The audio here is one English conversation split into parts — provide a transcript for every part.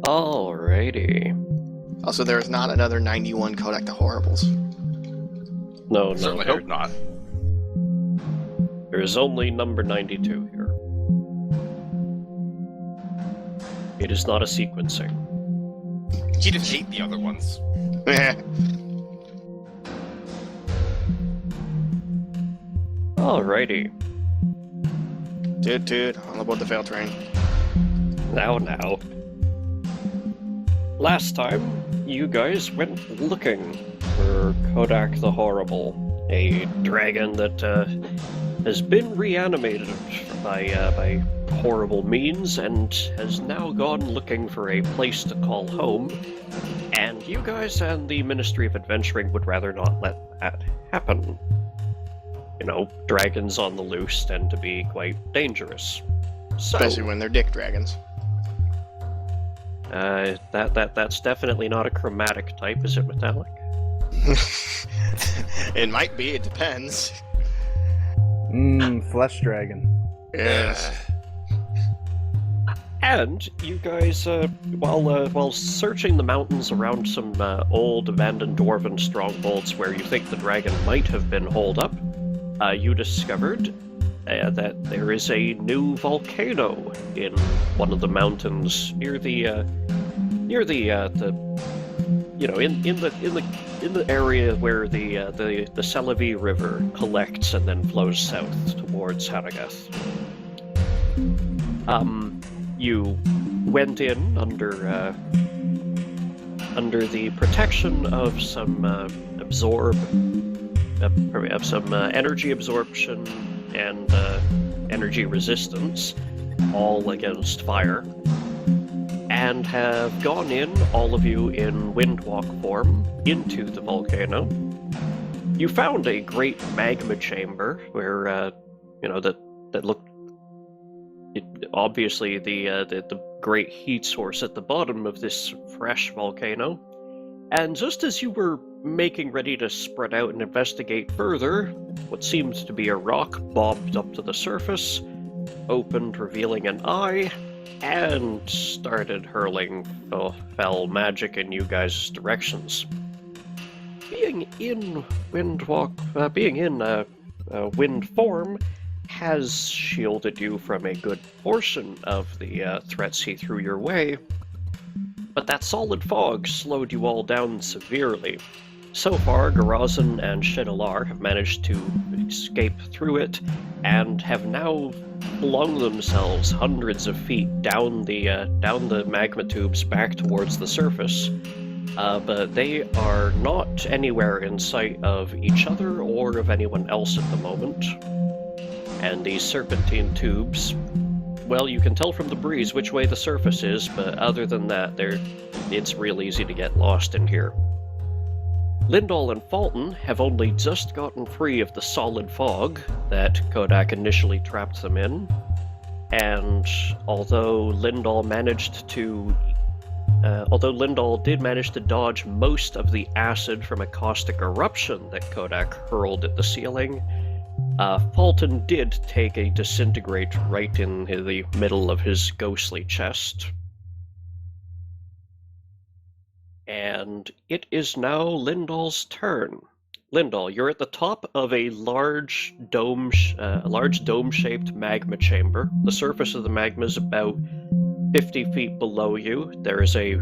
Alrighty. Also, there is not another 91 Kodak the Horribles. No, Certainly there, hope not. there is only number 92 here. It is not a sequencing. You just hate the other ones. Alrighty. Toot, all aboard the fail train. Now. Last time, you guys went looking for Kodak the Horrible, a dragon that has been reanimated by horrible means and has now gone looking for a place to call home. And you guys and the Ministry of Adventuring would rather not let that happen. You know, dragons on the loose tend to be quite dangerous. So, Especially when they're dick dragons. that's definitely not a chromatic type, is it, metallic? It might be, it depends. Flesh dragon. Yes. And you guys, while searching the mountains around some old abandoned dwarven strongholds where you think the dragon might have been holed up, you discovered that there is a new volcano in one of the mountains near the you know, in the area where the Celavi River collects and then flows south towards Haragath. You went in under the protection of some energy absorption and energy resistance, all against fire, and have gone in, all of you in windwalk form, into the volcano. You found a great magma chamber where, you know, that looked obviously the great heat source at the bottom of this fresh volcano. And just as you were making ready to spread out and investigate further, what seemed to be a rock bobbed up to the surface, opened, revealing an eye, and started hurling fell magic in you guys' directions. Being in wind form has shielded you from a good portion of the threats he threw your way, but that solid fog slowed you all down severely. So far, Garazan and Shedalar have managed to escape through it, and have now flung themselves hundreds of feet down the magma tubes back towards the surface. But they are not anywhere in sight of each other or of anyone else at the moment. And these serpentine tubes, well, you can tell from the breeze which way the surface is, but other than that, it's real easy to get lost in here. Lindahl and Fulton have only just gotten free of the solid fog that Kodak initially trapped them in, and although Lindahl did manage to dodge most of the acid from a caustic eruption that Kodak hurled at the ceiling, Fulton did take a disintegrate right in the middle of his ghostly chest. And it is now Lindahl's turn. Lindahl, you're at the top of a large dome-shaped magma chamber. The surface of the magma is about 50 feet below you. There is a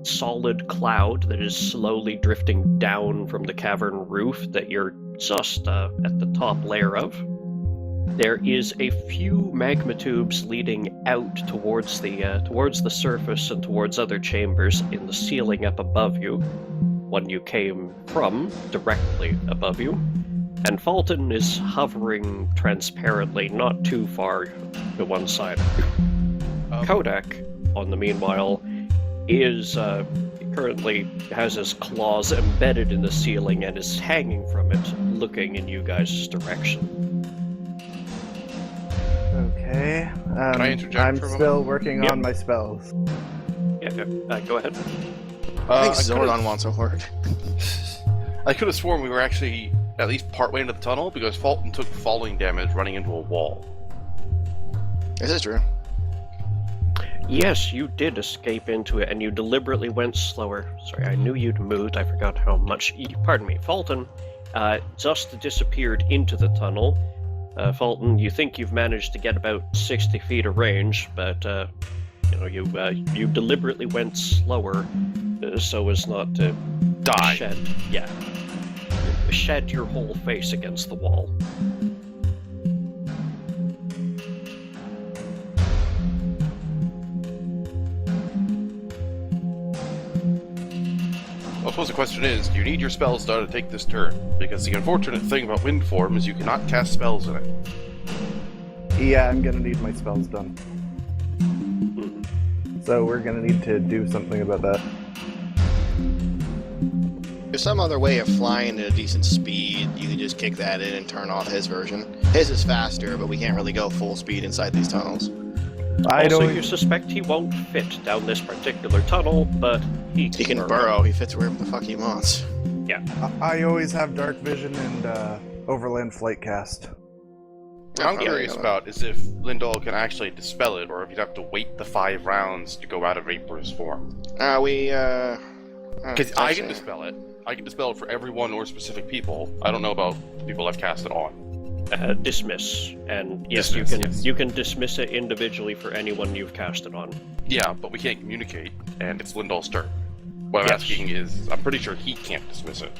solid cloud that is slowly drifting down from the cavern roof that you're just at the top layer of. There is a few magma tubes leading out towards the surface and towards other chambers in the ceiling up above you. One you came from, directly above you. And Fulton is hovering transparently not too far to one side of you. Kodak, on the meanwhile, is currently has his claws embedded in the ceiling and is hanging from it, looking in you guys' direction. Okay. Can I interject I'm for a still moment? working on my spells. Yeah, go ahead. I think Zordon wants a horde. I could have sworn we were actually at least partway into the tunnel because Fulton took falling damage running into a wall. This is true. Yes, you did escape into it, and you deliberately went slower. Sorry, I knew you'd moved. I forgot how much. Pardon me, Fulton. Just disappeared into the tunnel. Fulton, you think you've managed to get about 60 feet of range, but you deliberately went slower, so as not to Die. shed your whole face against the wall. I suppose the question is, do you need your spell star to take this turn? Because the unfortunate thing about wind form is you cannot cast spells in it. Yeah, I'm gonna need my spells done. So we're gonna need to do something about that. There's some other way of flying at a decent speed. You can just kick that in and turn off his version. His is faster, but we can't really go full speed inside these tunnels. Also, you suspect he won't fit down this particular tunnel, but he can burrow. He fits wherever the fuck he wants. Yeah. I always have dark vision and overland flight cast. What I'm curious about is if Lindal can actually dispel it, or if you'd have to wait the 5 rounds to go out of vaporous form. Because I can dispel it. I can dispel it for everyone or specific people. I don't know about the people I've cast it on. Dismiss, and yes, Dismiss, you can dismiss it individually for anyone you've cast it on. Yeah, but we can't communicate, and it's Lindal's turn. What I'm asking is, I'm pretty sure he can't dismiss it.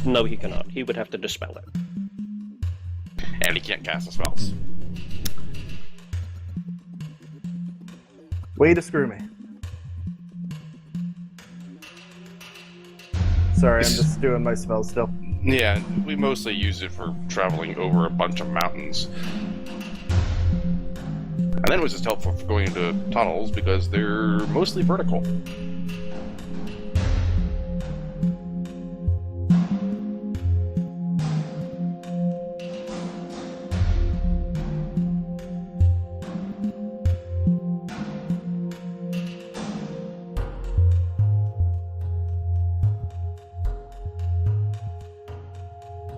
No, he cannot. He would have to dispel it. And he can't cast the spells. Way to screw me. Sorry, I'm just doing my spell still. Yeah, we mostly use it for traveling over a bunch of mountains. And then it was just helpful for going into tunnels because they're mostly vertical.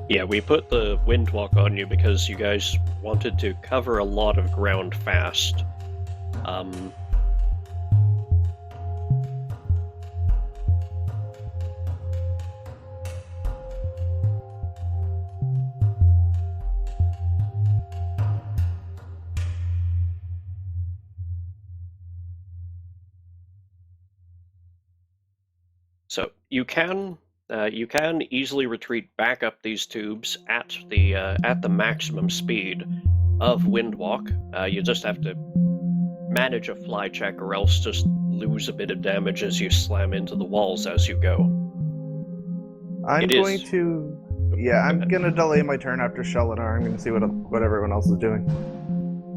Yeah, we put the Windwalk on you because you guys wanted to cover a lot of ground fast. So you can easily retreat back up these tubes at the maximum speed of Windwalk. You just have to manage a fly check, or else just lose a bit of damage as you slam into the walls as you go. I'm going to delay my turn after Hlosterin. I'm going to see what everyone else is doing.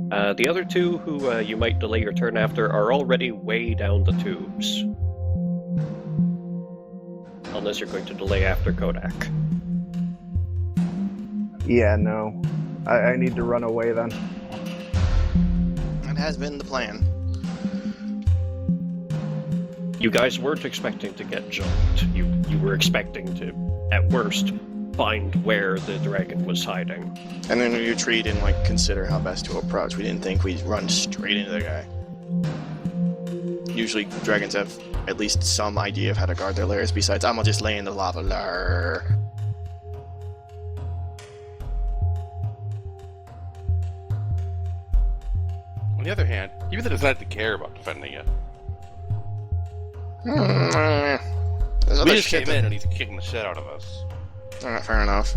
The other two who you might delay your turn after are already way down the tubes. Unless you're going to delay after Kodak. Yeah, no. I need to run away then. That has been the plan. You guys weren't expecting to get jumped. You were expecting to, at worst, find where the dragon was hiding. And then we retreat and consider how best to approach. We didn't think we'd run straight into the guy. Usually dragons have at least some idea of how to guard their lairs, besides I'm gonna just lay in the lava lair. On the other hand, he really doesn't have to care about defending it. We just came in and he's kicking the shit out of us. Alright, fair enough.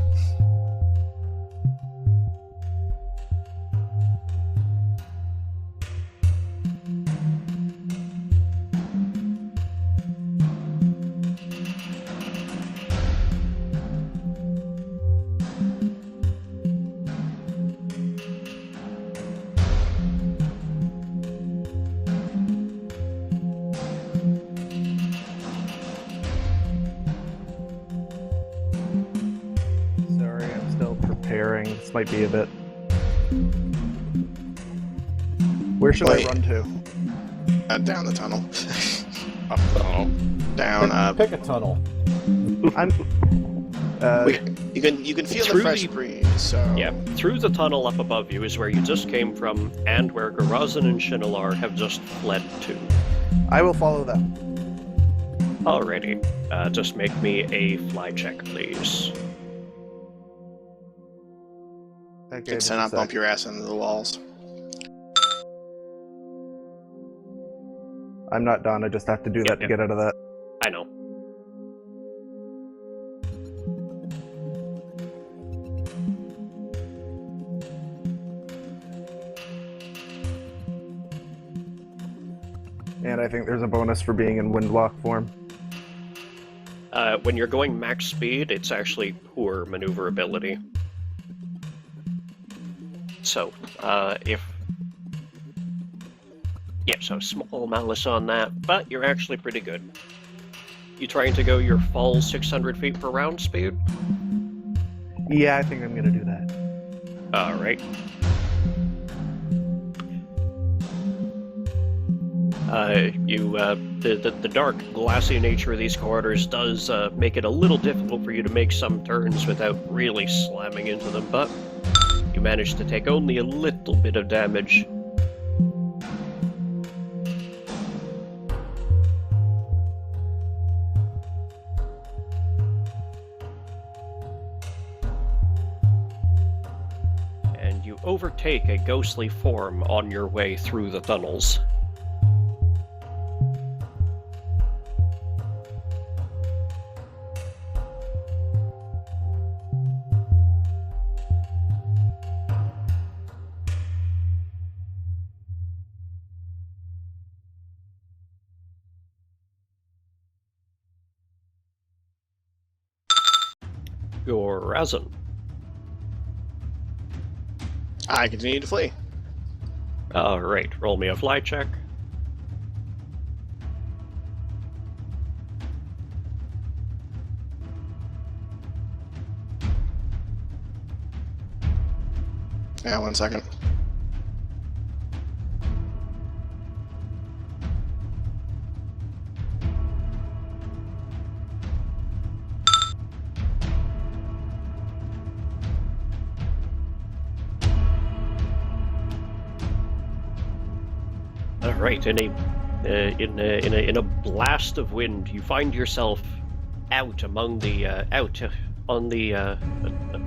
This might be a bit. Where should I run to? Down the tunnel. Up the tunnel. Down, up. Pick a tunnel. You can feel the fresh breeze. So yeah, through the tunnel up above you is where you just came from, and where Garazan and Shinalar have just fled to. I will follow them. Alrighty, just make me a fly check, please. Okay, to not bump your ass into the walls. I'm not done. I just have to do that to get out of that. I know. And I think there's a bonus for being in windlock form. When you're going max speed, it's actually poor maneuverability. So, so small malice on that, but you're actually pretty good. You trying to go your full 600 feet per round speed? Yeah, I think I'm gonna do that. Alright. The dark, glassy nature of these corridors does make it a little difficult for you to make some turns without really slamming into them, but you manage to take only a little bit of damage. And you overtake a ghostly form on your way through the tunnels. Garazan. I continue to flee. Alright, roll me a fly check. Yeah, 1 second. Alright, in a blast of wind, you find yourself out among the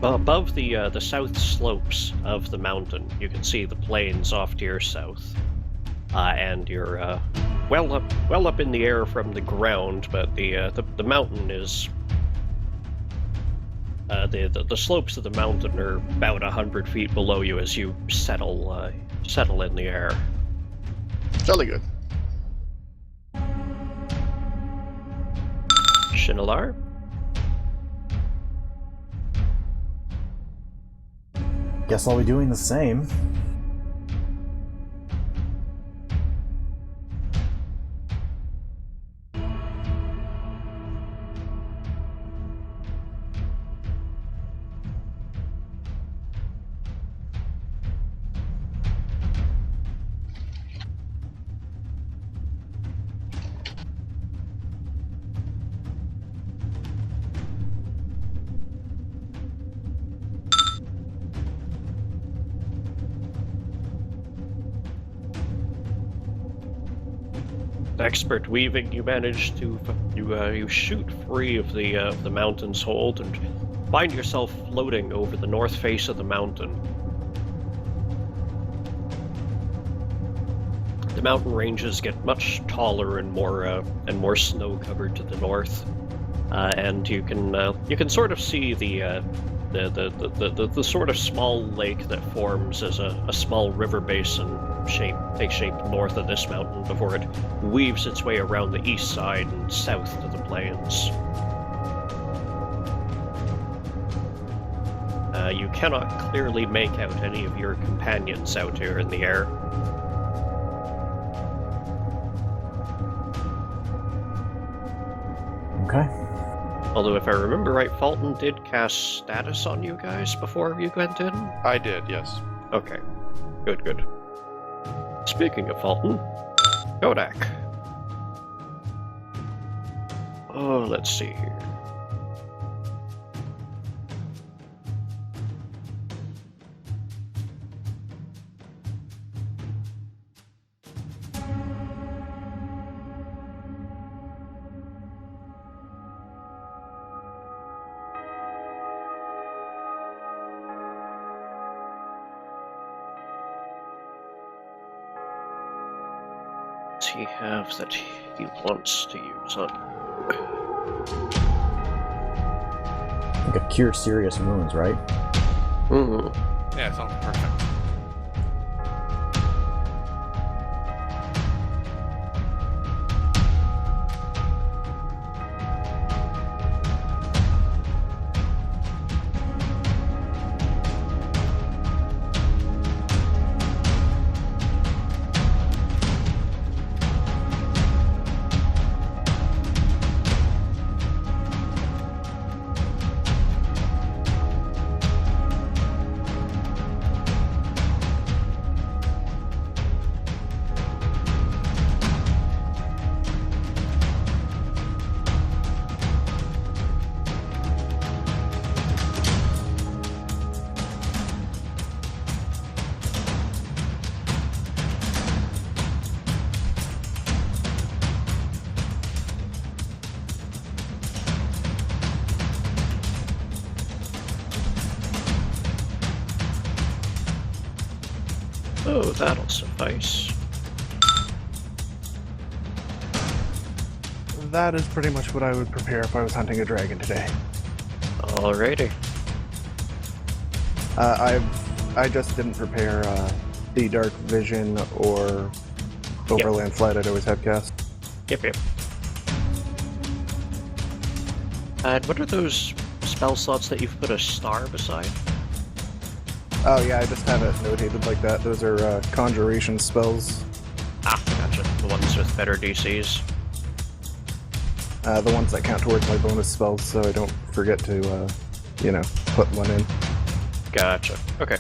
above the south slopes of the mountain. You can see the plains off to your south, and you're well up in the air from the ground, but the mountain is the slopes of the mountain are about 100 feet below you as you settle in the air. Jolly good. Shinalar? Guess I'll be doing the same. Expert weaving, you manage to you shoot free of the mountain's hold and find yourself floating over the north face of the mountain. The mountain ranges get much taller and more snow-covered to the north, and you can sort of see the sort of small lake that forms as a small river basin takes shape north of this mountain before it weaves its way around the east side and south to the plains. You cannot clearly make out any of your companions out here in the air. Okay. Although if I remember right, Fulton did cast status on you guys before you went in? I did, yes. Okay. Good. Speaking of Fulton, Kodak. Oh, let's see here. does he have that he wants to use on you? I think a cure serious wounds, right? Yeah, sounds perfect. Oh, that'll suffice. That is pretty much what I would prepare if I was hunting a dragon today. Alrighty. I just didn't prepare the dark vision or overland flight. I'd always have cast. Yep. And what are those spell slots that you've put a star beside? Oh yeah, I just have it notated like that. Those are conjuration spells. Ah, gotcha. The ones with better DCs. The ones that count towards my bonus spells, so I don't forget to, put one in. Gotcha. Okay.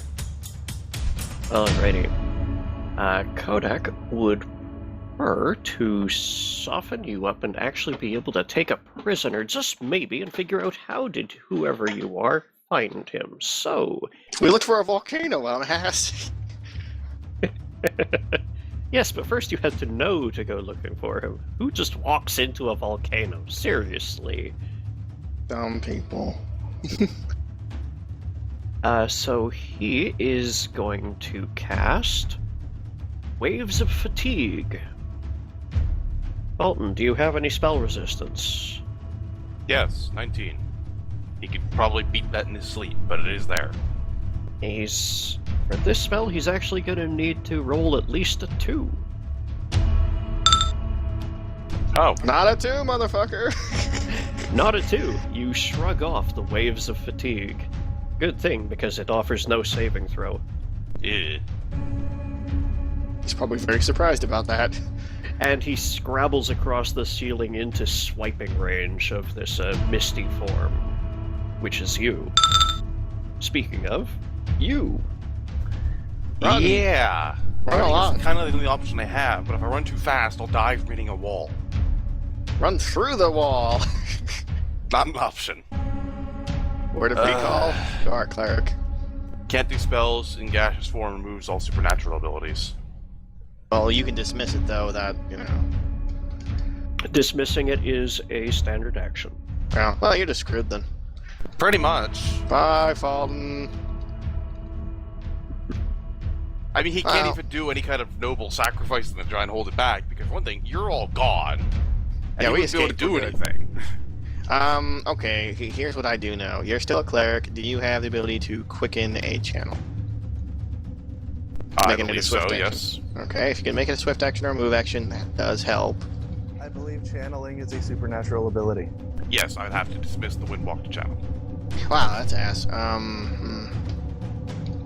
Alrighty. Kodak would prefer to soften you up and actually be able to take a prisoner, just maybe, and figure out how did whoever you are find him. So... We looked for a volcano, I'm asked. Yes, but first you had to know to go looking for him. Who just walks into a volcano? Seriously. Dumb people. So he is going to cast Waves of Fatigue. Alton, do you have any spell resistance? Yes, 19. He could probably beat that in his sleep, but it is there. For this spell, he's actually going to need to roll at least a 2. Oh. Not a 2, motherfucker! Not a 2. You shrug off the Waves of Fatigue. Good thing, because it offers no saving throw. Yeah. He's probably very surprised about that. And he scrabbles across the ceiling into swiping range of this misty form, which is you. Speaking of, you. Run. Yeah. Run a lot. It's kind of the only option I have, but if I run too fast, I'll die from hitting a wall. Run through the wall! Not an option. Word of recall, Dark Cleric. Can't do spells in gaseous form, removes all supernatural abilities. Well, you can dismiss it though, Dismissing it is a standard action. Yeah, well, you're just screwed then. Pretty much. Bye, Falden. I mean, he can't even do any kind of noble sacrifice to try and hold it back, because for one thing, you're all gone. And Yeah, you we wouldn't be able to escaped, do we're good. anything. Okay, here's what I do know. You're still a cleric. Do you have the ability to quicken a channel? I Making it a believe swift so, action. yes. Okay, if you can make it a swift action or a move action, that does help. I believe channeling is a supernatural ability. Yes, I'd have to dismiss the Windwalk channel. Wow, that's ass. Do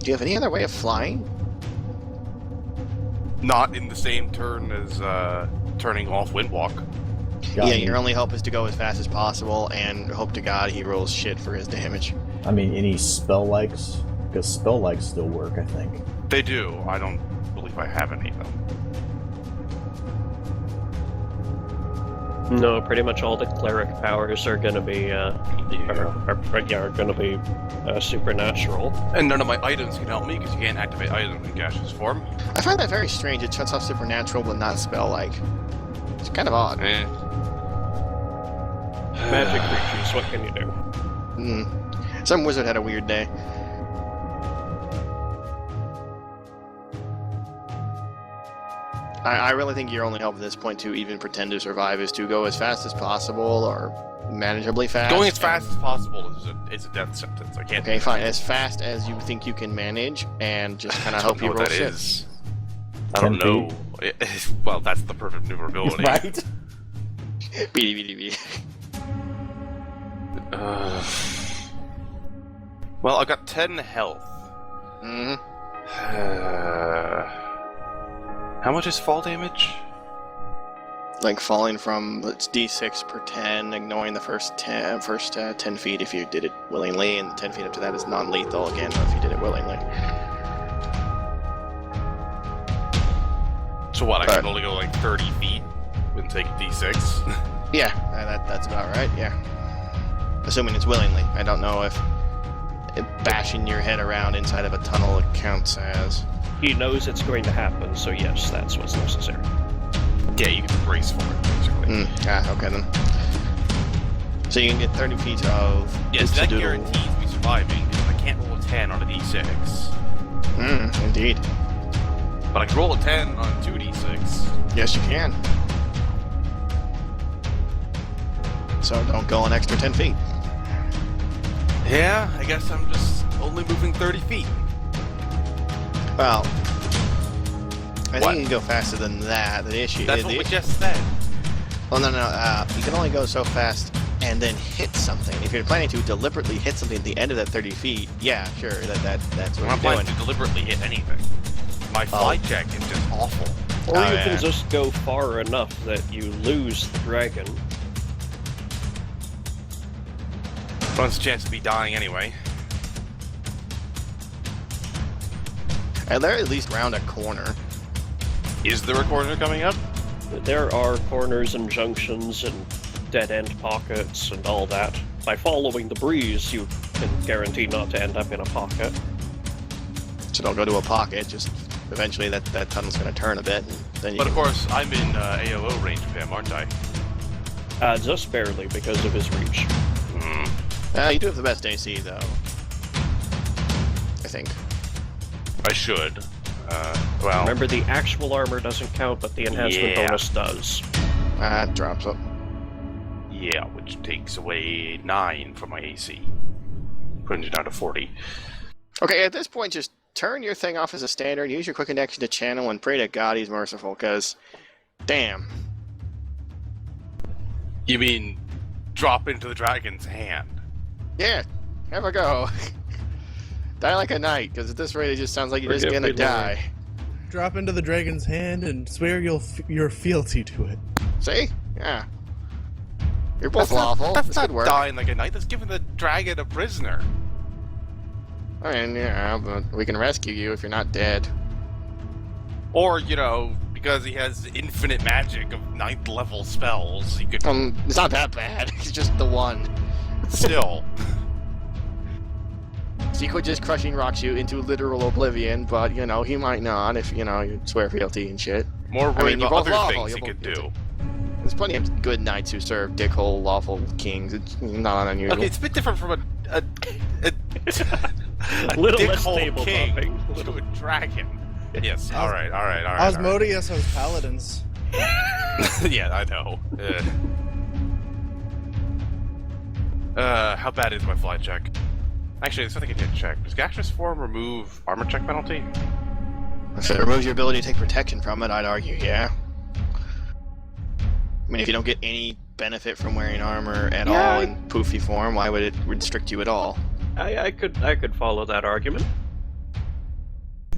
you have any other way of flying? Not in the same turn as turning off Windwalk. Got Yeah, me. your only hope is to go as fast as possible and hope to God he rolls shit for his damage. I mean, any spell likes? Because spell likes still work, I think. They do. I don't believe I have any, though. No, pretty much all the cleric powers are going to be supernatural. And none of my items can help me, because you can't activate items in gaseous form. I find that very strange. It shuts off supernatural but not spell-like. It's kind of odd. Magic creatures, what can you do? Some wizard had a weird day. I really think your only hope at this point to even pretend to survive is to go as fast as possible or manageably fast. Going as fast as possible is a death sentence. I can't. Okay, fine. As fast as you think you can manage, and just kind of hope you roll shit. I don't know. Well, that's the perfect maneuverability. Right? BDBDB. Well, I've got 10 health. Mm-hmm. How much is fall damage? Like falling from, it's d6 per 10, ignoring the first 10 feet if you did it willingly, and the 10 feet up to that is non-lethal again if you did it willingly. So what, I can only go like 30 feet and take a d6? Yeah, that's about right, yeah. Assuming it's willingly. I don't know if bashing your head around inside of a tunnel counts as... He knows it's going to happen, so yes, that's what's necessary. Yeah, you can brace for it, basically. Okay then. So you can get 30 feet of... Yes, that guarantees me surviving, because I can't roll a 10 on a d6. Indeed. But I can roll a 10 on a 2d6. Yes, you can. So don't go an extra 10 feet. Yeah, I guess I'm just only moving 30 feet. Well, I think you can go faster than that. The issue That's what we just said. Well, no. You can only go so fast and then hit something. If you're planning to deliberately hit something at the end of that 30 feet, yeah, sure, that's what I'm not you're planning doing. to deliberately hit anything. My flight check is just awful. Or you can just go far enough that you lose the dragon. Runs a chance to be dying anyway. And they're at least round a corner. Is there a corner coming up? There are corners and junctions and dead-end pockets and all that. By following the breeze, you can guarantee not to end up in a pocket. So don't go to a pocket, just eventually that tunnel's going to turn a bit. And then you But of course, I'm in AOO range of him, aren't I? Just barely because of his reach. You do have the best AC, though. I think. I should. Well... Remember, the actual armor doesn't count, but the enhancement bonus does. That drops up. Yeah, which takes away 9 from my AC. Putting it down to 40. Okay, at this point, just turn your thing off as a standard, use your quick connection to channel, and pray to God he's merciful, because... Damn. You mean... drop into the dragon's hand? Yeah, have a go. Die like a knight, because at this rate it just sounds like you're just gonna die. Drop into the dragon's hand and swear your fealty to it. See? Yeah. You're both lawful. That's this not could work. dying like a knight, that's giving the dragon a prisoner. I mean, yeah, but we can rescue you if you're not dead. Or, you know, because he has infinite magic of 9th level spells, he could... It's not that bad. It's just the one. Still. So you could just crushing rocks you into literal oblivion, but, you know, he might not if, you know, you swear fealty and shit. More worried you're about both other lawful, things he you're could both do. There's plenty of good knights who serve dickhole lawful kings. It's not unusual. Okay, it's a bit different from a little less dickhole table king topping. to a dragon. Yes, alright. Osmodius has paladins. Yeah, I know. How bad is my flight check? Actually, there's something I did check. Does gaseous form remove armor check penalty? If it removes your ability to take protection from it, I'd argue, yeah. I mean, if you don't get any benefit from wearing armor at all in poofy form, why would it restrict you at all? I could follow that argument.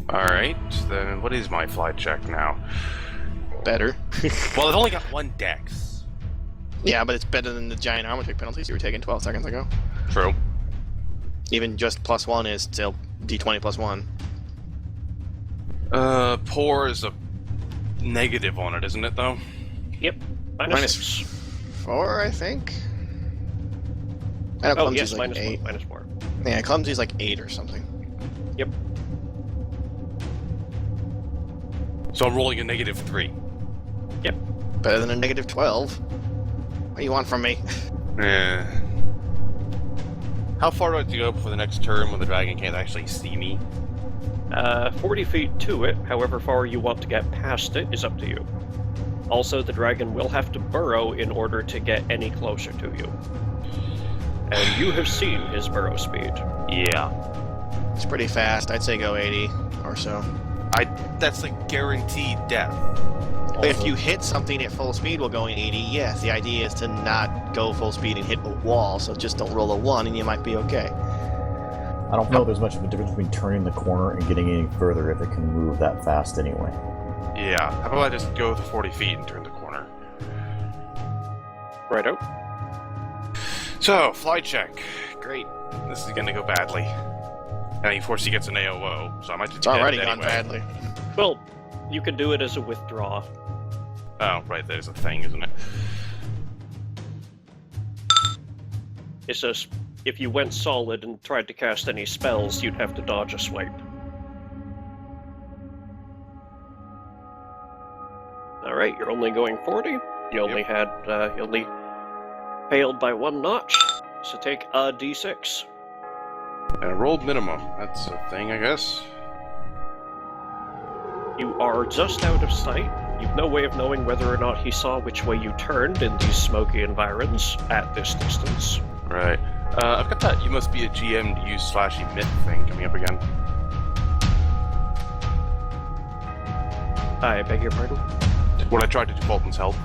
Alright, then what is my flight check now? Better. Well, I've only got 1 dex. Yeah, but it's better than the giant armor check penalties you were taking 12 seconds ago. True. Even just +1 is still d20 +1. Poor is a negative on it, isn't it, though? Yep. Minus 4, I think? I know Oh, yes, like minus 8. 1, minus 4. Yeah, clumsy's like 8 or something. Yep. So I'm rolling a -3. Yep. Better than a -12. What do you want from me? Yeah. How far do I have to go before the next turn when the dragon can't actually see me? 40 feet to it, however far you want to get past it is up to you. Also, the dragon will have to burrow in order to get any closer to you. And you have seen his burrow speed. Yeah. It's pretty fast. I'd say go 80 or so. That's like guaranteed death. If you hit something at full speed while going 80, yes, the idea is to not go full speed and hit a wall, so just don't roll a 1 and you might be okay. I don't know if there's much of a difference between turning the corner and getting any further if it can move that fast anyway. Yeah. How about I just go the 40 feet and turn the corner? Righto. So, fly check. Great. This is gonna go badly. And of course he gets an AOO, so I might just It's already gone anyway. badly. Well, you can do it as a withdraw. Oh, right, there's a thing, isn't it? It's just, if you went solid and tried to cast any spells, you'd have to dodge a swipe. Alright, you're only going 40. You only you only failed by 1 notch, so take a d6. And I rolled minimum. That's a thing, I guess. You are just out of sight. You've no way of knowing whether or not he saw which way you turned in these smoky environs at this distance. Right. I've got that you must be a GM to use /emit thing coming up again. I beg your pardon? When I tried to do Fulton's help.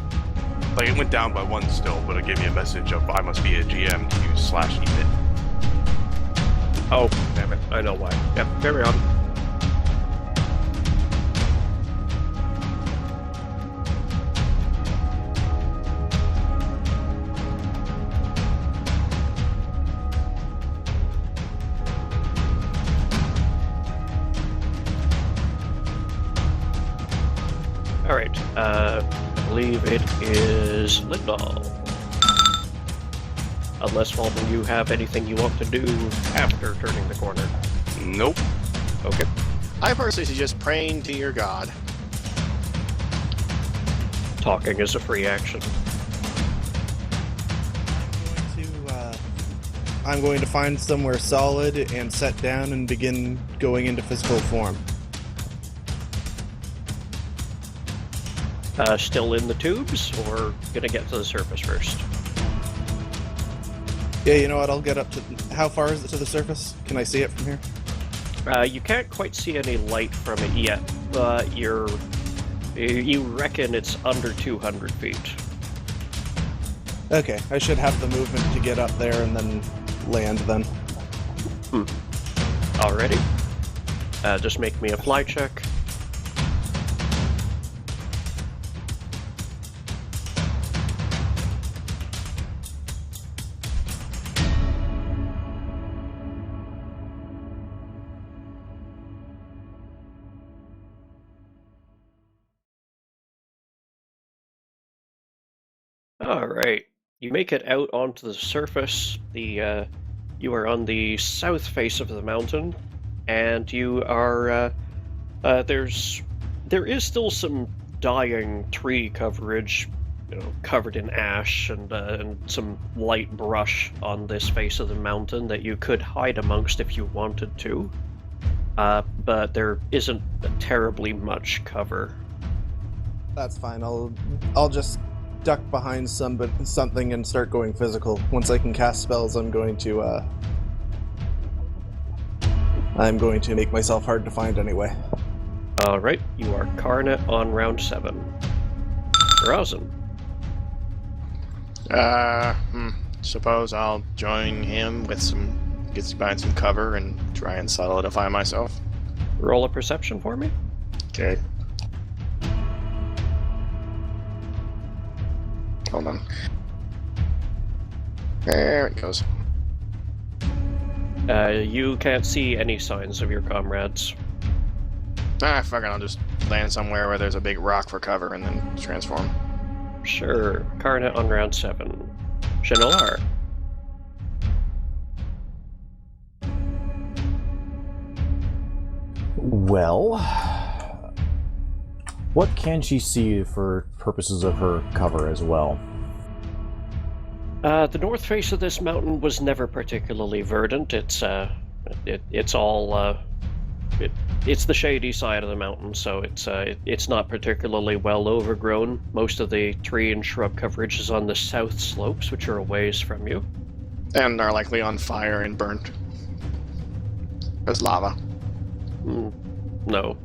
Like, it went down by 1 still, but it gave me a message of I must be a GM to use /emit. Oh, damn it. I know why. Yep, carry on. Alright, I believe it is Lindahl. Unless, Walden, you have anything you want to do after turning the corner. Nope. Okay. I personally suggest praying to your god. Talking is a free action. I'm going to find somewhere solid and set down and begin going into physical form. Still in the tubes, or gonna get to the surface first? Yeah, you know what, I'll get up to... How far is it to the surface? Can I see it from here? You can't quite see any light from it yet, but you reckon it's under 200 feet. Okay, I should have the movement to get up there and then land then. Alrighty. Just make me a fly check. Alright, you make it out onto the surface. You are on the south face of the mountain, and you are, there is still some dying tree coverage, covered in ash and some light brush on this face of the mountain that you could hide amongst if you wanted to. But there isn't terribly much cover. That's fine, I'll just duck behind something and start going physical. Once I can cast spells, I'm going to make myself hard to find anyway. Alright, you are Karnet on round 7. Rosin. Suppose I'll join him with find some cover and try and solidify myself. Roll a perception for me. Okay. Hold on. There it goes. You can't see any signs of your comrades. Fuck it, I'll just land somewhere where there's a big rock for cover and then transform. Sure. Karnet on round 7. Shinolar. Well, what can she see for purposes of her cover as well? The north face of this mountain was never particularly verdant. It's all it's the shady side of the mountain, so it's not particularly well overgrown. Most of the tree and shrub coverage is on the south slopes, which are a ways from you. And are likely on fire and burnt. There's lava. No,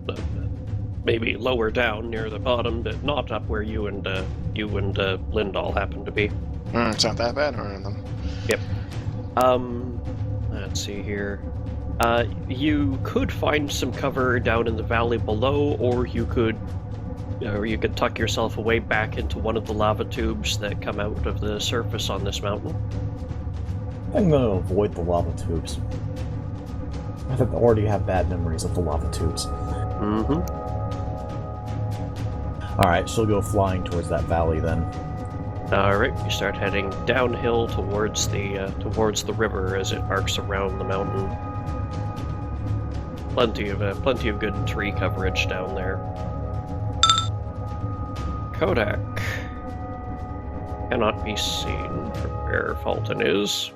maybe lower down near the bottom, but not up where you and Lindahl happen to be. It's not that bad, or them. Yep. Let's see here. You could find some cover down in the valley below, or you could tuck yourself away back into one of the lava tubes that come out of the surface on this mountain. I'm going to avoid the lava tubes. I already have bad memories of the lava tubes. Mm-hmm. Alright, she'll go flying towards that valley then. Alright, you start heading downhill towards the river as it arcs around the mountain. Plenty of good tree coverage down there. Kodak cannot be seen from where Fulton is.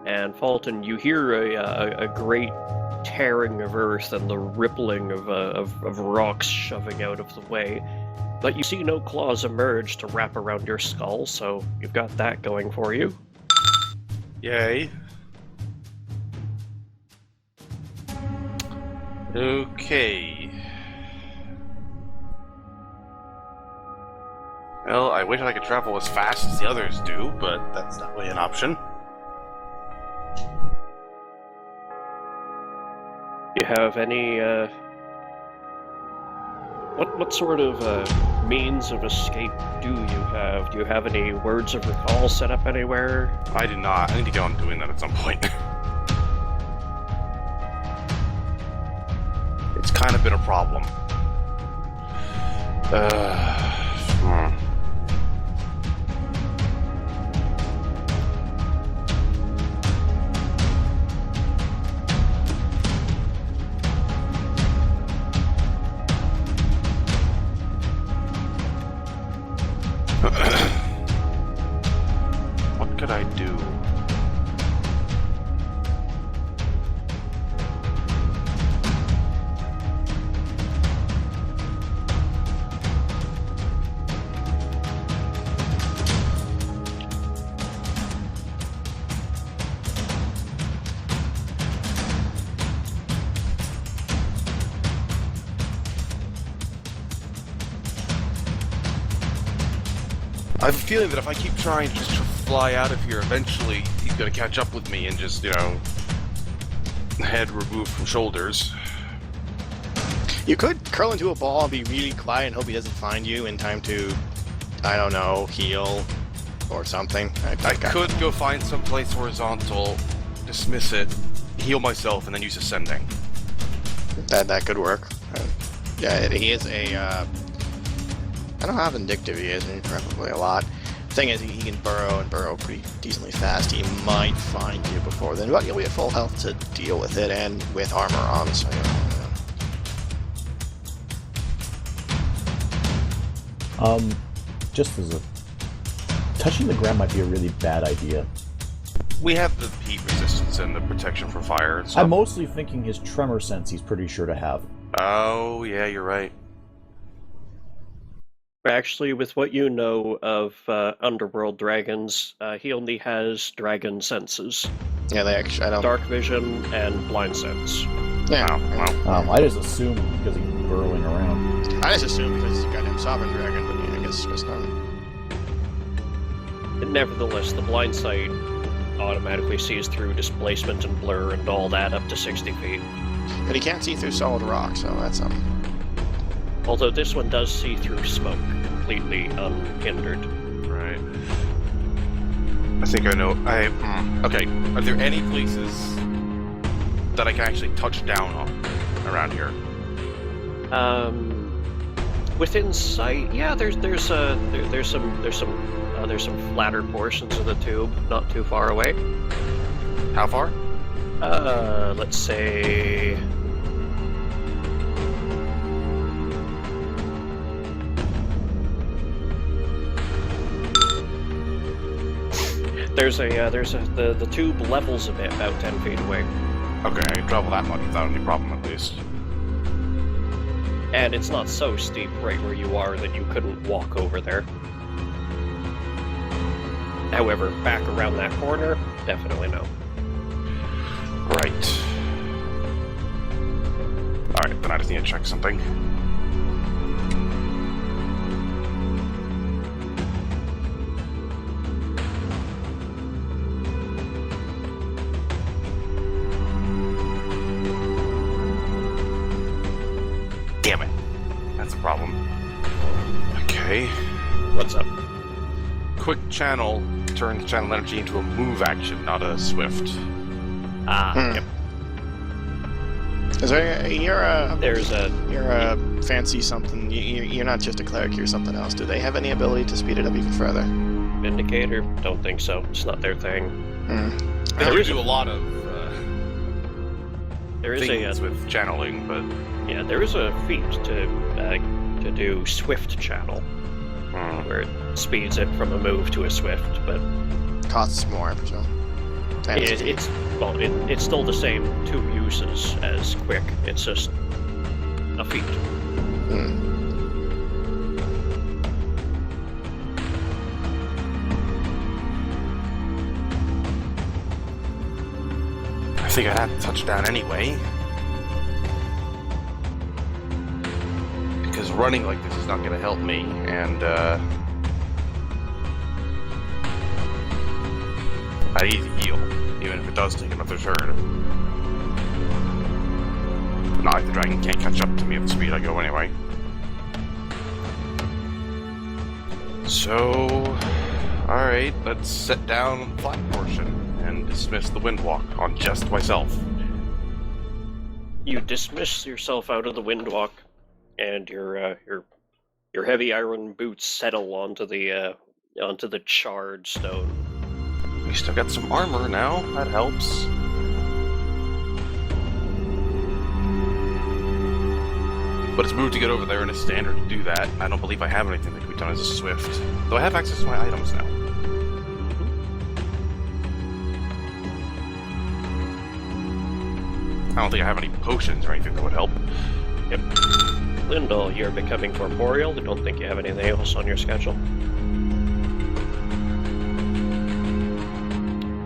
And Fulton, you hear a great tearing of earth and the rippling of rocks shoving out of the way, but you see no claws emerge to wrap around your skull, so you've got that going for you. Yay. Okay. Well, I wish I could travel as fast as the others do, but that's not really an option. Do you have any, what sort of, means of escape do you have? Do you have any words of recall set up anywhere? I do not. I need to get on doing that at some point. It's kind of been a problem. What could I do? I have a feeling that if I keep trying just to fly out of here, eventually he's gonna catch up with me and just, head removed from shoulders. You could curl into a ball and be really quiet and hope he doesn't find you in time to, I don't know, heal or something. I could go find someplace horizontal, dismiss it, heal myself, and then use ascending. That could work. Yeah, he is a, I don't know how vindictive he is, I mean, probably a lot. Thing is, he can burrow pretty decently fast. He might find you before then, but you'll be at full health to deal with it, and with armor on, so Just as a... touching the ground might be a really bad idea. We have the heat resistance and the protection from fire and stuff. I'm mostly thinking his tremor sense he's pretty sure to have. Oh, yeah, you're right. Actually, with what you know of underworld dragons, he only has dragon senses. yeah, they actually, I don't... Dark vision and blind sense. Yeah, Wow. I just assumed because he's burrowing around. I just assumed because he's a goddamn sovereign dragon, but yeah, I guess not. Nevertheless, the blind sight automatically sees through displacement and blur and all that up to 60 feet. But he can't see through solid rock, so that's Although this one does see through smoke, completely unhindered. Right. I think I know. Okay. Are there any places that I can actually touch down on around here? Within sight, yeah. There's some flatter portions of the tube, not too far away. How far? Let's say. The tube levels a bit, about 10 feet away. Okay, I can travel that much without any problem at least. And it's not so steep right where you are that you couldn't walk over there. However, back around that corner, definitely no. Right. Alright, then I just need to check something. Damn it. That's a problem. Okay. What's up? Quick channel turns channel energy into a move action, not a swift. Yep. Is there? You're a fancy something. You're not just a cleric. You're something else. Do they have any ability to speed it up even further? Vindicator? Don't think so. It's not their thing. They There do is a lot of There is things with channeling, but there is a feat to do swift channel, where it speeds it from a move to a swift, but Costs more, I presume. And speed. it's still the same 2 uses as quick. It's just a feat. I think I'd have to touch down anyway. Because running like this is not going to help me, and I need to heal, even if it does take another turn. Not like the dragon can't catch up to me at the speed I go anyway. So, alright, let's set down the flat portion and dismiss the windwalk on just myself. You dismiss yourself out of the windwalk, and your heavy iron boots settle onto the charred stone. At least I've got some armor now. That helps. But it's moved to get over there in a standard to do that. I don't believe I have anything that can be done as a swift. Though I have access to my items now. I don't think I have any potions or anything that would help. Yep. Lyndall, you're becoming corporeal. I don't think you have anything else on your schedule.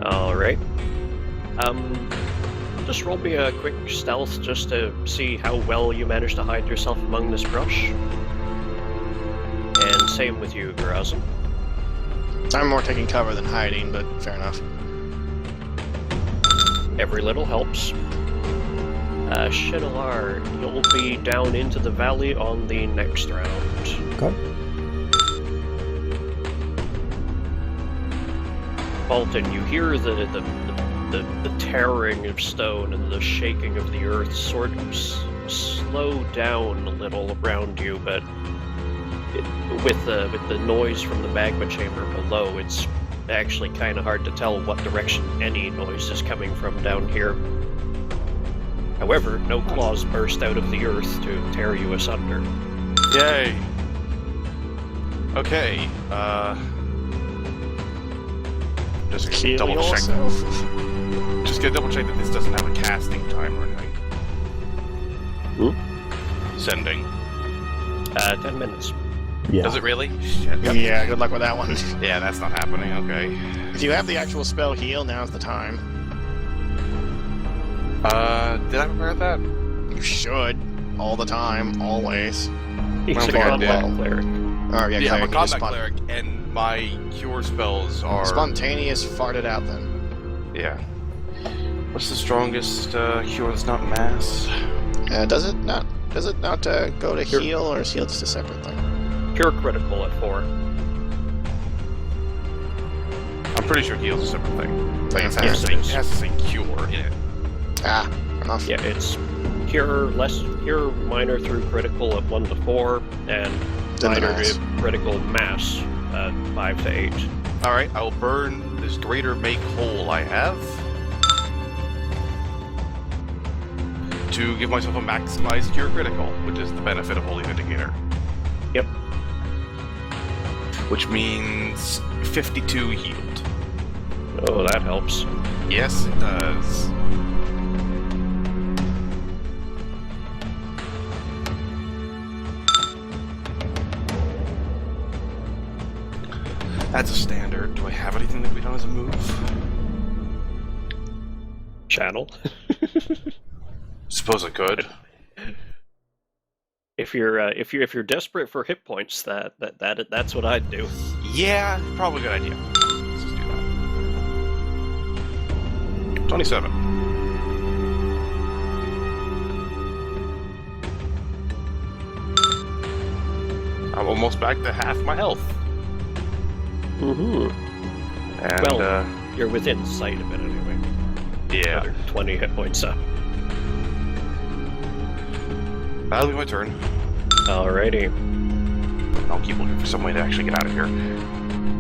Alright. Just roll me a quick stealth just to see how well you manage to hide yourself among this brush. And same with you, Garazin. I'm more taking cover than hiding, but fair enough. Every little helps. Shinolar, you'll be down into the valley on the next round. Okay. Bolton, you hear the tearing of stone and the shaking of the earth sort of slow down a little around you, but with the noise from the magma chamber below, it's actually kind of hard to tell what direction any noise is coming from down here. However, no claws burst out of the earth to tear you asunder. Yay! Okay, just Heal double check. yourself. Just gonna double check that this doesn't have a casting time or anything. Sending. 10 minutes. Yeah. Does it really? Shit. Yeah, good luck with that one. Yeah, that's not happening. Okay. If you have the actual spell heal, now's the time. Did I prepare that? You should. All the time. Always. He's Well, a yeah, combat yeah. cleric. Oh, yeah, Yeah, I'm a cleric, you combat cleric, and my cure spells are... Spontaneous farted out then. Yeah. What's the strongest cure that's not mass? Does it not go to heal, or is heal just a separate thing? Pure critical at 4. I'm pretty sure heal's a separate thing. Like it Yes, has to say cure in it. Ah, enough. Yeah, it's cure minor through critical at 1 to 4, and Then the minor mass. to critical mass 5 to 8. Alright, I'll burn this greater make whole I have to give myself a maximized cure critical, which is the benefit of Holy Vindicator. Yep. Which means 52 healed. Oh, that helps. Yes, it does. That's a standard. Do I have anything that can be done as a move? Channel. Suppose I could. If you're desperate for hit points, that's what I'd do. Yeah, probably a good idea. Let's just do that. 27. I'm almost back to half my health. Mm-hmm. And, Well, you're within sight of it anyway. yeah. Another 20 hit points up. That'll be my turn. Alrighty. I'll keep looking for some way to actually get out of here.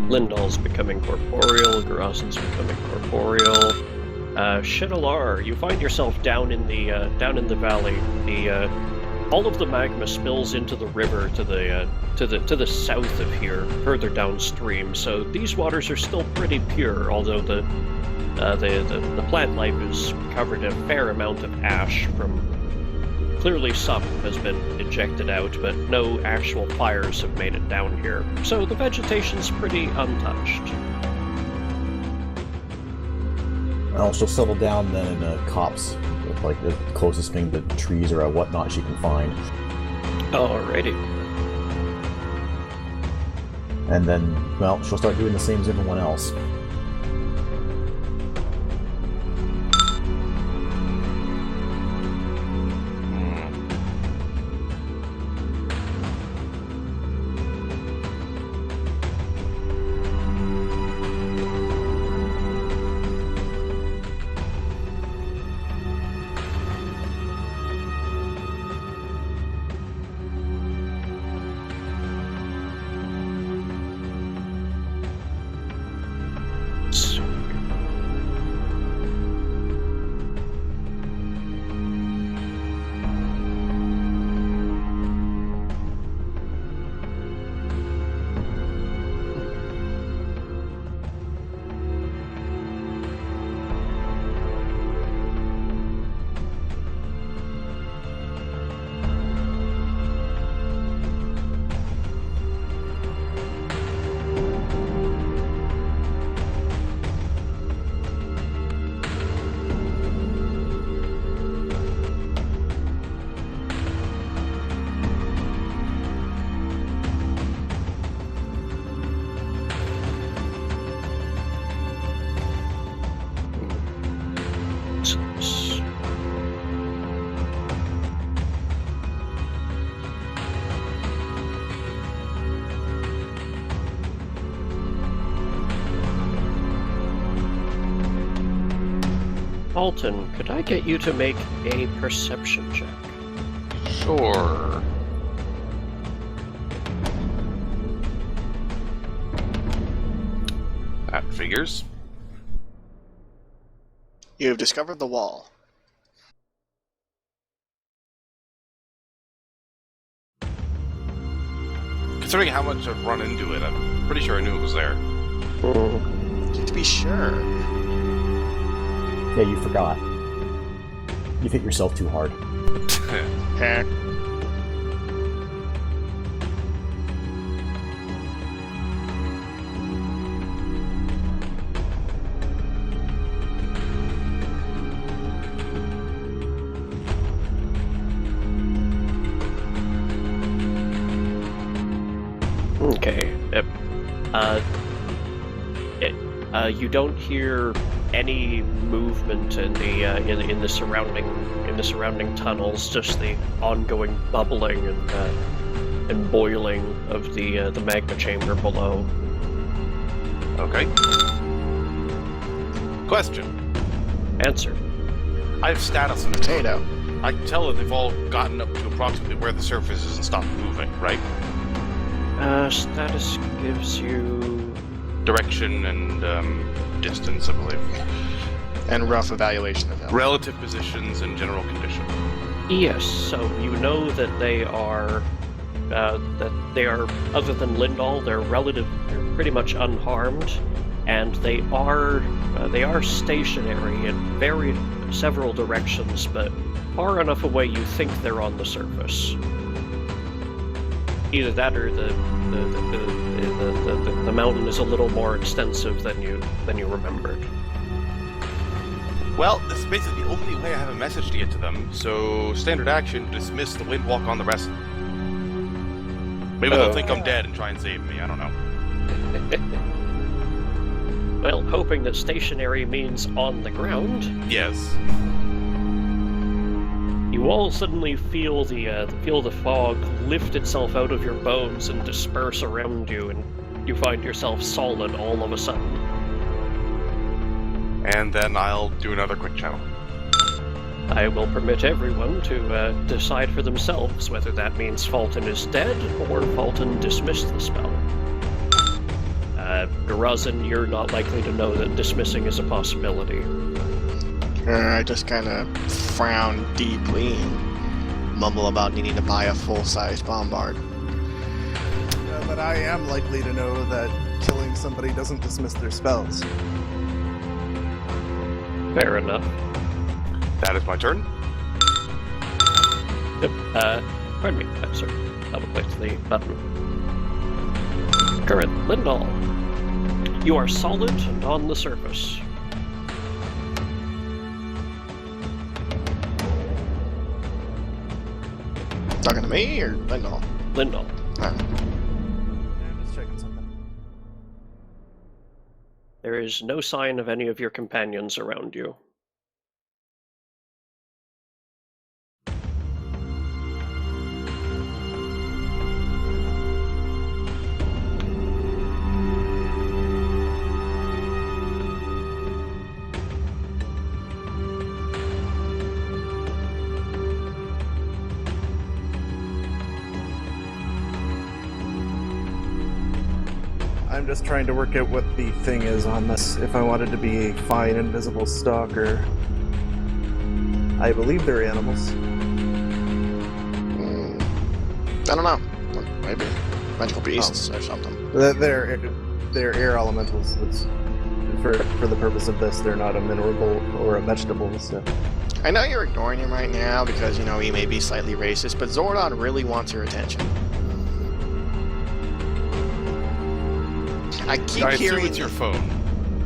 Lindall's becoming corporeal, Garasan's becoming corporeal. Shinalar, you find yourself down in the valley. All of the magma spills into the river to the south of here, further downstream. So these waters are still pretty pure, although the plant life has covered a fair amount of ash from. Clearly some has been ejected out, but no actual fires have made it down here. So the vegetation's pretty untouched. Well, she'll settle down then in a copse, with like the closest thing to trees or whatnot she can find. Alrighty. And then, well, she'll start doing the same as everyone else. Alton, could I get you to make a perception check? Sure. That figures. You have discovered the wall. Considering how much I've run into it, I'm pretty sure I knew it was there. To be sure. Yeah, you forgot. You've hit yourself too hard. Heh. Okay. Yep. You don't hear any movement in the surrounding tunnels. Just the ongoing bubbling and boiling of the magma chamber below. Okay. Question. Answer. I have status in Potato. I can tell that they've all gotten up to approximately where the surface is and stopped moving, right? Status gives you... Direction and distance, I believe. And rough evaluation of them. Relative positions and general condition. Yes, so you know that they are, other than Lindall, they're pretty much unharmed. and they are stationary in several directions, but far enough away you think they're on the surface. Either that, or the mountain is a little more extensive than you remembered. Well, this is basically the only way I have a message to get to them, so standard action, dismiss the windwalk on the rest. Maybe they'll think I'm dead and try and save me, I don't know. Well, hoping that stationary means on the ground. Yes. You all suddenly feel the fog lift itself out of your bones and disperse around you, and you find yourself solid all of a sudden. And then I'll do another quick channel. I will permit everyone to decide for themselves whether that means Fulton is dead or Fulton dismissed the spell. Garazin, you're not likely to know that dismissing is a possibility. I just kind of frown deeply and mumble about needing to buy a full-size bombard. But I am likely to know that killing somebody doesn't dismiss their spells. Fair enough. That is my turn. Yep. Pardon me. Sorry. Double-click the button. Current, Lindahl. You are solid and on the surface. Talking to me or Lindahl? Lindahl. Alright. I'm just checking something. There is no sign of any of your companions around you. I'm just trying to work out what the thing is on this. If I wanted to be a fine, invisible stalker. I believe they're animals. I don't know. Maybe magical beasts or something. They're air elementals. It's, for the purpose of this, they're not a mineral or a vegetable, so... I know you're ignoring him right now because, you know, he may be slightly racist, but Zordon really wants your attention. I keep I assume hearing it's your phone.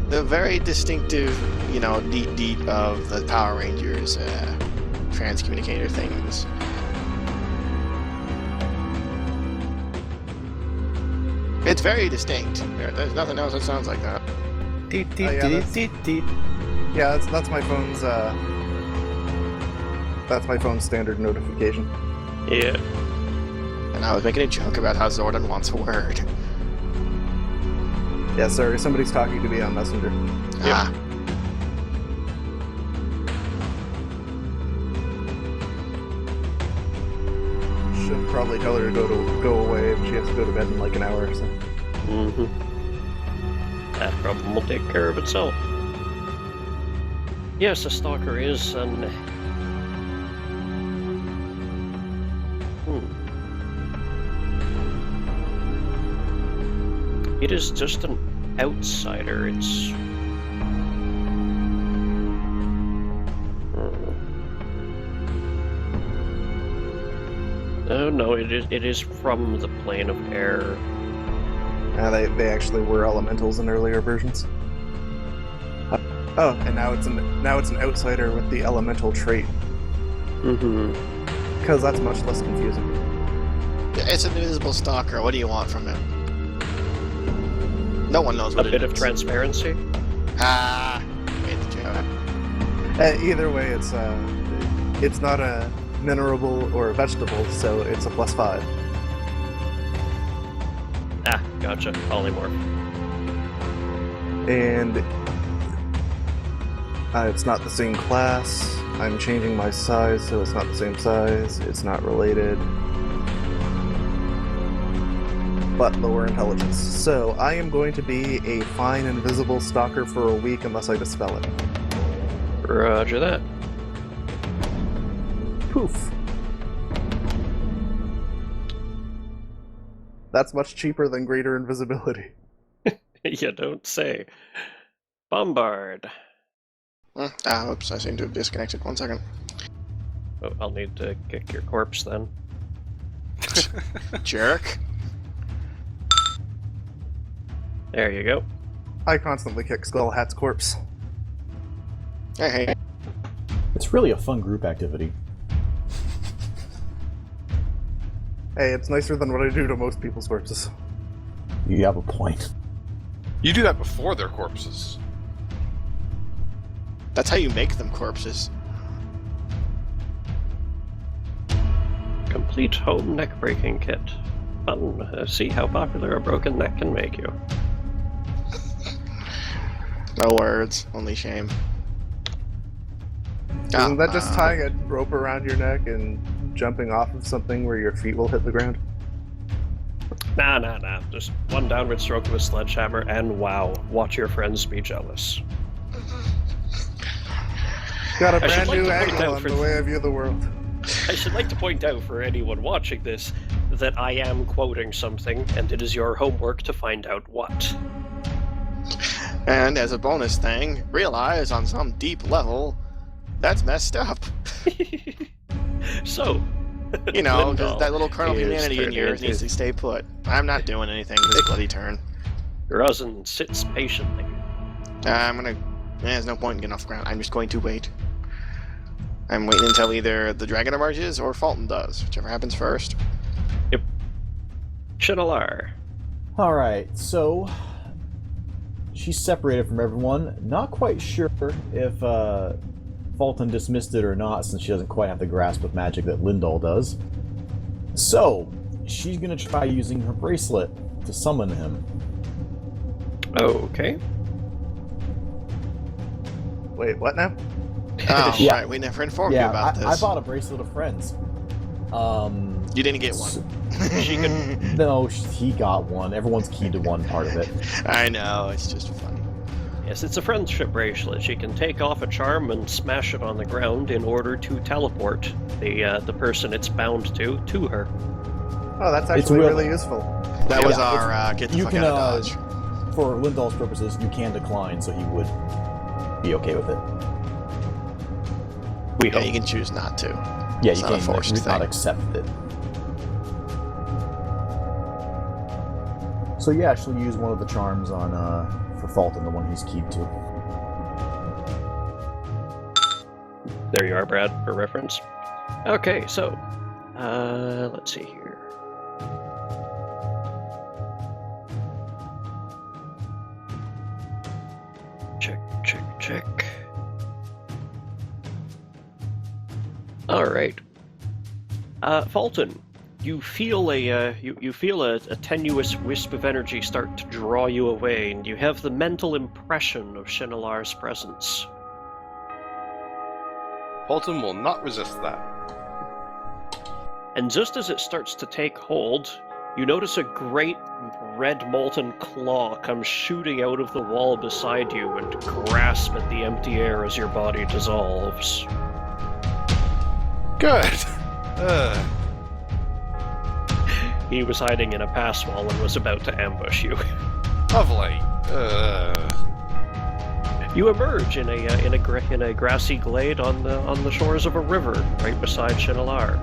the very distinctive, you know, deet of the Power Rangers transcommunicator things. It's very distinct. There's nothing else that sounds like that. Yeah, that's my phone's, that's my phone's standard notification. Yeah. And I was making a joke about how Zordon wants a word. Yeah, sorry, somebody's talking to me on Messenger. Ah. Should probably tell her to go away if she has to go to bed in like an hour or so. Mm-hmm. That problem will take care of itself. Yes, a stalker is an... It is just an outsider. It's... Oh no, it is from the plane of air. They actually were elementals in earlier versions. Oh, and now it's an outsider with the elemental trait. Mm-hmm. Because that's much less confusing. It's an invisible stalker. What do you want from him? No one knows what A it bit is. of transparency? Ah, made the joke. Either way, it's not a mineral or a vegetable, so it's a +5. Ah, gotcha. Polymorph. And it's not the same class. I'm changing my size, so it's not the same size. It's not related. But lower intelligence. So I am going to be a fine invisible stalker for a week unless I dispel it. Roger that. Poof. That's much cheaper than greater invisibility. You don't say. Bombard. Oops, I seem to have disconnected. 1 second. Oh, I'll need to kick your corpse then. Jerk. There you go. I constantly kick Skullhat's corpse. Hey. It's really a fun group activity. Hey, it's nicer than what I do to most people's corpses. You have a point. You do that before their corpses. That's how you make them corpses. Complete home neck breaking kit. Fun. See how popular a broken neck can make you. No words, only shame. Isn't that just tying a rope around your neck and jumping off of something where your feet will hit the ground? Nah. Just one downward stroke of a sledgehammer, and wow, watch your friends be jealous. Got a I should brand like new to point angle out on for the way I view the world. I should like to point out for anyone watching this that I am quoting something, and it is your homework to find out what. And as a bonus thing, realize on some deep level, that's messed up. So, You know, Lindell that little kernel of is humanity in turning yours needs to stay put. I'm not doing anything this bloody turn. Rosin sits patiently. There's no point in getting off the ground. I'm just going to wait. I'm waiting until either the dragon emerges or Fulton does, whichever happens first. Yep. Shinalar. Alright, so she's separated from everyone. Not quite sure if Fulton dismissed it or not, since she doesn't quite have the grasp of magic that Lindell does. So, she's gonna try using her bracelet to summon him. Okay. Wait, what now? Oh, Yeah. right, we never informed you about this. I bought a bracelet of friends. You didn't get one. She can. No, he got one. Everyone's keyed to one part of it. I know, it's just funny. Yes, it's a friendship bracelet. She can take off a charm and smash it on the ground in order to teleport the person it's bound to her. Oh, that's It's actually real- really useful. That was Yeah, our get the you fuck can, out of Dodge. For Lindell's purposes, you can decline, so he would be okay with it. We Yeah, hope. you can choose not to. Yeah, It's you not a can't forced not thing. accept it. So yeah, she'll use one of the charms on for Fulton, the one he's keyed to. There you are, Brad, for reference. Okay, so, let's see here. Check. Alright. Fulton, you feel you feel a tenuous wisp of energy start to draw you away, and you have the mental impression of Shinalar's presence. Fulton will not resist that. And just as it starts to take hold, you notice a great red molten claw come shooting out of the wall beside you and grasp at the empty air as your body dissolves. Good. He was hiding in a pass wall and was about to ambush you. Lovely. You emerge in a grassy glade on the shores of a river right beside Shinalar.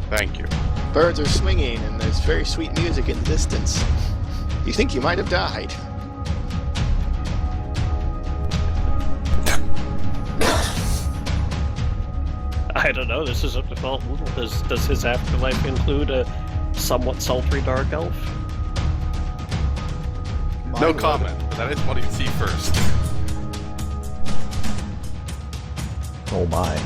Thank you. Birds are swinging, and there's very sweet music in the distance. You think you might have died. I don't know, this is up to Fulton. Does his afterlife include a somewhat sultry dark elf? No comment, but that is what you see first. Oh my.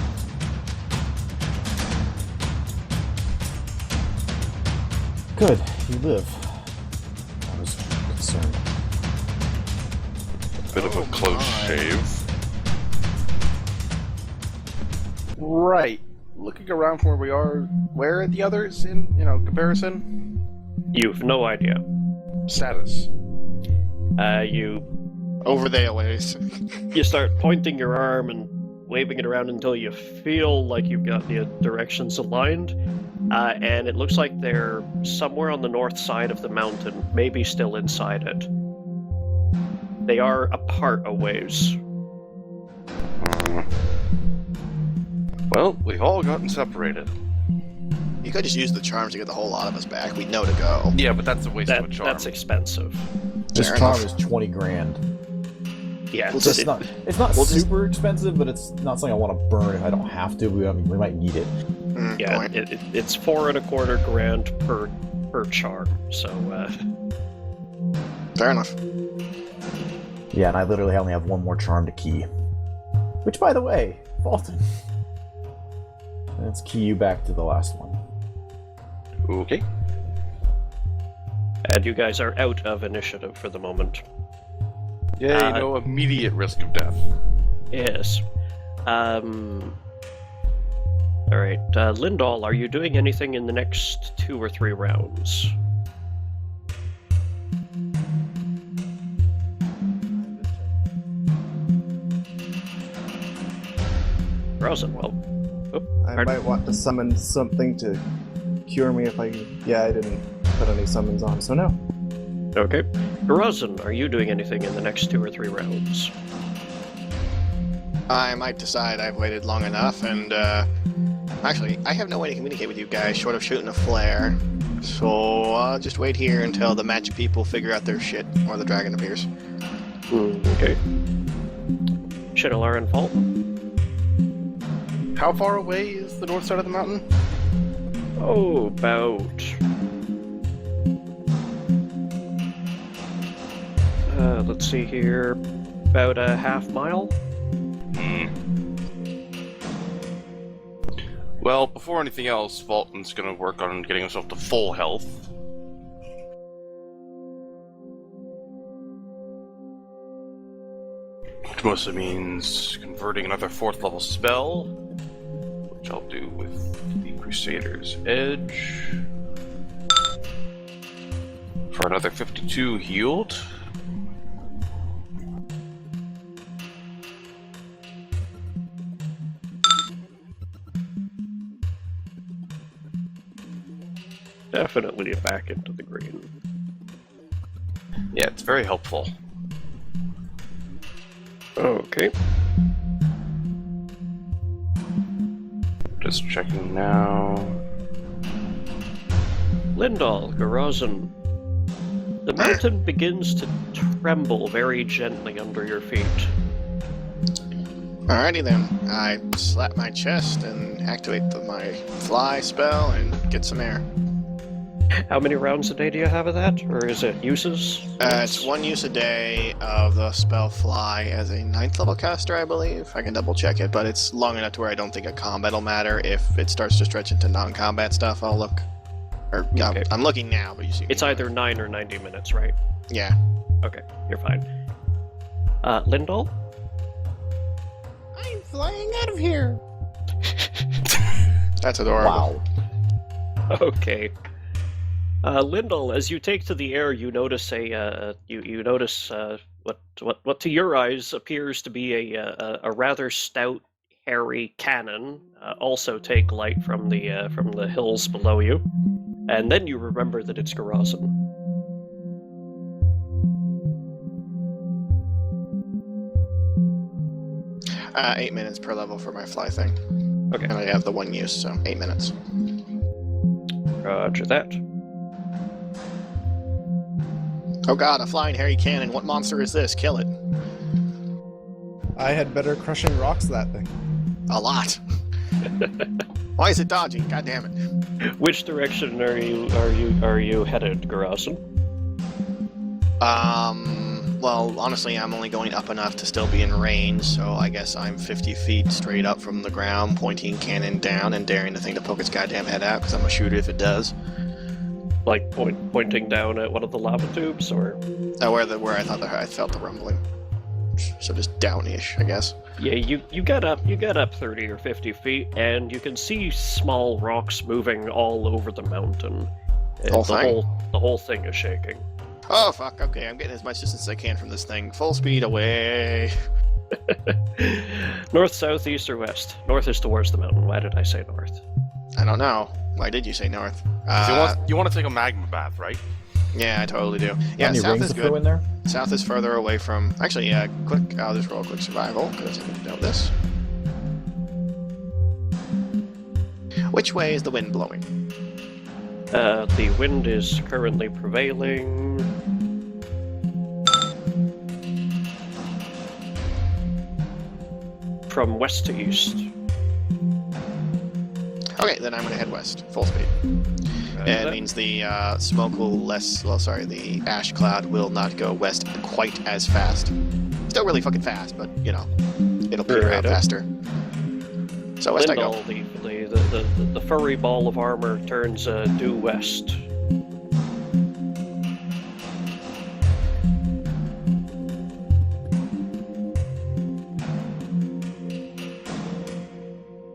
Good, you live. I was concerned. Bit of a close my. shave. Right. Looking around from where we are, where are the others in, comparison? You've no idea. Status. You Over there ways. You start pointing your arm and waving it around until you feel like you've got the directions aligned, and it looks like they're somewhere on the north side of the mountain, maybe still inside it. They are apart a ways. Well, we've all gotten separated. You could just use the charms to get the whole lot of us back. We'd know to go. Yeah, but that's a waste of a charm. That's expensive. This Fair charm enough. is 20 grand. Yeah, We'll So just- it's not we'll just- super expensive, but it's not something I want to burn if I don't have to. We might need it. yeah. Point. It's 4.25 grand per charm. So Fair enough. Yeah, and I literally only have one more charm to key. Which, by the way, Fulton. Let's key you back to the last one. Okay. and you guys are out of initiative for the moment. Yay, no immediate risk of death. Yes. Alright, Lindahl, are you doing anything in the next 2 or 3 rounds? Rosenwell. I might want to summon something to cure me if I... Yeah, I didn't put any summons on, so no. Okay. Rosen, are you doing anything in the next 2 or 3 rounds? I might decide I've waited long enough, and actually, I have no way to communicate with you guys short of shooting a flare. So I'll just wait here until the magic people figure out their shit, or the dragon appears. Okay. Shinolar and Fulton? How far away is the north side of the mountain? Oh, about... let's see here. About a half mile? Well, before anything else, Fulton's gonna work on getting himself to full health. Which mostly means converting another 4th level spell, which I'll do with the Crusader's Edge. For another 52 healed. Definitely back into the green. Yeah, it's very helpful. Okay. Just checking now. Lindahl, Garazan. The mountain begins to tremble very gently under your feet. Alrighty then, I slap my chest and activate my fly spell and get some air. How many rounds a day do you have of that? Or is it uses? It's 1 use a day of the spell fly as a 9th level caster, I believe. I can double check it, but it's long enough to where I don't think a combat will matter. If it starts to stretch into non-combat stuff, I'll look. Or, Okay. I'm looking now, but you see. It's either 9 or 90 minutes, right? Yeah. Okay, you're fine. Lindahl? I'm flying out of here! That's adorable. Wow. Okay. Lindahl, as you take to the air, you notice you notice what to your eyes appears to be a rather stout, hairy cannon. Also take light from the hills below you, and then you remember that it's Garazan. 8 minutes per level for my fly thing. Okay, And I have the 1 use, so 8 minutes. roger that. Oh god, a flying hairy cannon. What monster is this? Kill it. I had better crushing rocks that thing. A lot. Why is it dodging? God damn it. Which direction are you headed, Garazan? Well, honestly, I'm only going up enough to still be in range, so I guess I'm 50 feet straight up from the ground, pointing cannon down and daring the thing to poke its goddamn head out, because I'm a shooter if it does. Like pointing down at one of the lava tubes, or? Where I thought I felt the rumbling. So just down-ish, I guess. Yeah, you get up 30 or 50 feet, and you can see small rocks moving all over the mountain. Whole thing? The whole thing is shaking. Oh, fuck, okay, I'm getting as much distance as I can from this thing. Full speed away. North, south, east, or west? North is towards the mountain. Why did I say north? I don't know. Why did you say north? You want to take a magma bath, right? Yeah, I totally do. Yeah, Any south rings is to throw in good. there? South is further away from... Actually, yeah, quick. I'll just roll a quick survival, because I didn't know this. Which way is the wind blowing? The wind is currently prevailing. From west to east. Okay, then I'm going to head west, full speed. And it means the smoke will the ash cloud will not go west quite as fast. Still really fucking fast, but, you know, it'll peter out faster. So west I go. Lindell, the furry ball of armor turns due west.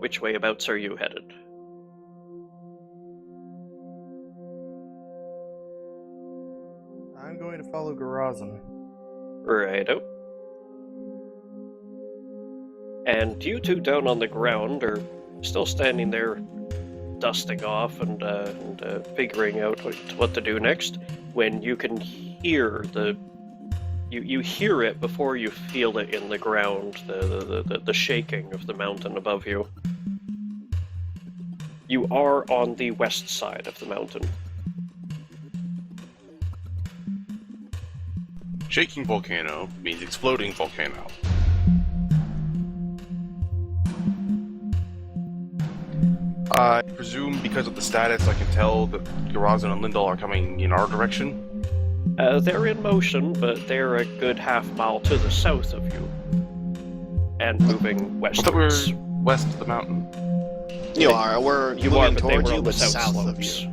Which way abouts are you headed? I'm going to follow Garazan. Righto. And you two down on the ground are still standing there, dusting off and figuring out what to do next. When you can hear you hear it before you feel it in the ground, the shaking of the mountain above you. You are on the west side of the mountain. Shaking volcano means exploding volcano. I presume because of the status, I can tell that Garazan and Lindell are coming in our direction. They're in motion, but they're a good half mile to the south of you. And moving I thought we westwards. were west of the mountain. You are. We're You moving are, but they towards were you, on the but south south of slopes. you.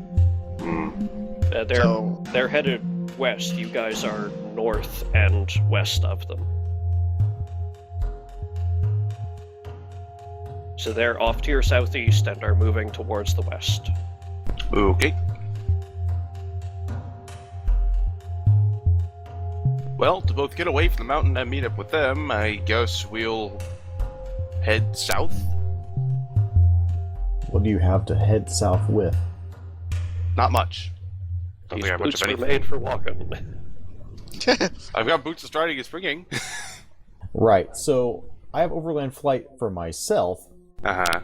Hmm. They're headed west. You guys are north and west of them. So they're off to your southeast and are moving towards the west. Okay. Well, to both get away from the mountain and meet up with them, I guess we'll head south. What do you have to head south with? Not much. Don't These think I have much boots of were anything. made for walking. I've got boots of striding and springing. Right, so I have overland flight for myself. Uh-huh.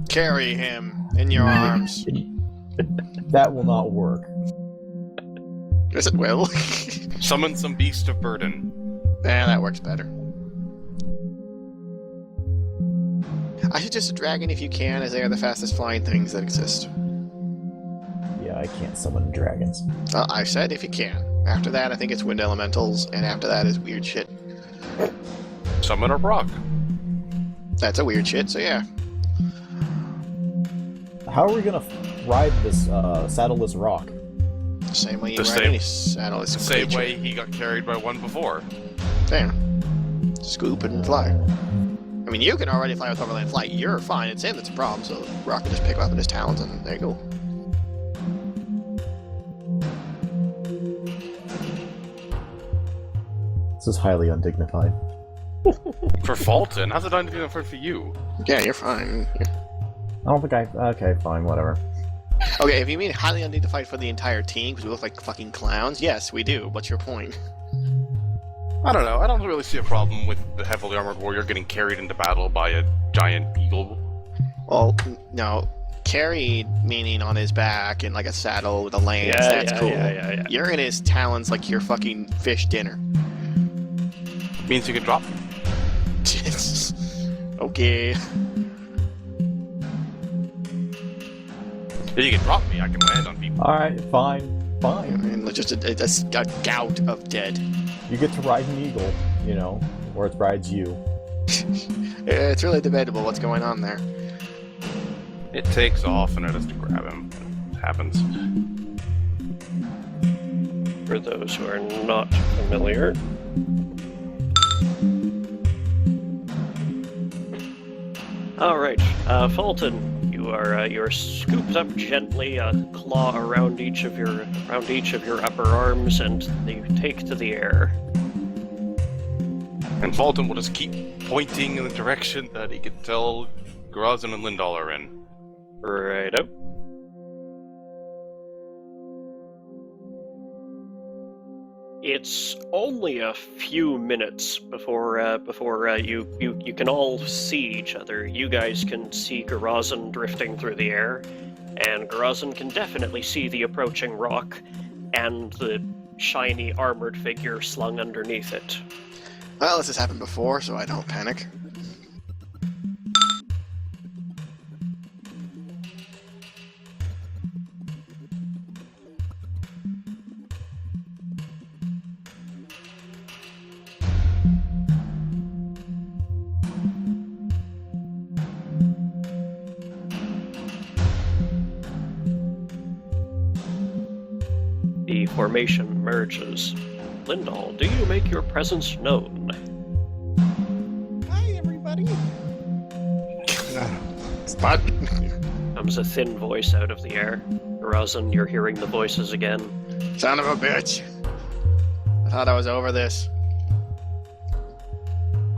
Carry him in your arms. That will not work. Yes, it will. Summon some beast of burden. Yeah, that works better. I suggest a dragon if you can, as they are the fastest flying things that exist. Yeah, I can't summon dragons. I said if you can. After that, I think it's wind elementals, and after that is weird shit. Summon a rock. That's a weird shit, so yeah. How are we gonna ride this saddleless rock? Same way you The ride same- any saddle. It's a Same creature. way he got carried by one before. Damn. Scoop and fly. I mean, you can already fly with overland flight. You're fine. It's him that's a problem, so Rock can just pick up in his talons, and there you go. This is highly undignified. For Fulton? How's it undignified for you? Yeah, you're fine. I don't think I... Okay, fine, whatever. Okay, if you mean highly undignified for the entire team, because we look like fucking clowns, yes, we do. What's your point? I don't know. I don't really see a problem with the heavily armored warrior getting carried into battle by a giant eagle. Well, no. Carried, meaning on his back in like a saddle with a lance, that's cool. Yeah. You're in his talons like your fucking fish dinner. Means you can drop him. Okay. If you can drop me, I can land on people. Alright, fine. I Fine. mean, just a gout of dead. You get to ride an eagle, you know, or it rides you. It's really debatable what's going on there. It takes off and it has to grab him. It happens. For those who are not familiar. Alright, Fulton, you're scooped up gently, a claw around each of your upper arms, and you take to the air. And Fulton will just keep pointing in the direction that he can tell Garazan and Lindall are in. Righto. It's only a few minutes before you can all see each other. You guys can see Garazan drifting through the air, and Garazan can definitely see the approaching rock and the shiny armored figure slung underneath it. Well, this has happened before, so I don't panic. The formation merges. Lindal, do you make your presence known? Hi, everybody. What? Comes a thin voice out of the air. Garazan, you're hearing the voices again. Son of a bitch. I thought I was over this.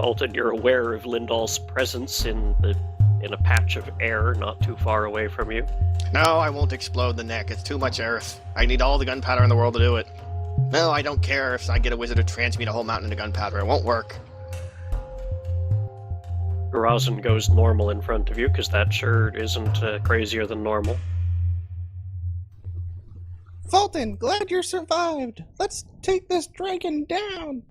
Alton, you're aware of Lindal's presence in a patch of air not too far away from you. No, I won't explode the neck. It's too much earth. I need all the gunpowder in the world to do it. No, I don't care if I get a wizard to transmute a whole mountain into gunpowder. It won't work. Garazan goes normal in front of you, because that sure isn't crazier than normal. Fulton, glad you survived. Let's take this dragon down.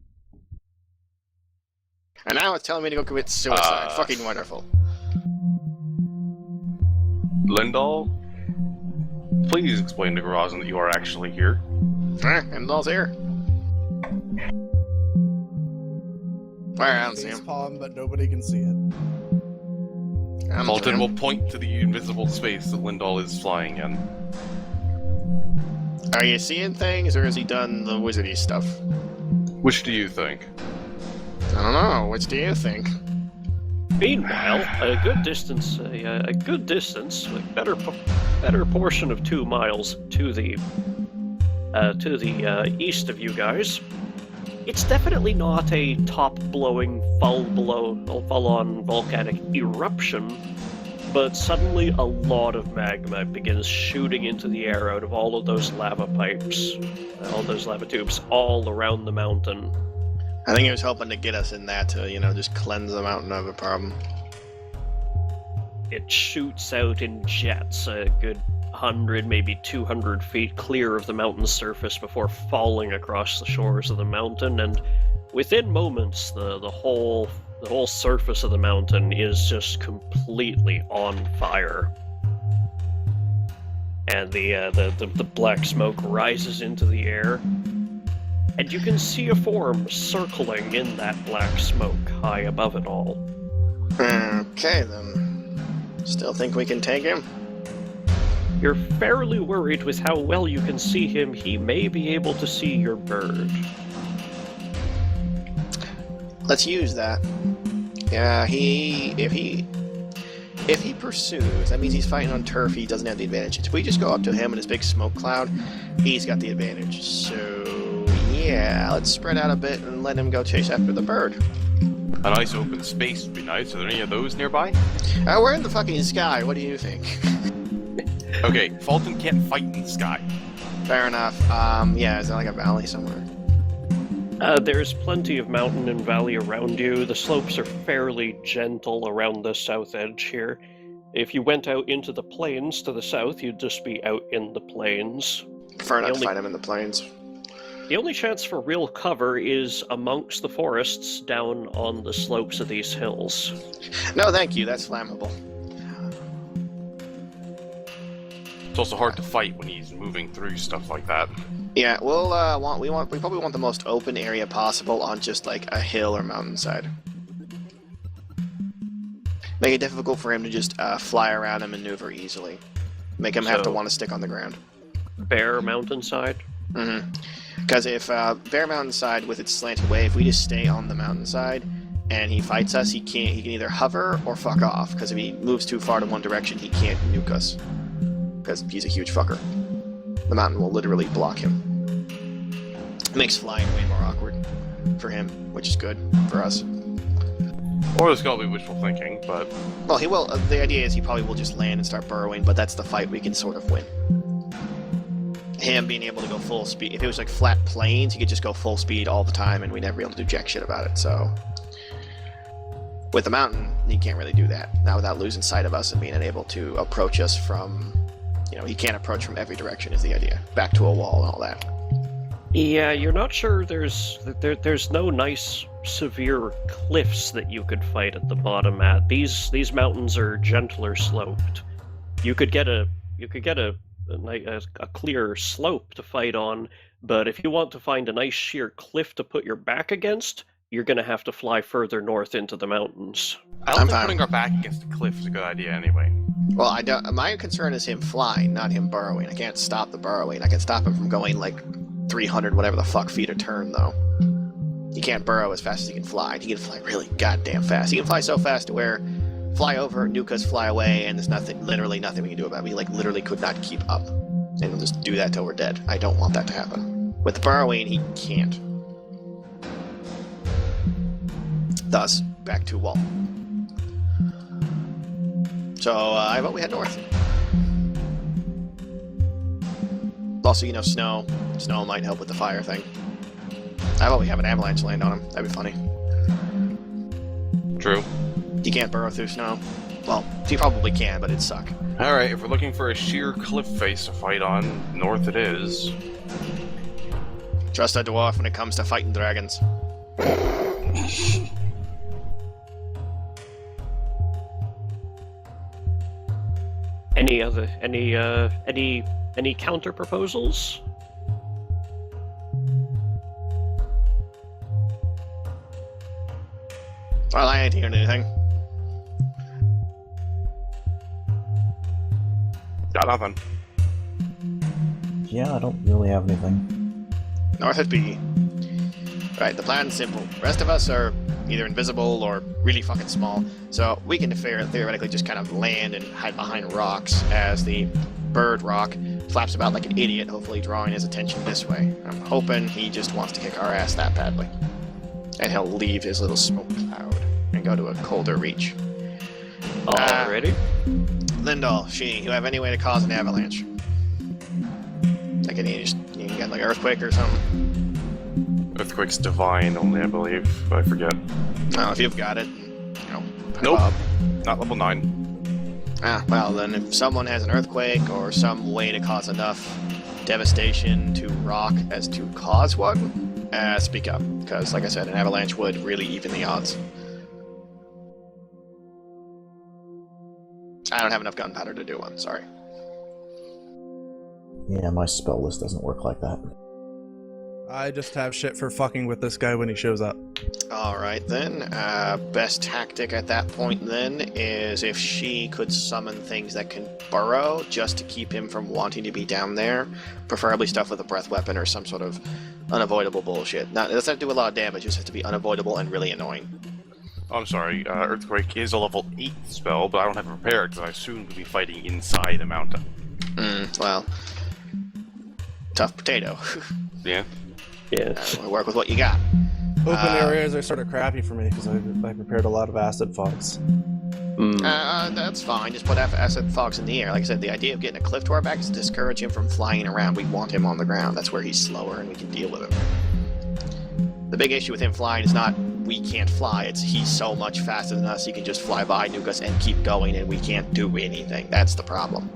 And now it's telling me to go commit suicide. Fucking wonderful. Lindal, please explain to Garazan that you are actually here. Lindal's here. Where? I don't see Face him. palm, but nobody can see it. I'm Fulton him. will point to the invisible space that Lindal is flying in. Are you seeing things, or has he done the wizardy stuff? Which do you think? I don't know. Which do you think? Meanwhile, a good distance, like better portion of 2 miles to the east of you guys. It's definitely not a top-blowing, full-on volcanic eruption, but suddenly a lot of magma begins shooting into the air out of all of those lava pipes, all those lava tubes, all around the mountain. I think he was hoping to get us in that to, just cleanse the mountain of a problem. It shoots out in jets a good 100, maybe 200 feet clear of the mountain's surface before falling across the shores of the mountain, and within moments the whole surface of the mountain is just completely on fire. And the black smoke rises into the air, and you can see a form circling in that black smoke high above it all. Okay, then. Still think we can take him? You're fairly worried with how well you can see him. He may be able to see your bird. Let's use that. Yeah, if he pursues, that means he's fighting on turf, he doesn't have the advantage. If we just go up to him in his big smoke cloud, he's got the advantage. So, yeah, let's spread out a bit and let him go chase after the bird. A nice open space would be nice. Are there any of those nearby? We're in the fucking sky, what do you think? Okay, Fulton can't fight in the sky. Fair enough. Yeah, is there like a valley somewhere? There's plenty of mountain and valley around you. The slopes are fairly gentle around the south edge here. If you went out into the plains to the south, you'd just be out in the plains. Prefer not to fight him in the plains. The only chance for real cover is amongst the forests down on the slopes of these hills. No, thank you, that's flammable. It's also hard to fight when he's moving through stuff like that. Yeah, we probably want the most open area possible on just like a hill or mountainside. Make it difficult for him to just fly around and maneuver easily. Make him have to want to stick on the ground. Bare mountainside? Mm-hmm. Because if bare mountainside with its slanted way, if we just stay on the mountainside and he fights us, he can either hover or fuck off. Because if he moves too far to one direction, he can't nuke us. Because he's a huge fucker. The mountain will literally block him. It makes flying way more awkward for him, which is good for us. Or this could be wishful thinking, but Well, he will. The idea is he probably will just land and start burrowing, but that's the fight we can sort of win. Him being able to go full speed. If it was like flat plains, he could just go full speed all the time, and we'd never be able to do jack shit about it. So, with the mountain, he can't really do that. Not without losing sight of us and being unable to approach us from. You know, he can't approach from every direction. Is the idea. Back to a wall and all that. Yeah, you're not sure there's no nice severe cliffs that you could fight at the bottom at. These mountains are gentler sloped. You could get a clear slope to fight on, but if you want to find a nice sheer cliff to put your back against, you're gonna have to fly further north into the mountains. I don't think putting our back against a cliff is a good idea anyway. Well, I don't. My concern is him flying, not him burrowing. I can't stop the burrowing. I can stop him from going like 300 whatever the fuck feet a turn, though. He can't burrow as fast as he can fly. He can fly really goddamn fast. He can fly so fast to where fly over, nuke us, fly away, and there's literally nothing we can do about it. We like literally could not keep up. And we'll just do that till we're dead. I don't want that to happen. With the burrowing, he can't. Thus, back to wall. So, I vote we head north. Also, you know, snow. Snow might help with the fire thing. I vote we have an avalanche land on him. That'd be funny. True. He can't burrow through snow. Well, he probably can, but it'd suck. Alright, if we're looking for a sheer cliff face to fight on, north it is. Trust a dwarf when it comes to fighting dragons. Any counter proposals? Well, I ain't hearing anything. Got nothing. Yeah, I don't really have anything. North it be. Right, the plan's simple. The rest of us are either invisible or really fucking small, so we can theoretically just kind of land and hide behind rocks as the bird rock flaps about like an idiot, hopefully drawing his attention this way. I'm hoping he just wants to kick our ass that badly. And he'll leave his little smoke cloud and go to a colder reach. Alrighty. Lindal, you have any way to cause an avalanche? Like you can get like an earthquake or something? Earthquake's divine only, I believe. I forget. No, if you've got it, you know. Nope. Not level 9. Well, then if someone has an earthquake or some way to cause enough devastation to rock as to cause one, speak up. Because, like I said, an avalanche would really even the odds. I don't have enough gunpowder to do one, sorry. Yeah, my spell list doesn't work like that. I just have shit for fucking with this guy when he shows up. Alright then, best tactic at that point then is if she could summon things that can burrow just to keep him from wanting to be down there. Preferably stuff with a breath weapon or some sort of unavoidable bullshit. It doesn't have to do a lot of damage, it just has to be unavoidable and really annoying. Oh, I'm sorry, Earthquake is a level 8 spell, but I don't have it prepared because I assume we'll be fighting inside a mountain. Well, tough potato. Yeah. Yeah. We'll work with what you got. Open areas are sort of crappy for me because I prepared a lot of acid fogs. That's fine. Just put acid fogs in the air. Like I said, the idea of getting a cliff to our back is to discourage him from flying around. We want him on the ground. That's where he's slower and we can deal with him. The big issue with him flying is not we can't fly. It's he's so much faster than us. He can just fly by, nuke us, and keep going, and we can't do anything. That's the problem.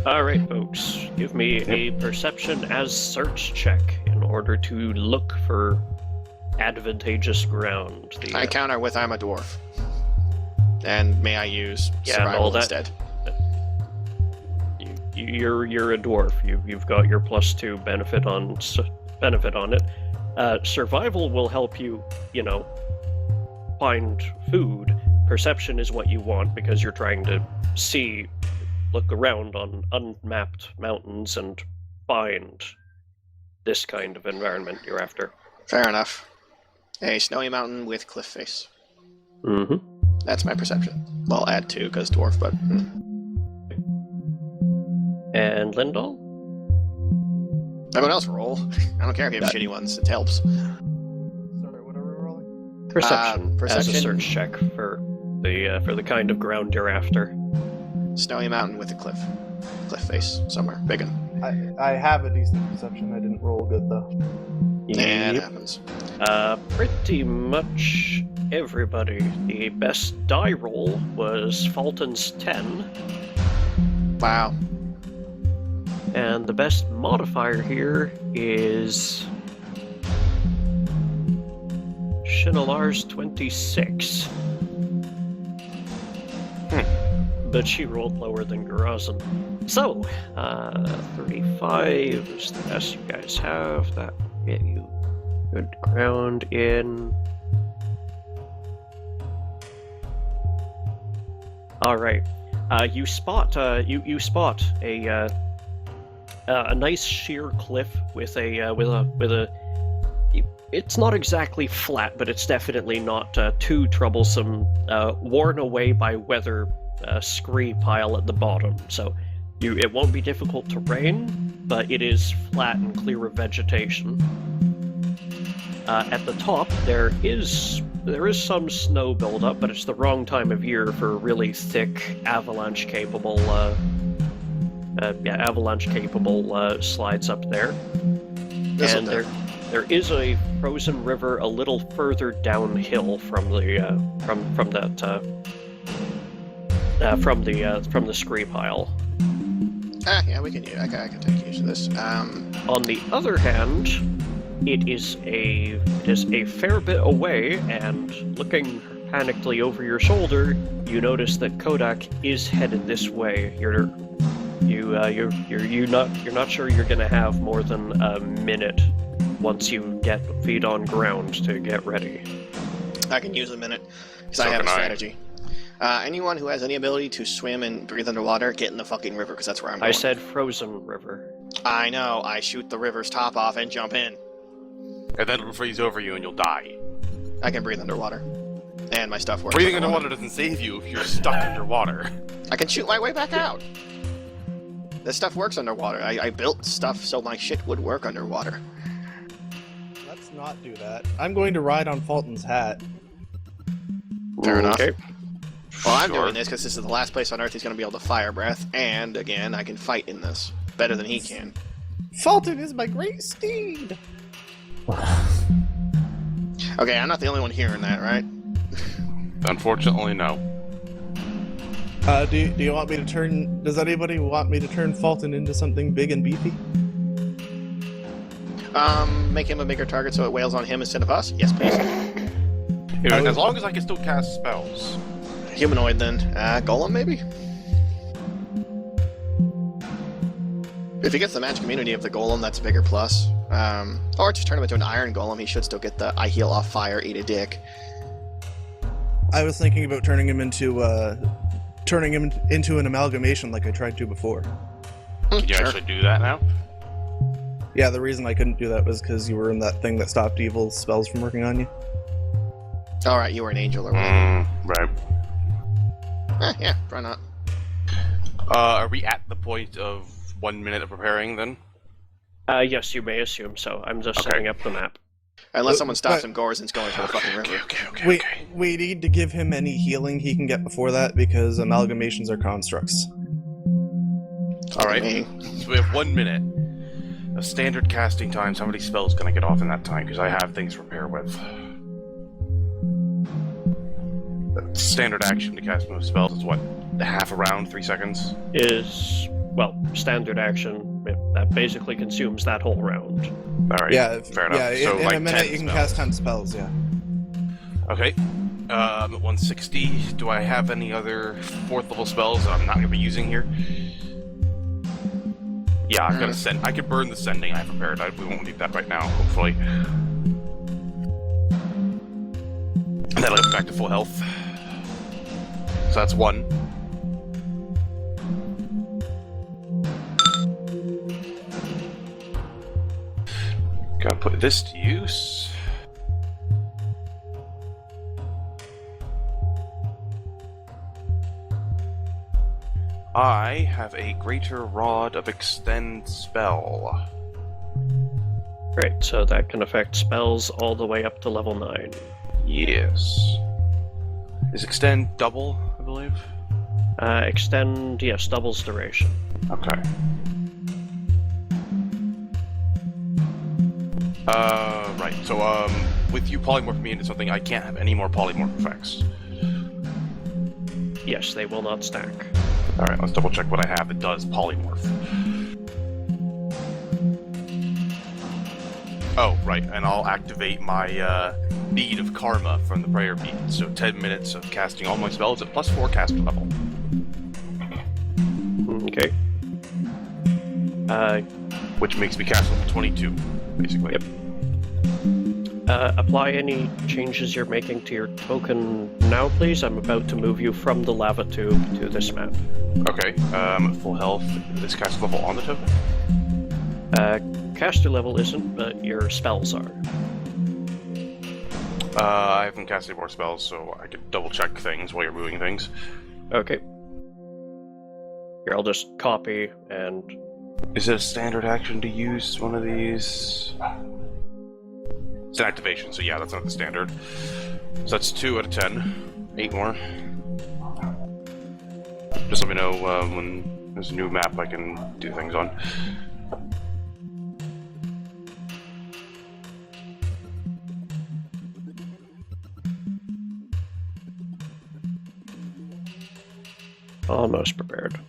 Alright, folks. Give me a perception as search check in order to look for advantageous ground. I counter with I'm a dwarf. And may I use survival instead? You're a dwarf. You've got your +2 benefit on it. Survival will help you, find food. Perception is what you want because you're trying to look around on unmapped mountains and find this kind of environment you're after. Fair enough. A snowy mountain with cliff face. Mm-hmm. That's my perception. Well, add 2 because dwarf, but... And Lindal? Everyone else roll. I don't care if you have shitty ones. It helps. Sorry, what are we rolling? Perception as a perception. search check for the kind of ground you're after. Snowy mountain with a cliff face somewhere. Big one. I have a decent perception. I didn't roll good though. Yeah, it Yep. happens. Pretty much everybody. The best die roll was Fulton's 10, Wow. and the best modifier here is Shinalar's 26. But she rolled lower than Garazan. So, 35 is the best you guys have. That will get you good ground in. All right, you spot a nice sheer cliff with a. It's not exactly flat, but it's definitely not too troublesome. Worn away by weather. Scree pile at the bottom, so it won't be difficult to rain, but it is flat and clear of vegetation. At the top, there is some snow buildup, but it's the wrong time of year for really thick avalanche-capable slides up there. And there is a frozen river a little further downhill from the scree pile. Yeah, we can use. I can take use of this. On the other hand, it is a fair bit away, and looking panickedly over your shoulder, you notice that Kodak is headed this way. You're not sure you're gonna have more than a minute once you get feet on ground to get ready. I can use a minute because So I have a can I. strategy. Anyone who has any ability to swim and breathe underwater, get in the fucking river because that's where I'm going. I said frozen river. I know. I shoot the river's top off and jump in. And then it'll freeze over you and you'll die. I can breathe underwater, and my stuff works. Breathing underwater doesn't save you if you're stuck underwater. I can shoot my way back out. This stuff works underwater. I built stuff so my shit would work underwater. Let's not do that. I'm going to ride on Fulton's hat. Fair enough. Okay. Well, I'm Sure. doing this because this is the last place on Earth he's going to be able to fire breath, and again, I can fight in this better than he can. Fulton is my great steed. Okay, I'm not the only one hearing that, right? Unfortunately, no. Do you want me to turn? Does anybody want me to turn Fulton into something big and beefy? Make him a bigger target so it wails on him instead of us? Yes, please. As long as I can still cast spells. Humanoid, then. Golem, maybe? If he gets the magic immunity of the golem, that's a bigger plus. Or just turn him into an iron golem, he should still get the I heal off fire, eat a dick. I was thinking about turning him into an amalgamation like I tried to before. Can you Sure. actually do that now? Yeah, the reason I couldn't do that was because you were in that thing that stopped evil spells from working on you. Alright, you were an angel or whatever. Right. Yeah, why not? Are we at the point of 1 minute of preparing then? Yes, you may assume so. I'm just Okay. setting up the map. Unless someone stops but- him, Gorzin's going to the fucking river. Okay. We need to give him any healing he can get before that because amalgamations are constructs. Alright. Me. So we have 1 minute. A standard casting time. How many spells can I get off in that time? Because I have things to prepare with. Standard action to cast most spells is what? Half a round, 3 seconds? Is, well, standard action. That basically consumes that whole round. Alright. Yeah, fair enough. Yeah, So, in like a minute 10 you can spells. cast 10 spells. Yeah. Okay. At 160. Do I have any other 4th level spells that I'm not going to be using here? Yeah, I've got to send. I could burn the sending I prepared. We won't need that right now, hopefully. And that'll get me back to full health. So that's 1. Gotta put this to use. I have a Greater Rod of Extend spell. Great, so that can affect spells all the way up to level 9. Yes. Is extend double, I believe? Extend, yes, doubles duration. Okay. Right. So, with you polymorphing me into something, I can't have any more polymorph effects. Yes, they will not stack. Alright, let's double check what I have that does polymorph. Oh, right, and I'll activate my bead of karma from the prayer bead. So 10 minutes of casting all my spells at +4 caster level. Okay. Which makes me cast level 22, basically. Yep. Apply any changes you're making to your token now, please. I'm about to move you from the lava tube to this map. Okay, full health. Is caster level on the token? Caster level isn't, but your spells are. I haven't cast any more spells, so I could double check things while you're moving things. Okay. Here, I'll just copy and... Is it a standard action to use one of these? It's an activation, so yeah, that's not the standard. So that's 2 out of 10. 8 more. Just let me know when there's a new map I can do things on. Almost prepared.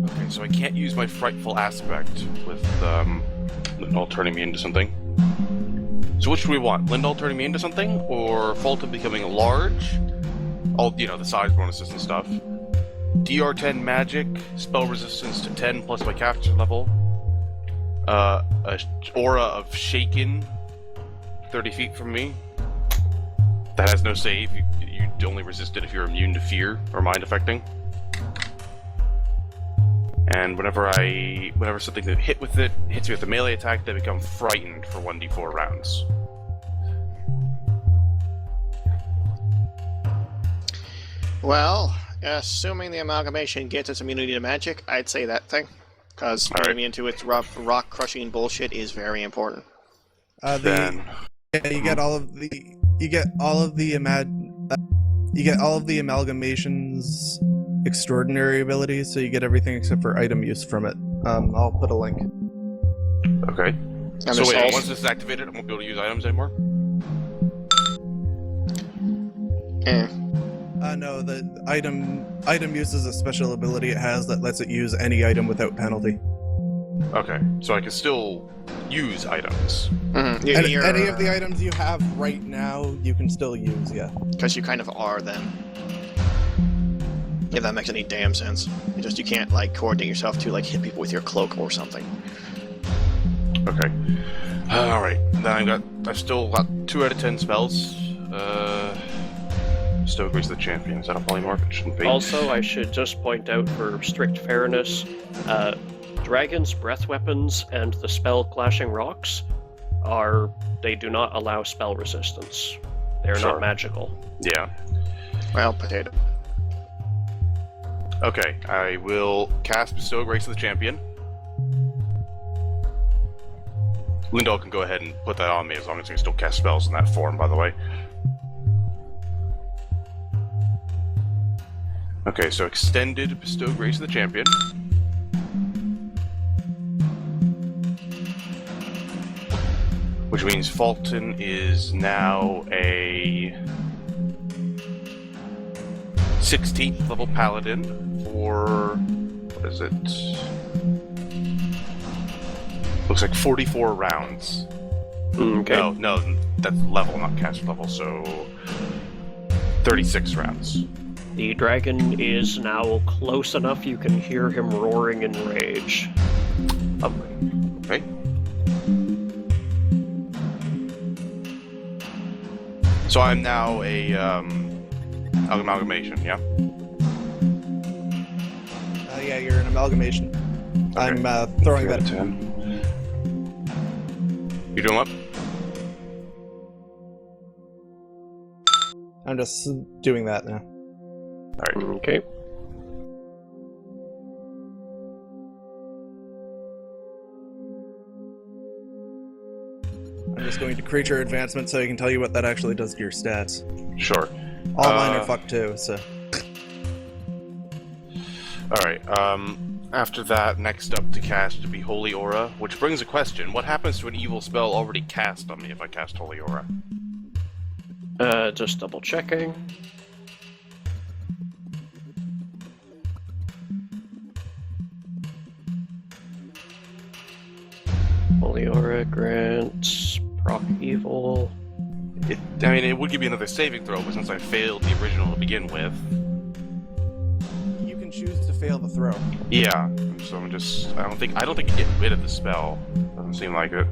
Okay, so I can't use my frightful aspect with Lindal turning me into something. So which do we want? Lindal turning me into something, or Fulton becoming large? All, you know, the size bonuses and stuff. DR10 magic, spell resistance to 10 plus my caster level. A aura of shaken 30 feet from me. That has no save. You only resist it if you're immune to fear or mind affecting. And whenever something that hit with it hits me with a melee attack, they become frightened for 1d4 rounds. Well, assuming the amalgamation gets its immunity to magic, I'd say that thing. Because turning me into its rock-crushing bullshit is very important. You get all of the amalgamation's extraordinary abilities, so you get everything except for item use from it. I'll put a link. Okay. And So wait, also... once this is activated, I won't be able to use items anymore? No, the item uses a special ability it has that lets it use any item without penalty. Okay, so I can still use items. Mm-hmm. Any of the items you have right now, you can still use, yeah. Because you kind of are them. If that makes any damn sense. You can't, like, coordinate yourself to, like, hit people with your cloak or something. Okay. Alright, then I've still got 2 out of 10 spells. Stowe Grace the Champion. Is that a polymorph? It shouldn't be. Also, I should just point out for strict fairness, Dragon's breath weapons and the spell Clashing Rocks they do not allow spell resistance. They're Sure. not magical. Yeah. Well, potato. Okay, I will cast Bestow Grace of the Champion. Lindal can go ahead and put that on me as long as I can still cast spells in that form, by the way. Okay, so extended Bestow Grace of the Champion. Which means Fulton is now a 16th level paladin for, what is it? Looks like 44 rounds. Okay. No, that's level, not caster level, so 36 rounds. The dragon is now close enough you can hear him roaring in rage. Lovely. Okay. So I'm now a amalgamation, yeah? Yeah, you're an amalgamation. Okay. I'm throwing that. 10. You doing what? I'm just doing that now. Alright. Okay. I'm just going to creature advancement so I can tell you what that actually does to your stats. Sure. All mine are fucked too, so. Alright, after that, next up to cast would be Holy Aura, which brings a question. What happens to an evil spell already cast on me if I cast Holy Aura? Just double checking. Holy Aura grants proc evil. I mean, it would give me another saving throw, but since I failed the original to begin with... You can choose to fail the throw. Yeah, so I'm just... I don't think I get rid of the spell. Doesn't seem like it.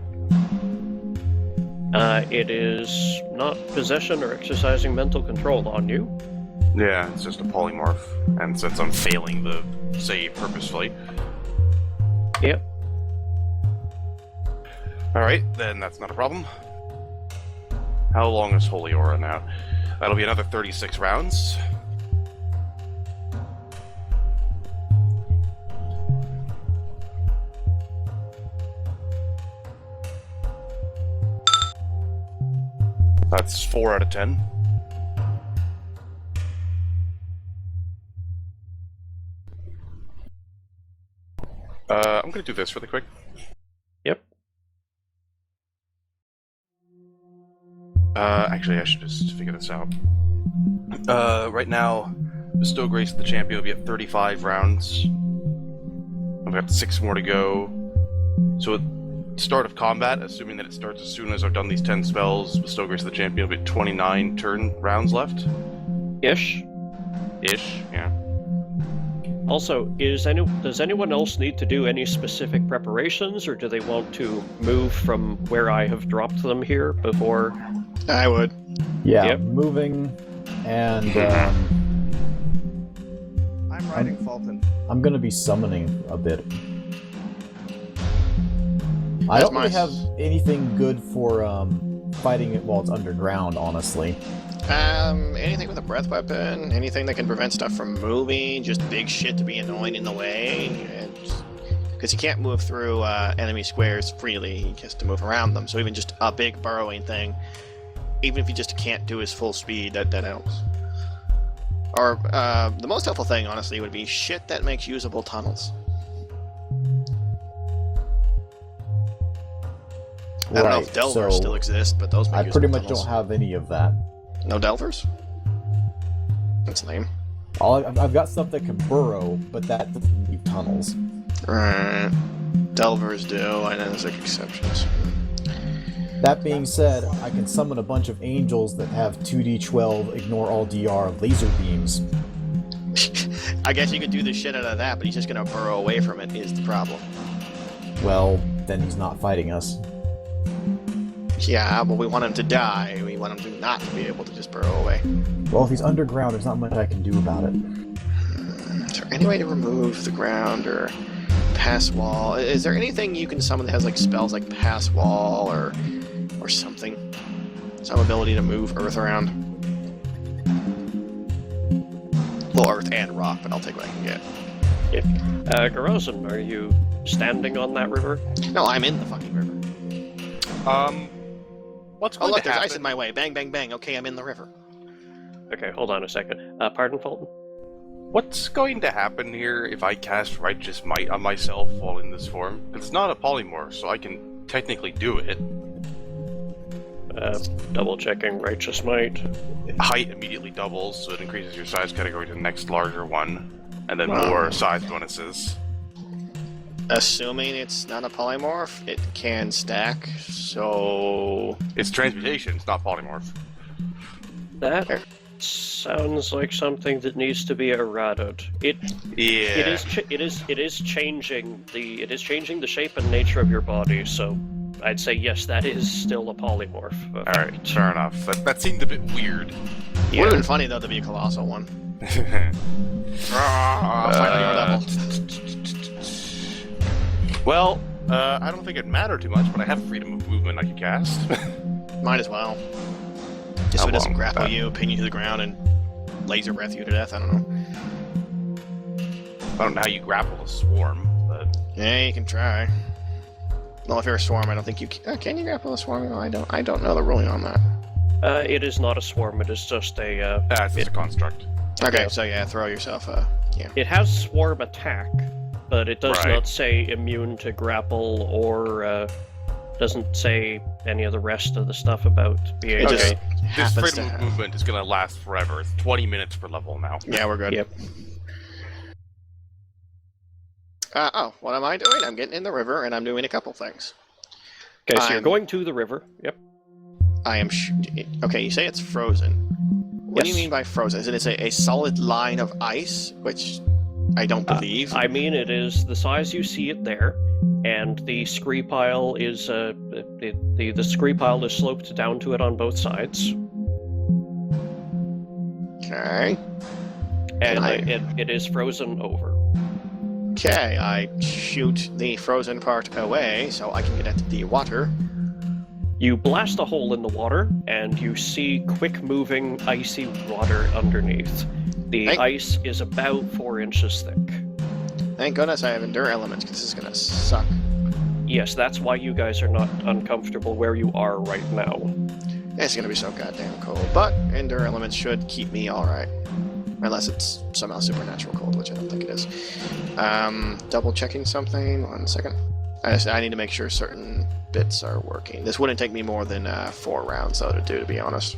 It is not possession or exercising mental control on you. Yeah, it's just a polymorph, and since I'm failing the save purposefully... Yep. Alright, then that's not a problem. How long is Holy Aura now? That'll be another 36 rounds. That's 4 out of 10. I'm gonna do this really quick. Yep. Actually, I should just figure this out. Right now, Bestow Grace of the Champion will be at 35 rounds. I've got 6 more to go. So at start of combat, assuming that it starts as soon as I've done these 10 spells, Bestow Grace of the Champion will be at 29 rounds left. Ish. Ish, yeah. Also, does anyone else need to do any specific preparations, or do they want to move from where I have dropped them here before? I would. Yeah, Yep. moving, and I'm riding Fulton. I'm gonna be summoning a bit. I That's don't really nice. have anything good for fighting it while it's underground, honestly. Anything with a breath weapon, anything that can prevent stuff from moving, just big shit to be annoying in the way, because you can't move through enemy squares freely, he has to move around them, so even just a big burrowing thing, even if you just can't do his full speed, that helps. Or, the most helpful thing, honestly, would be shit that makes usable tunnels. I don't know if Delvers still exist, but those make I usable pretty much tunnels. don't have any of that. No Delvers? That's lame. I've got stuff that can burrow, but that doesn't leave tunnels. Right. Delvers do, and then there's like exceptions. That being said, I can summon a bunch of angels that have 2d12 ignore all DR laser beams. I guess you could do the shit out of that, but he's just gonna burrow away from it is the problem. Well, then he's not fighting us. Yeah, but we want him to die. We want him to not be able to just burrow away. Well, if he's underground, there's not much I can do about it. Is there any way to remove the ground or pass wall? Is there anything you can summon that has like spells like pass wall or something? Some ability to move earth around? Well, earth and rock, but I'll take what I can get. Garozin, are you standing on that river? No, I'm in the fucking river. What's Oh going look, to there's happen? ice in my way. Bang, bang, bang. Okay, I'm in the river. Okay, hold on a second. Pardon, Fulton? What's going to happen here if I cast Righteous Might on myself while in this form? It's not a polymorph, so I can technically do it. Double checking Righteous Might. Height immediately doubles, so it increases your size category to the next larger one, and then more size bonuses. Assuming it's not a polymorph, it can stack, so... It's transmutation, it's not polymorph. That sounds like something that needs to be errated. It is changing the shape and nature of your body. So I'd say yes, that is still a polymorph. Alright, fair enough. That seemed a bit weird. Would have been funny, though, to be a colossal one. Finally, our level. Well, I don't think it'd matter too much, but I have freedom of movement I could cast. Might as well. so How it doesn't long? grapple you, pin you to the ground, and laser breath you to death. I don't know. I don't know how you grapple a swarm, but Yeah, you can try. Well, if you're a swarm, I don't think you can you grapple a swarm? No, I don't know the ruling on that. It is not a swarm. It is just a. that's just a construct. Okay, Yeah. so yeah, throw yourself. It has swarm attack, but it does Right. not say immune to grapple or doesn't say any of the rest of the stuff about being. It just Okay. This happens freedom to of have. movement is gonna last forever. It's 20 minutes per level now. Yeah, we're good. Yep. What am I doing? I'm getting in the river, and I'm doing a couple things. Okay, so you're I'm- going to the river. Yep. I am. Okay, you say it's frozen. What do you Yes. mean by frozen? Is it a solid line of ice, which I don't believe? I mean, it is the size you see it there, and the scree pile is the scree pile is sloped down to it on both sides, Okay. and I- it is frozen over. Okay, I shoot the frozen part away so I can get at the water. You blast a hole in the water, and you see quick-moving, icy water underneath. The Hey. ice is about 4 inches thick. Thank goodness I have endure elements, because this is gonna suck. Yes, that's why you guys are not uncomfortable where you are right now. It's gonna be so goddamn cold, but endure elements should keep me alright. Unless it's somehow supernatural cold, which I don't think it is. Double checking something. 1 second. I need to make sure certain bits are working. This wouldn't take me more than 4 rounds, though, to do, to be honest.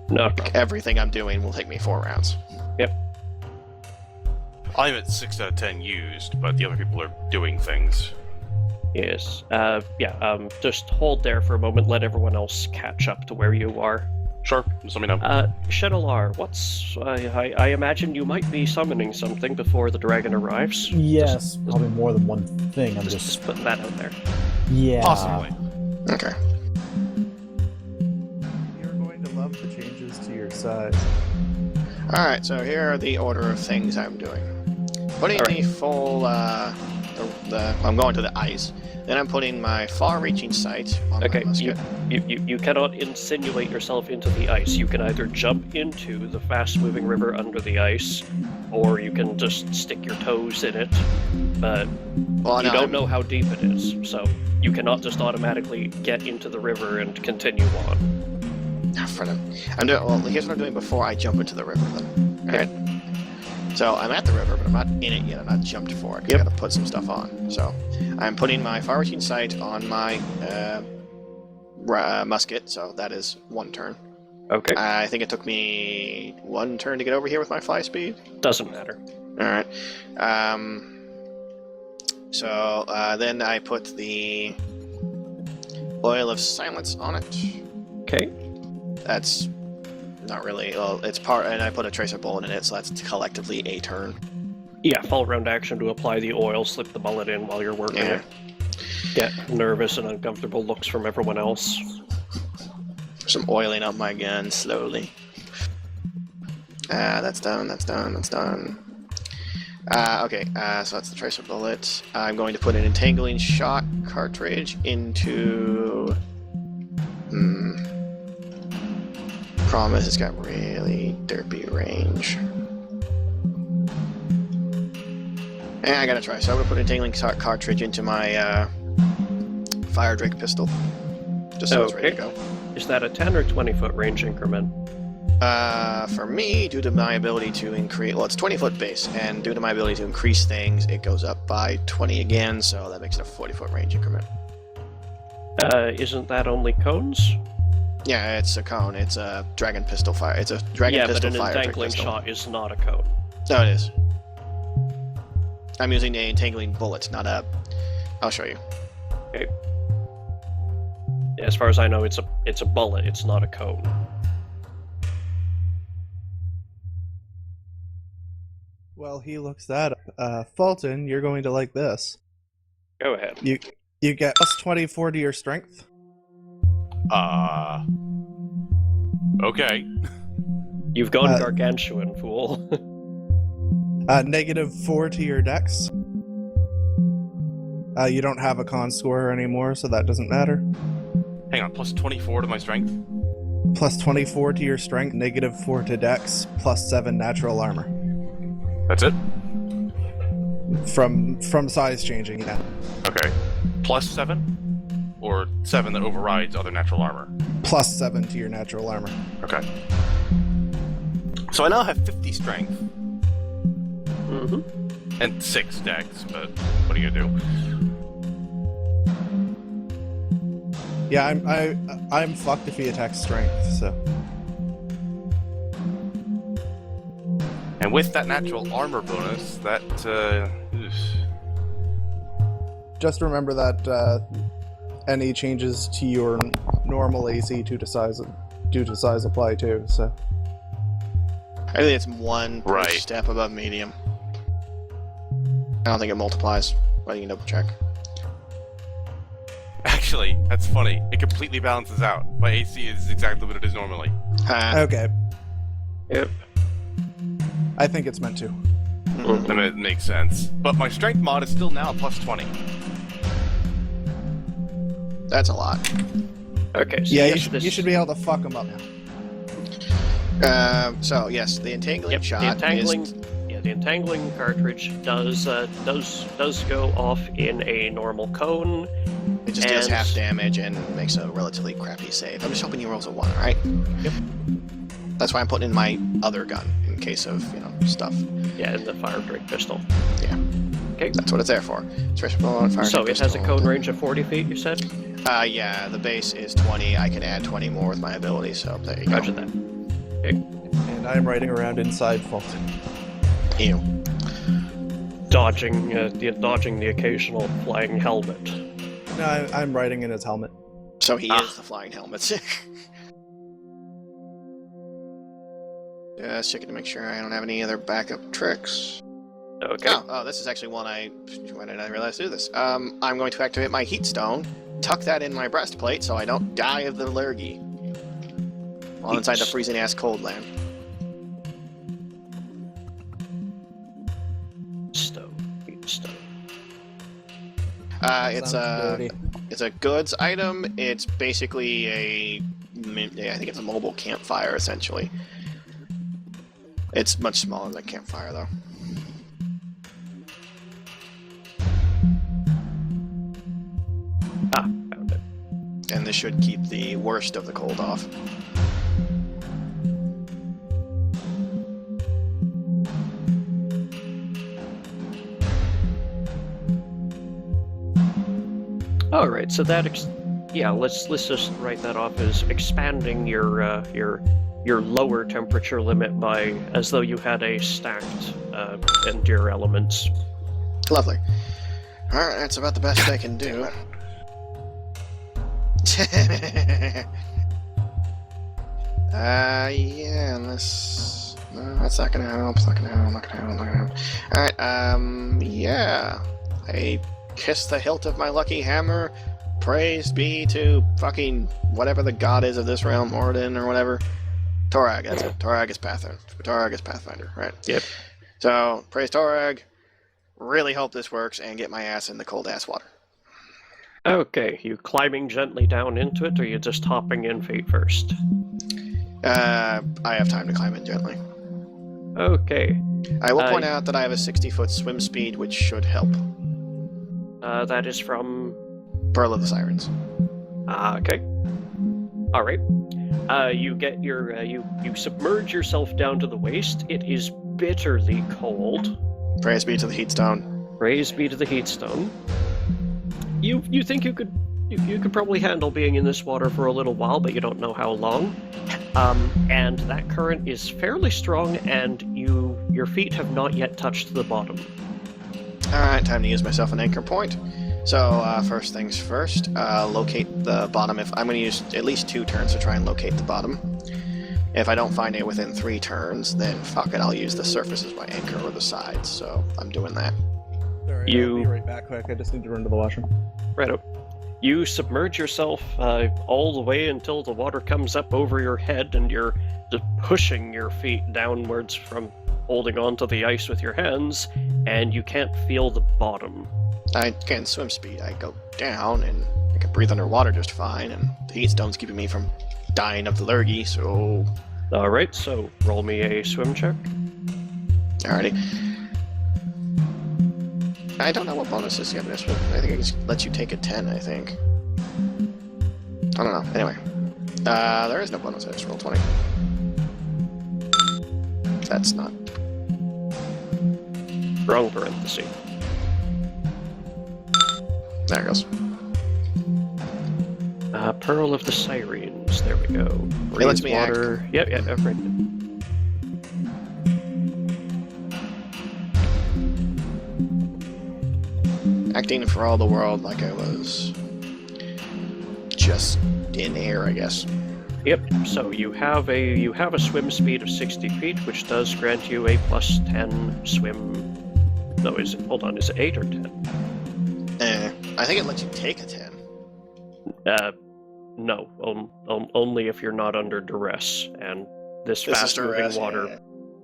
Not Everything I'm doing will take me 4 rounds. I'm at 6 out of 10 used, but the other people are doing things. Yes. Just hold there for a moment. Let everyone else catch up to where you are. Sure, just let me know. Shedalar, what's... I imagine you might be summoning something before the dragon arrives. Yes, probably more than one thing. I'm Just just putting that out there. yeah. Possibly. Okay. You're going to love the changes to your size. Alright, so here are the order of things I'm doing. Putting All right. the full, I'm going to the ice. Then I'm putting my far-reaching sight on Okay, my musket. you cannot insinuate yourself into the ice. You can either jump into the fast-moving river under the ice, or you can just stick your toes in it, but Well, you no, don't know how deep it is, so you cannot just automatically get into the river and continue on. I'm doing. Well, here's what I'm doing before I jump into the river. Then, all right. So I'm at the river, but I'm not in it yet. I'm not jumped for it. 'Cause I got to put some stuff on. So I'm putting my far-reaching sight on my musket. So that is 1 turn. Okay, I think it took me 1 turn to get over here with my fly speed. doesn't matter. All right. So then I put the oil of silence on it. Okay, That's not really. Well, it's part, and I put a tracer bullet in it, so that's collectively a turn. yeah, fall round action to apply the oil, slip the bullet in while you're working Yeah. it. Get nervous and uncomfortable looks from everyone else. Some oiling up my gun slowly. That's done. That's done. That's done. Okay. So that's the tracer bullet. I'm going to put an entangling shot cartridge into. Promise, it's got really derpy range. I gotta try. So I'm gonna put an entangling shot cartridge into my fire drake pistol, just so it's ready to go. Is that a 10 or 20 foot range increment? For me, due to my ability to increase, well, it's 20-foot base, and due to my ability to increase things, it goes up by 20 again, so that makes it a 40-foot range increment. Isn't that only cones? Yeah, it's a cone. It's a dragon pistol fire. It's a dragon Yeah, but pistol an fire drake entangling pistol. shot is not a cone. No, it is. I'm using an entangling bullet, not a. I'll show you. As far as I know, it's a bullet. It's not a cone. Well, he looks that up. Fulton, you're going to like this. Go ahead. You get plus 24 to your strength. Okay. You've gone Uh, gargantuan, fool. Negative 4 to your dex. You don't have a con score anymore, so that doesn't matter. Hang on, plus 24 to my strength? Plus 24 to your strength, -4 to dex, plus 7 natural armor. That's it? From size changing, yeah. Okay. Plus 7? Or 7 that overrides other natural armor? Plus 7 to your natural armor. Okay. So I now have 50 strength. Mm-hmm. And 6 dex, but what are you gonna do? Yeah, I'm fucked if he attacks strength, so. And with that natural armor bonus, that, Just remember that any changes to your normal AC due to size apply too, so. I think it's 1 per Right. step above medium. I don't think it multiplies, but you can double check. Actually, that's funny. It completely balances out. My AC is exactly what it is normally. Okay, Yep. I think it's meant to. Mhm. I mean, it makes sense. But my strength mod is still now plus 20. That's a lot. Okay, so Yeah, yes, you should be able to fuck him up now. So yes, the entangling Yep, shot the entangling, is... the entangling cartridge does go off in a normal cone. It just deals and- half damage and makes a relatively crappy save. I'm just hoping he rolls a 1, alright? Yep. That's why I'm putting in my other gun, in case of, stuff. Yeah, and the fire drake pistol. Yeah. Okay. That's what it's there for. Fire So it has a pistol. cone range of 40 feet, you said? Yeah, the base is 20. I can add 20 more with my ability, so there you go. Roger that. And I'm riding around inside Fulton. Ew. Dodging the occasional flying helmet. No, I'm riding in his helmet. So he is the flying helmet. Just checking to make sure I don't have any other backup tricks. Okay. Oh, this is actually one why did I realize to do this? I'm going to activate my heat stone, tuck that in my breastplate so I don't die of the lurgy while inside the freezing ass cold land. Stone. Heat stone. It's Sounds dirty. a goods item. It's basically I think it's a mobile campfire essentially. It's much smaller than a campfire though. Ah, found it. And this should keep the worst of the cold off. All right, so that let's just write that off as expanding your lower temperature limit by as though you had a stacked endure elements. Lovely. Alright, that's about the best I can do. Yeah, unless... No, that's not gonna help, it's not gonna help, not gonna help, not gonna help. Alright, yeah. I kiss the hilt of my lucky hammer. Praise be to fucking whatever the god is of this realm, Moradin or whatever. Torag, that's it. Torag is Pathfinder. Torag is Pathfinder, right? Yep. So, praise Torag. Really hope this works and get my ass in the cold ass water. Okay, you climbing gently down into it, or you just hopping in feet first? I have time to climb in gently. Okay. I will point out that I have a 60-foot swim speed, which should help. That is from... Pearl of the Sirens. Okay. All right. You get your you submerge yourself down to the waist. It is bitterly cold. Praise be to the heat stone. Praise be to the heat stone. You think you could probably handle being in this water for a little while, but you don't know how long. And that current is fairly strong, and your feet have not yet touched the bottom. Alright, time to use myself an anchor point. So, first things first, locate the bottom. I'm going to use at least 2 turns to try and locate the bottom. If I don't find it within 3 turns, then fuck it, I'll use the surface as my anchor or the sides, so I'm doing that. Sorry, I'll be right back quick. I just need to run to the washroom. Right up. You submerge yourself all the way until the water comes up over your head, and you're just pushing your feet downwards from holding onto the ice with your hands, and you can't feel the bottom. I can swim speed. I go down, and I can breathe underwater just fine, and the heat stone's keeping me from dying of the lurgy, so... Alright, so roll me a swim check. Alrighty. I don't know what bonuses you have in this one. I think it just lets you take a 10, I think. I don't know. Anyway. There is no bonus. I just roll 20. That's not... Wrong parenthesis. There it goes. Pearl of the Sirens. There we go. It lets me water. Yep, right. Acting for all the world like I was just in air, I guess. Yep. So you have a swim speed of 60 feet, which does grant you a plus 10 swim. No, is it? Hold on. Is it 8 or 10? I think it lets you take a 10. No. Only if you're not under duress, and this fast-moving water. Yeah.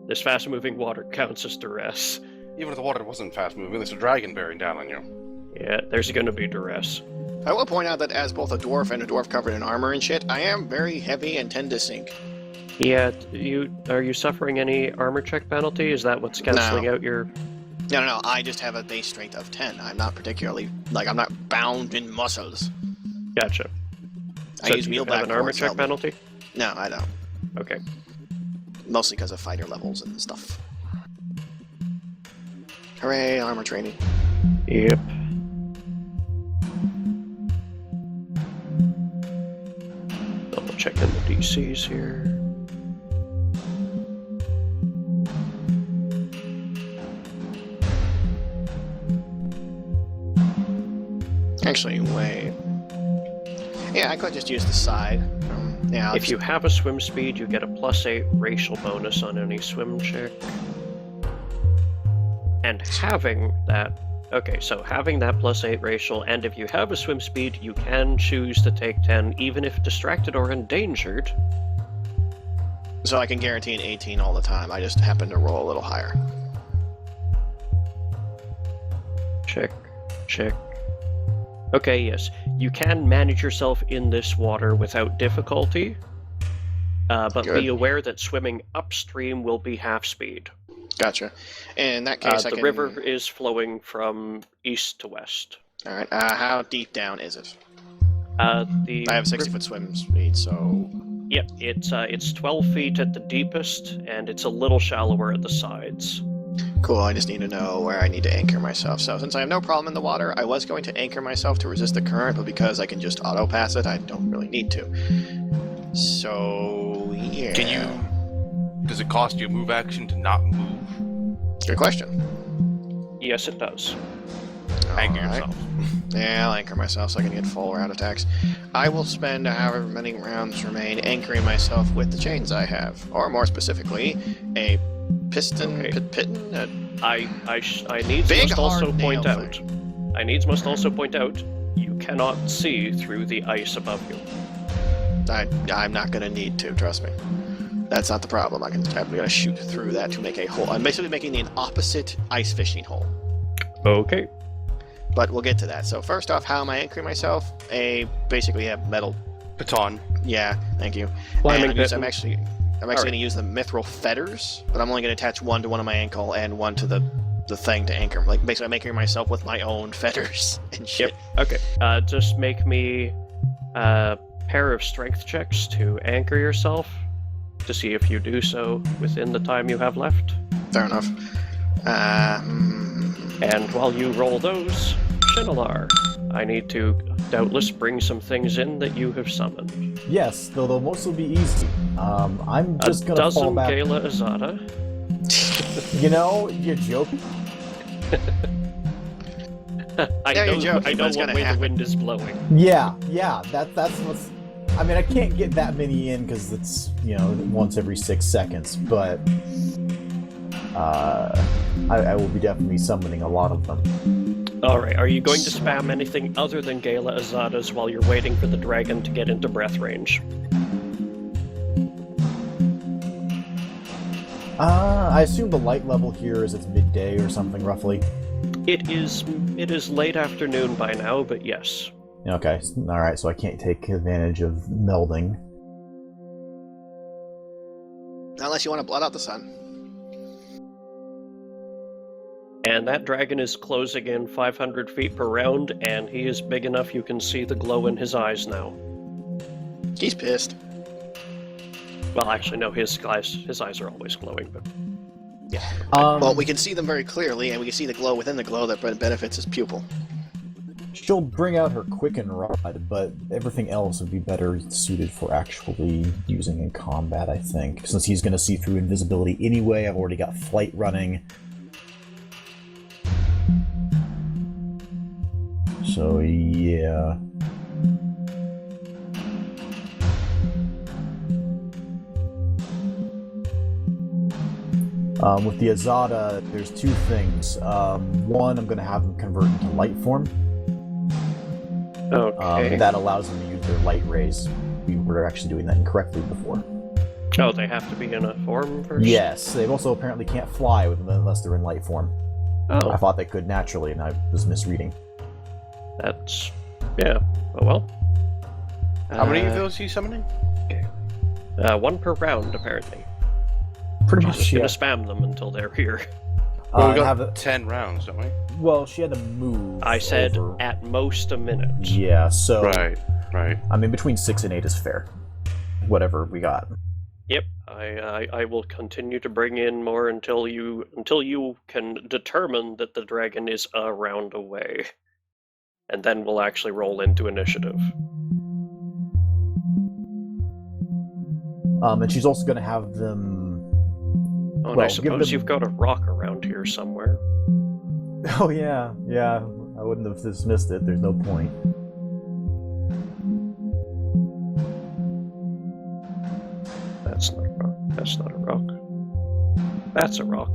This fast-moving water counts as duress. Even if the water wasn't fast-moving, there's a dragon bearing down on you. Yeah, there's going to be duress. I will point out that as both a dwarf and a dwarf covered in armor and shit, I am very heavy and tend to sink. Yeah, are you suffering any armor check penalty? Is that what's canceling out your... No, I just have a base strength of 10. I'm not particularly, I'm not bound in muscles. Gotcha. I So use do you wheelback have an armor to check help me. penalty? No, I don't. Okay. Mostly because of fighter levels and stuff. Hooray, armor training. Yep. Double checking the DCs here. Actually, wait. Yeah, I could just use the side. Yeah, If you have a swim speed, you get a +8 racial bonus on any swim check. And having that... Okay, so having that +8 racial, and if you have a swim speed, you can choose to take 10, even if distracted or endangered. So I can guarantee an 18 all the time. I just happen to roll a little higher. Check. Okay, yes. You can manage yourself in this water without difficulty, but Good. be aware that swimming upstream will be half speed. Gotcha. In that case, I The can... river is flowing from east to west. Alright, how deep down is it? I I have 60-foot swim speed, so... Yep, it's 12 feet at the deepest, and it's a little shallower at the sides. Cool, I just need to know where I need to anchor myself. So since I have no problem in the water, I was going to anchor myself to resist the current, but because I can just auto-pass it, I don't really need to. So, yeah. Can you... Does it cost you a move action to not move? Good question. Yes, it does. Anchor Alright. yourself. Yeah, I'll anchor myself so I can get full round attacks. I will spend however many rounds remain anchoring myself with the chains I have. Or more specifically, a piston... Okay. Pitten? I needs Big, must also hard point nail out. I needs must also point out you cannot see through the ice above you. I'm not going to need to, trust me. That's not the problem. I'm going to shoot through that to make a hole. I'm basically making an opposite ice fishing hole. Okay. But we'll get to that. So first off, how am I anchoring myself? Basically a metal... Baton. Yeah, thank you. Climbing And bit. I'm actually going to use the mithril fetters, but I'm only going to attach one to one of my ankle and one to the thing to anchor. Like, basically I'm anchoring myself with my own fetters and shit. Yep. Okay. Just make me a pair of strength checks to anchor yourself, to see if you do so within the time you have left. Fair enough. And while you roll those, Shinalar, I need to doubtless bring some things in that you have summoned. Yes, though they'll mostly be easy. I'm just A gonna fall dozen back. Gala Azada. You know, you're joking. I Yeah, you're know, joking, I but know it's what gonna way happen. the wind is blowing. Yeah, that's what's... I mean, I can't get that many in because it's, once every 6 seconds, but I will be definitely summoning a lot of them. Alright, are you going to spam anything other than Gala Azadas while you're waiting for the dragon to get into breath range? I assume the light level here is it's midday or something, roughly. It is late afternoon by now, but yes. Okay, alright, so I can't take advantage of melding. Unless you want to blot out the sun. And that dragon is closing in 500 feet per round, and he is big enough you can see the glow in his eyes now. He's pissed. Well, actually, no, his eyes are always glowing, but... Yeah. Well, we can see them very clearly, and we can see the glow within the glow that benefits his pupil. She'll bring out her Quicken Rod, but everything else would be better suited for actually using in combat, I think. Since he's going to see through invisibility anyway, I've already got Flight running. So, yeah. With the Azada, there's two things. One, I'm going to have them convert into light form. Okay. That allows them to use their light rays. We were actually doing that incorrectly before. Oh, they have to be in a form first? Yes, they also apparently can't fly unless they're in light form. Oh. I thought they could naturally, and I was misreading. That's... yeah. Oh well. How many of those are you summoning? One per round, apparently. Pretty She's much, just yeah. gonna spam them until they're here. Well, we have got 10 rounds, don't we? well, she had to move. I said over. at most a minute. Yeah, so... Right. I mean, between 6 and 8 is fair. Whatever we got. Yep, I will continue to bring in more until you can determine that the dragon is a round away. And then we'll actually roll into initiative. And she's also going to have them... Oh, and Well, I give suppose them- you've got a rock around here somewhere. Oh, yeah. I wouldn't have dismissed it. There's no point. That's not a rock. That's not a rock. That's a rock.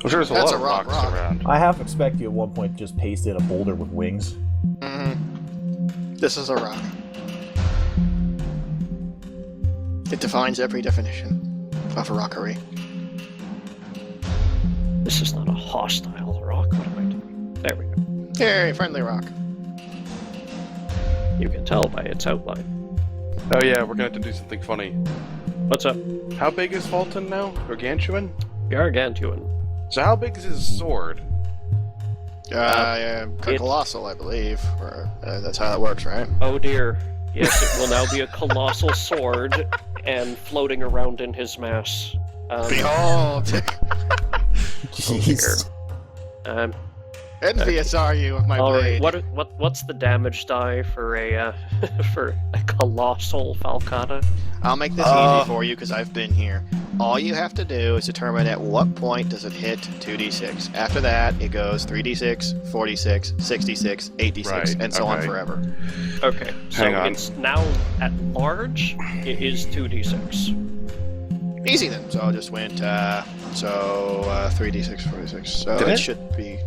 I'm sure there's a That's lot a of rock rocks around. I half expect you at one point to just paste in a boulder with wings. Mm-hmm. This is a rock. It defines every definition of a rockery. This is not a hostile rock. What am I doing? There we go. Hey, friendly rock. You can tell by its outline. Oh yeah, we're gonna have to do something funny. What's up? How big is Fulton now? Gargantuan? Gargantuan. So how big is his sword? Colossal, I believe. Or, that's how that works, right? Oh dear. Yes, it will now be a colossal sword and floating around in his mass. Behold! Jeez. Envious are you of my Alright, blade. what's the damage die for a for a colossal falcata? I'll make this easy for you because I've been here. All you have to do is determine at what point does it hit 2d6. After that, it goes 3d6, 4d6, 66, 8d6, Right, and so on okay. Okay, forever. so Hang on. it's now at large. It is 2d6. Easy then. So I just went, 3d6, 46. So Did it it? should be...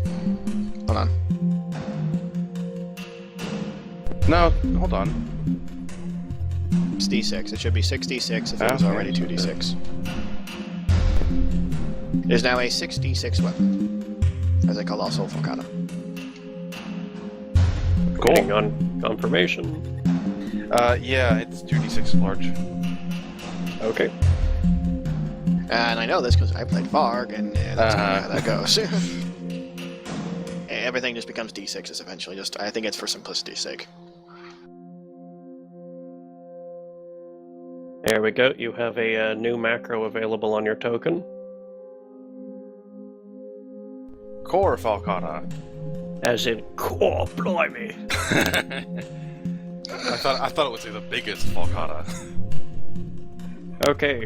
Hold on. No, hold on. It's d6. It should be 6d6 if it was Okay. already 2d6. It is now a 6d6 weapon. As a colossal falcata. Waiting on confirmation. Yeah, it's 2d6 large. Okay. And I know this because I played Varg, and that's kinda how that goes. Everything just becomes d6s eventually. Just I think it's for simplicity's sake. There we go. You have a new macro available on your token. Core Falcata. As in, oh, blimey. I thought it would say the biggest Falcata. Okay.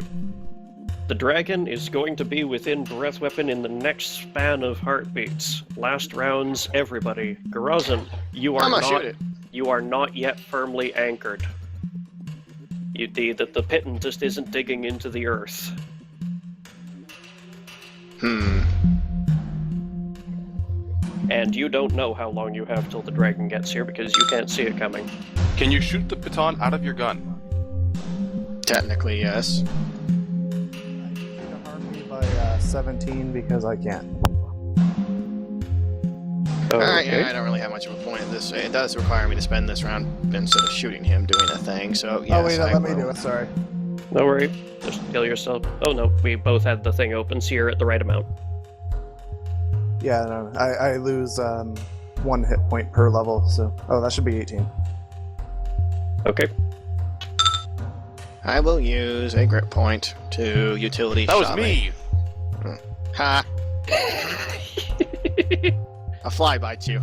The dragon is going to be within breath weapon in the next span of heartbeats. Last rounds, everybody. Garazan, you are I'm gonna not. shoot it. You are not yet firmly anchored. The pitten just isn't digging into the earth. And you don't know how long you have till the dragon gets here because you can't see it coming. Can you shoot the baton out of your gun? Technically, yes. To harm me by 17 because I can't. Alright, yeah, I don't really have much of a point in this. It does require me to spend this round instead of shooting him doing a thing, so yes, oh wait, I let me will. do it. Sorry. No worry. Just heal yourself. Oh no, we both had the thing open, so you're at the right amount. Yeah, no, I lose 1 hit point per level, so... Oh, that should be 18. Okay. I will use a grip point to utility That was shot me! Ha! A fly bites you.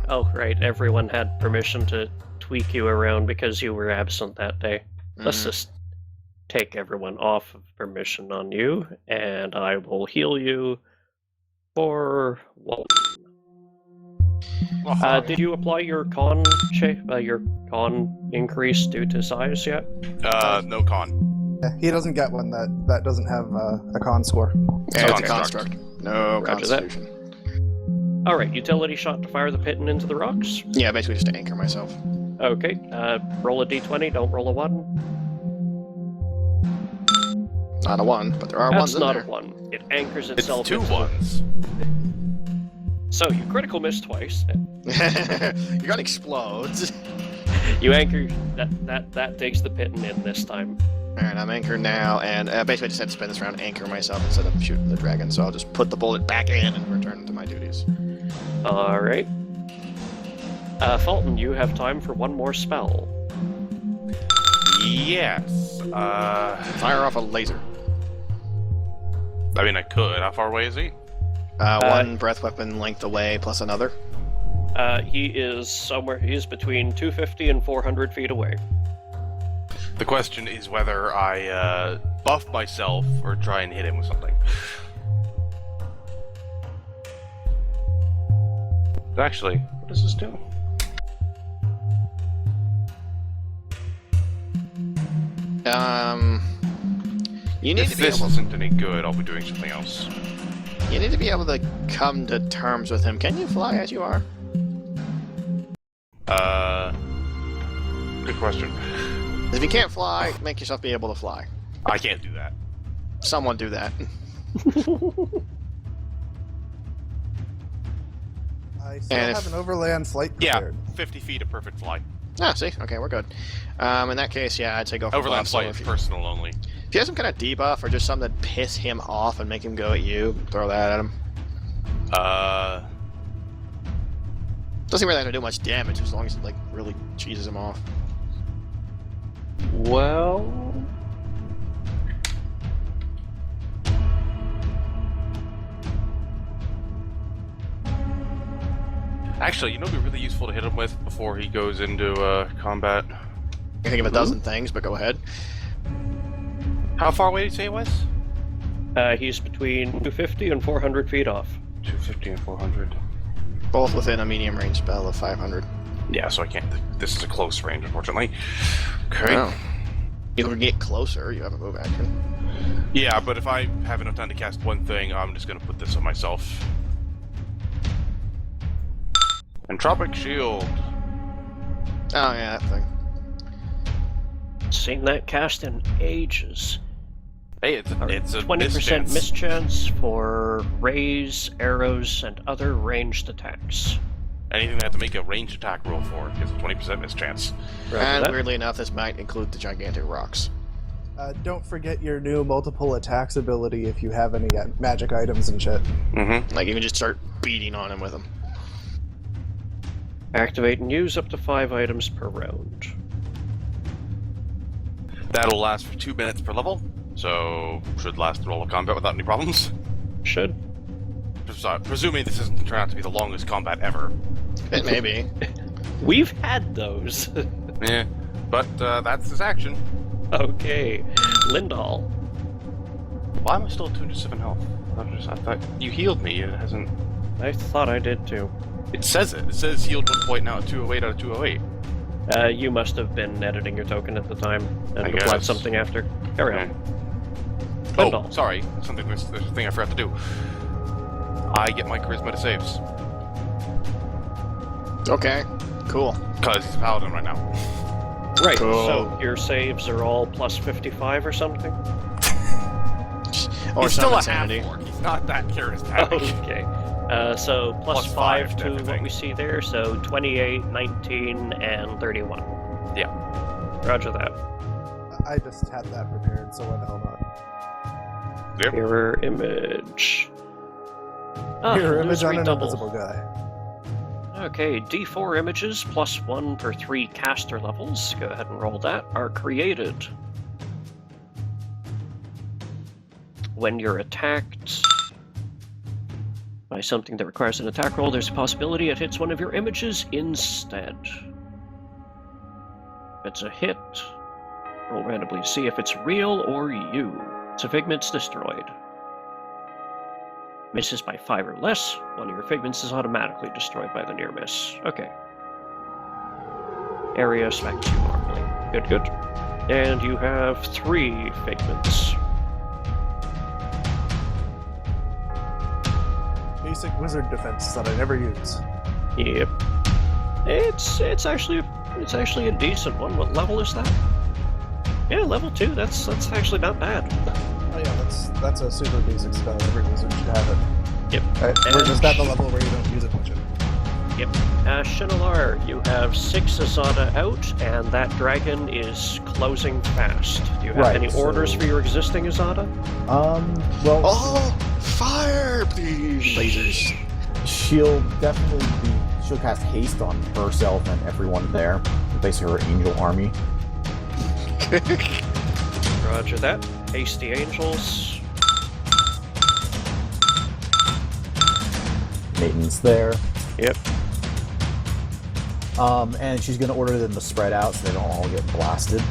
Oh, right. Everyone had permission to tweak you around because you were absent that day. Let's just take everyone off of permission on you, and I will heal you for 1. Did you apply your con increase due to size yet? No con. Yeah, he doesn't get one that doesn't have a con score. Yeah, it's a Construct. construct. No Roger that. constitution. Alright, utility shot to fire the pitten into the rocks. Yeah, basically just to anchor myself. Okay, roll a d20, don't roll a 1. Not a 1, but there are That's ones in not there. a 1. It anchors It's itself 2 into ones. So, you critical miss twice. Your gun explodes. You anchor... That takes the pitten in this time. Alright, I'm anchored now, and basically I just had to spin this round and anchor myself instead of shooting the dragon, so I'll just put the bullet back in and return to my duties. Alright. Fulton, you have time for 1 more spell. Yes. Fire off a laser. I mean, I could. How far away is he? 1 breath weapon length away plus another. He is between 250 and 400 feet away. The question is whether I buff myself or try and hit him with something. Actually, what does this do? You need If to be this able. isn't any good, I'll be doing something else. You need to be able to come to terms with him. Can you fly as you are? Good question. If you can't fly, make yourself be able to fly. I can't do that. Someone do that. I still And have if- an overland flight Yeah, prepared. 50 feet of perfect fly. Ah, see? Okay, we're good. In that case, yeah, I'd say go for Overland buff, so flight is if you, personal only. if you have some kind of debuff or just something that piss him off and make him go at you, throw that at him. Doesn't really have to do much damage as long as it, like, really cheeses him off. Well... Actually, you know what'd be really useful to hit him with before he goes into combat? I think of a dozen things, but go ahead. How far away did you say it was? he's between 250 and 400 feet off. 250 and 400. Both within a medium range spell of 500. Yeah, so I can't. This is a close range, unfortunately. Okay. Oh. You can get closer, you have a move action. Yeah, but if I have enough time to cast one thing, I'm just gonna put this on myself. Entropic Shield. Oh, yeah, that thing. Seen that cast in ages. Hey, it's a 20% mischance. mischance for rays, arrows, and other ranged attacks. Anything they have to make a ranged attack roll for is a 20% mischance. And that. weirdly enough, this might include the gigantic rocks. Don't forget your new multiple attacks ability if you have any magic items and shit. Mm-hmm. Like, you can just start beating on him with them. Activate and use up to 5 items per round. That'll last for 2 minutes per level, so should last through all of combat without any problems. Should. Presuming this doesn't turn out to be the longest combat ever. It may be. We've had those. Yeah, but that's his action. Okay. Lindahl. Why am I still at 207 health? I thought you healed me. It hasn't. I thought I did too. It says it. It says healed 1 point now at 208 out of 208. You must have been editing your token at the time and I applied guess. something after. Carry on. Oh, Lindahl. sorry. There's a thing I forgot to do. I get my charisma to saves. Okay, cool. Because he's a paladin right now. Right, Cool. so your saves are all plus 55 or something? Or he's some still a insanity. half-orc. He's not that charismatic. Okay. So plus Plus 5 5 to to what everything. we see there, so 28, 19, and 31. Yeah. Roger that. I just had that prepared, so why the hell not? Yep. Mirror image. Mirror image on illusory an double. invisible guy. Okay, D4 images plus 1 per 3 caster levels. Go ahead and roll that. Are created when you're attacked by something that requires an attack roll. There's a possibility it hits one of your images instead. If it's a hit, roll randomly to see if it's real or you. It's a figment's destroyed. Misses by 5 or less, one of your figments is automatically destroyed by the near miss. Okay. Area smacks you normally. Good, good. And you have 3 figments. Basic wizard defense that I never use. Yep. It's actually a decent one. What level is that? Yeah, level 2. That's actually not bad. Oh yeah, that's a super basic spell. Every wizard should have it. Yep. We're just at the level where you don't use it much. Yep. Shinalar, you have 6 Azada out, and that dragon is closing fast. Do you have Right, any orders so- for your existing Azada? Well, Oh, fire, please! Lasers. she'll cast haste on herself and everyone there. Basically her angel army. Roger that. Hasty Angels. Maintenance there. Yep. And she's going to order them to spread out so they don't all get blasted.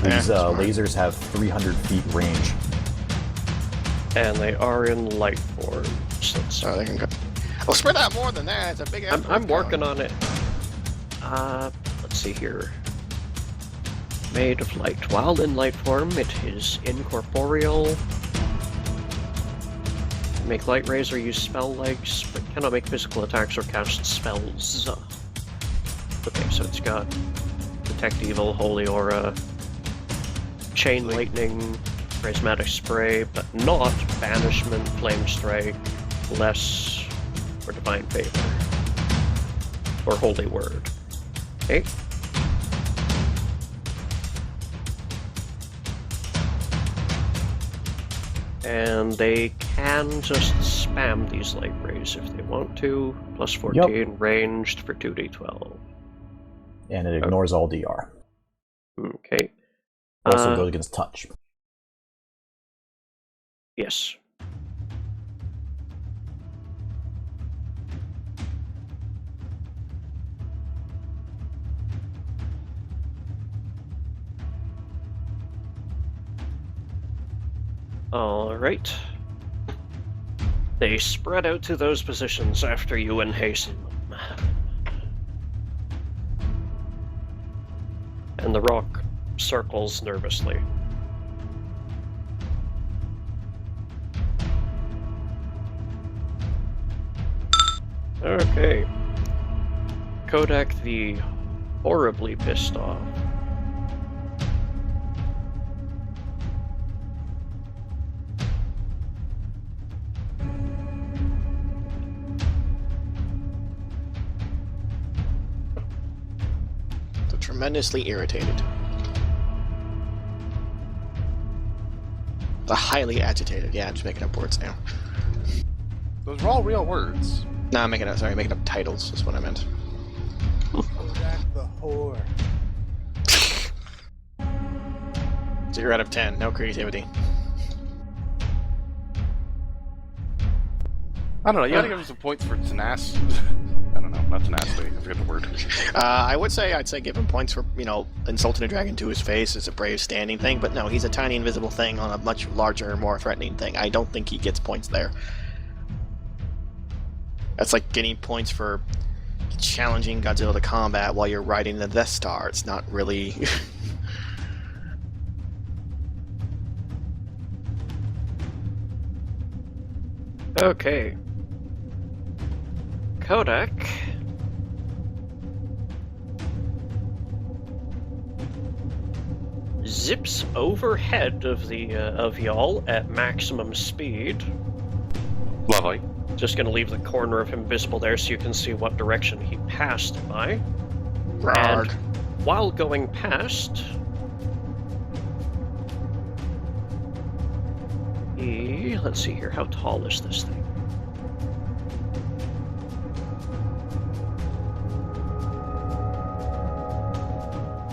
These smart. lasers have 300 feet range. And they are in light form. So let's Oh, they can go. Well, spread out more than that. It's a big. I'm working on it. Let's see here. Made of light. While in light form, it is incorporeal. Make light rays or use spell legs, but cannot make physical attacks or cast spells. Okay, so it's got Detect Evil, Holy Aura, Chain Lightning, Prismatic Spray, but not Banishment, Flame Strike, Bless, or Divine Favor. Or Holy Word. Okay. And they can just spam these light rays if they want to. Plus 14, ranged for 2d12. And it ignores all DR. Okay. Also goes against touch. Yes. Alright. They spread out to those positions after you hasten them. And the rock circles nervously. Okay. Kodak the horribly pissed off. So tremendously irritated. The highly agitated. Yeah, I'm just making up words now. Those are all real words. No, I'm making up. Sorry, making up titles is what I meant. Kodak the whore. 0 out of 10. No creativity. I don't know, you gotta give him some points for tenacity. I don't know, not tenacity, I forget the word. I'd say give him points for, insulting a dragon to his face is a brave standing thing, but no, he's a tiny invisible thing on a much larger, more threatening thing. I don't think he gets points there. That's like getting points for challenging Godzilla to combat while you're riding the Death Star. It's not really... Okay. Kodak. Zips overhead of y'all at maximum speed. Lovely. Just gonna leave the corner of him visible there so you can see what direction he passed by. Rarg. And while going past, be... Let's see here, how tall is this thing?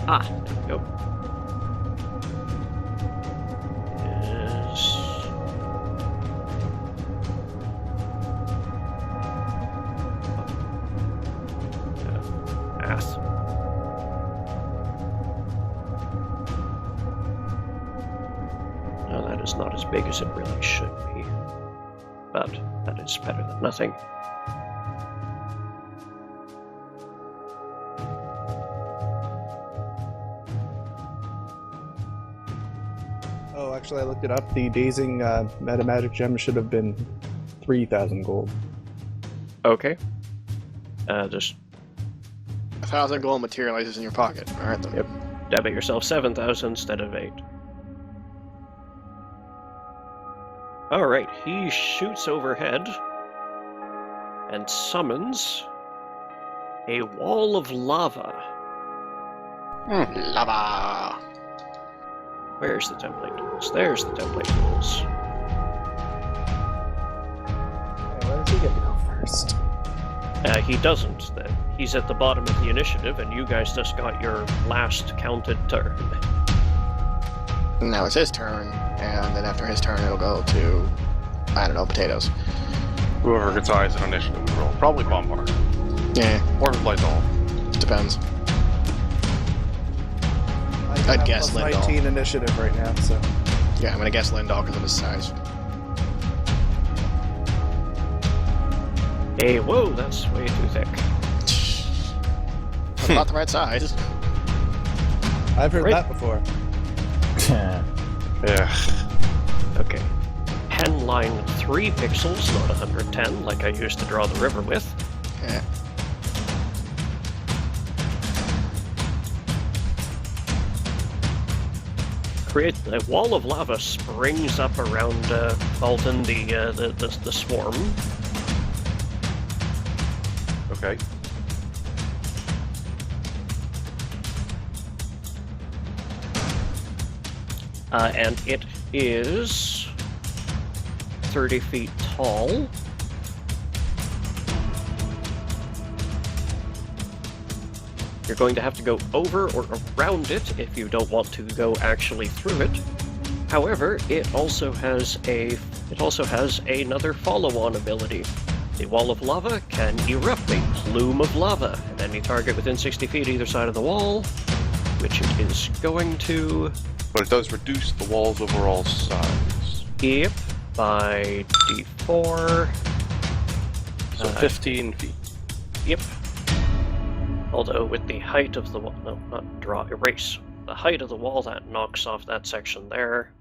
Ah, there we go. Is... Math. No, that is not as big as it really should be. But that is better than nothing. Oh, actually, I looked it up. The dazing meta magic gem should have been 3,000 gold. Okay. Just 1,000 gold materializes in your pocket. Alright then. Yep. Debit yourself 7,000 instead of 8. Alright, he shoots overhead and summons a wall of lava. Lava! Where's the template tools? There's the template tools. Okay, where does he get to go first? He doesn't. He's at the bottom of the initiative, and you guys just got your last counted turn. Now it's his turn, and then after his turn it'll go to, I don't know, potatoes. Whoever gets eyes in initiative roll. Probably Bombard. Yeah, Or Lydol. depends. I I'd have guess plus Lindell. 19 initiative right now, so... Yeah, I'm gonna guess Lindall because of his size. Hey, whoa, that's way too thick. About the right size. I've heard Right. that before. Yeah. Okay. Pen line 3 pixels, not 110, like I used to draw the river with. Yeah. Create a wall of lava springs up around Fulton, the swarm. Okay. And it is 30 feet tall. You're going to have to go over or around it if you don't want to go actually through it. However, it also has another follow-on ability. The wall of lava can erupt a plume of lava at any target within 60 feet either side of the wall, which it is going to. But it does reduce the wall's overall size. Yep, by d4. So 15 feet. Yep. Although with the height of the wall, no, not draw, erase. The height of the wall, that knocks off that section there.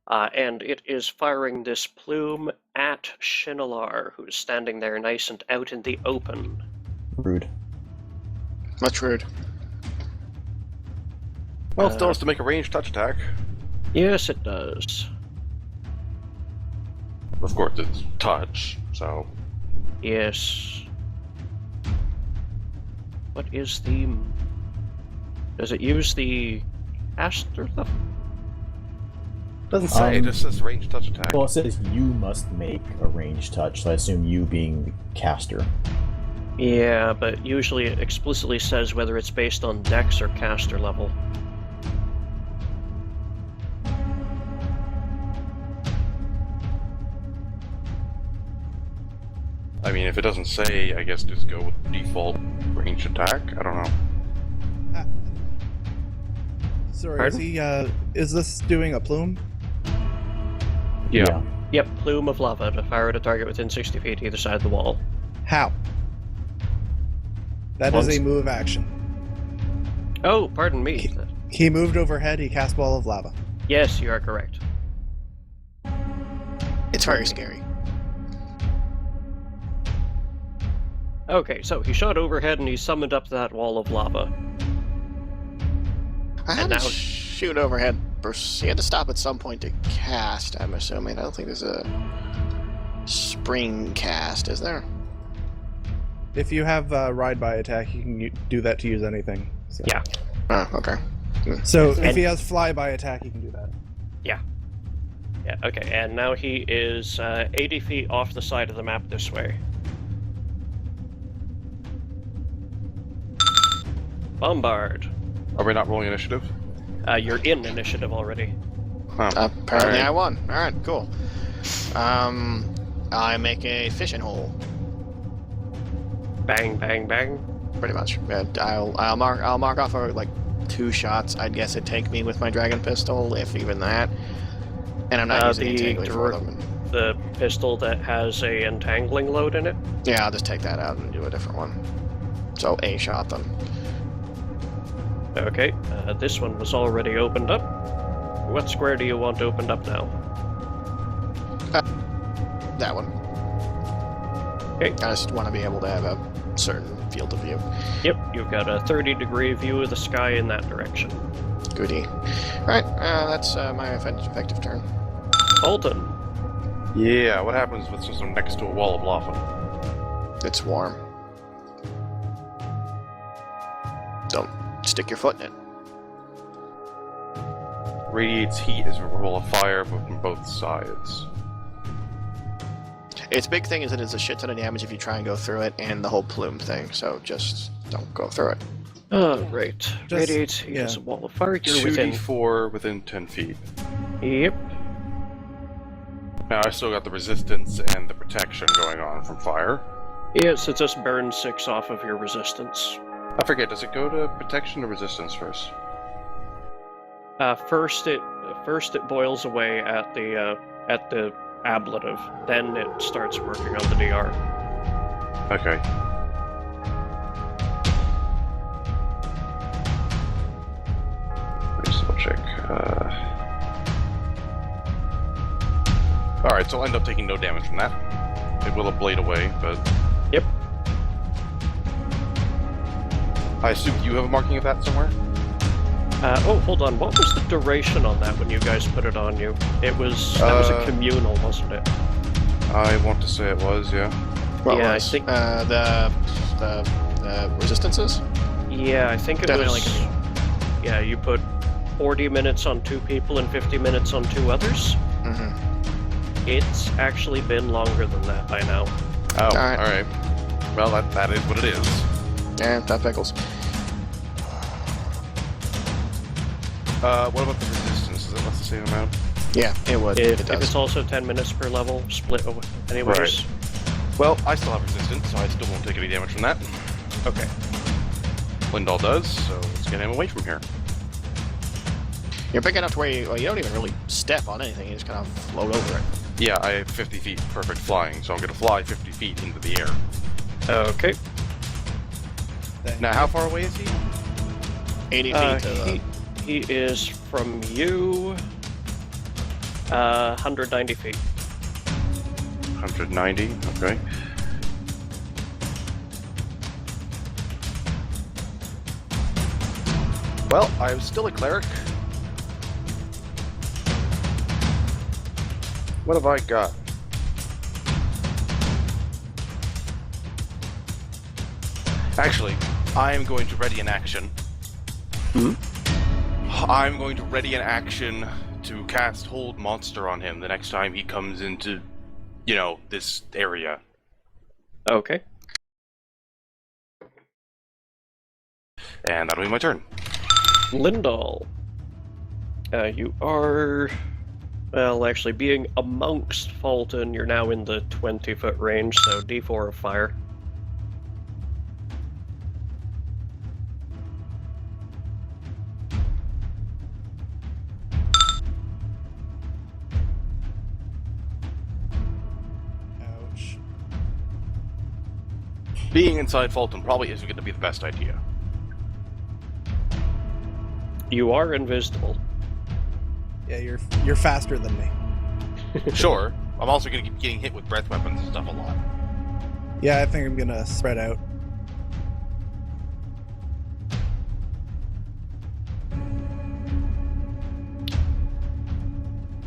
And it is firing this plume at Shinalar, who's standing there nice and out in the open. Rude. Much rude. Well, it still has to make a ranged touch attack. Yes, it does. Of course, it's touch, so... Yes. What is the... Does it use the caster level? Doesn't say, it just says ranged touch attack. Well, it says you must make a ranged touch, so I assume you being the caster. Yeah, but usually it explicitly says whether it's based on dex or caster level. I mean, if it doesn't say, I guess just go with default ranged attack. I don't know. Sorry, Pardon? is this doing a plume? Yeah. Yep, plume of lava to fire at a target within 60 feet either side of the wall. How? That Once. is a move action. Oh, pardon me. He moved overhead, he cast ball of lava. Yes, you are correct. It's very scary. Okay, so he shot overhead and he summoned up that wall of lava. I had And to now- shoot overhead. He had to stop at some point to cast, I'm assuming. I don't think there's a spring cast, is there? If you have ride by attack, you can do that to use anything. So. Yeah. Oh, okay. So if And- he has fly by attack, he can do that. Yeah, okay, and now he is 80 feet off the side of the map this way. Bombard. Are we not rolling initiative? You're in initiative already. Huh. Apparently Alright. I won. Alright, cool. I make a fishing hole, Bang, bang, bang. pretty much. I'll mark off like 2 shots. I'd guess it'd take me with my dragon pistol, if even that. And I'm not using entangling for them. The pistol that has a entangling load in it? Yeah, I'll just take that out and do a different one. So a shot then. Okay, this one was already opened up. What square do you want opened up now? That one. Okay. I just want to be able to have a certain field of view. Yep, you've got a 30-degree view of the sky in that direction. Goody. Alright, that's my effective turn. Alton. Yeah, what happens with since I'm next to a wall of lava? It's warm. Don't stick your foot in it. Radiates heat as a roll of fire from both sides. Its big thing is that it's a shit ton of damage if you try and go through it, and the whole plume thing, so just don't go through it. Oh, right. Just- Radiates heat yeah. as a wall of fire. You're within. 2d4 within 10 feet. Yep. Now I still got the resistance and the protection going on from fire. Yes, it just burns 6 off of your resistance. I forget, does it go to protection or resistance first? First it boils away at the ablative. Then it starts working on the DR. Okay. Let me just double check. Alright, so I'll end up taking no damage from that. It will ablate away, but... Yep. I assume you have a marking of that somewhere? Oh, hold on. What was the duration on that when you guys put it on you? That was a communal, wasn't it? I want to say it was, yeah. What Yeah, I was? think- The resistances? Yeah, I think it Definitely was. Yeah, you put 40 minutes on 2 people and 50 minutes on 2 others. Mm-hmm. It's actually been longer than that by now. Oh, Alright. alright. Well, that is what it is. Yeah, that pickles. What about the resistance? Is it less the same amount? Yeah, it would. If it does. it's also 10 minutes per level, split anyways. Right. Well, I still have resistance, so I still won't take any damage from that. Okay. Lindahl does, so let's get him away from here. You're big enough to where you don't even really step on anything, you just kind of float over it. Yeah, I have 50 feet perfect flying, so I'm going to fly 50 feet into the air. Okay. Now, how far away is he? 80 feet to the... He is from you 190 feet. 190, okay. Well, I'm still a cleric. What have I got? Actually, I am going to ready an action. I'm going to ready an action to cast Hold Monster on him the next time he comes into, you know, this area. Okay. And that'll be my turn. Lindahl. You are... Well, actually, being amongst Fulton, you're now in the 20-foot range, so D4 of fire. Ouch. Being inside Fulton probably isn't going to be the best idea. You are invisible. Yeah, you're faster than me. Sure, I'm also going to keep getting hit with breath weapons and stuff a lot. Yeah, I think I'm gonna spread out.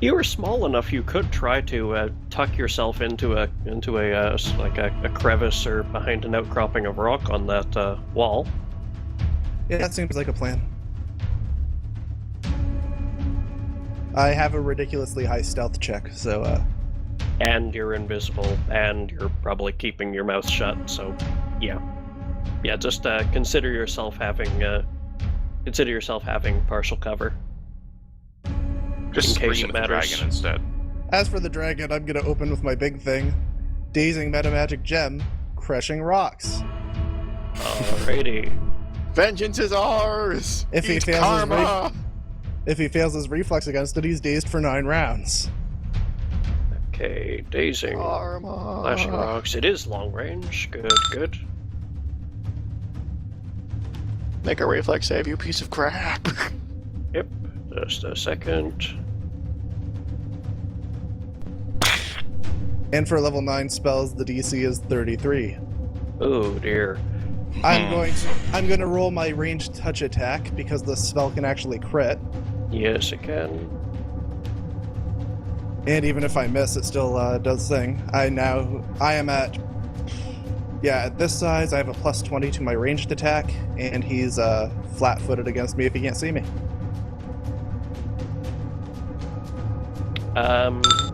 You were small enough you could try to tuck yourself into a crevice or behind an outcropping of rock on that wall. Yeah, that seems like a plan. I have a ridiculously high stealth check, so And you're invisible, and you're probably keeping your mouth shut, so yeah. Yeah, just consider yourself having partial cover. Just In case scream it at the matters. dragon instead. as for the dragon, I'm gonna open with my big thing. Dazing metamagic gem, crushing rocks. Alrighty. Vengeance is ours! If he Eat fails his karma! If he fails his reflex against it, he's dazed for 9 rounds. Okay, dazing. Karma! Flashing rocks. It is long range. Good, good. Make a reflex save, you piece of crap! Yep. Just a second. And for level 9 spells, the DC is 33. Oh dear. I'm going to roll my ranged touch attack because the spell can actually crit. Yes, it can. And even if I miss, it still does thing. I am at... Yeah, at this size, I have a plus 20 to my ranged attack, and he's flat-footed against me if he can't see me.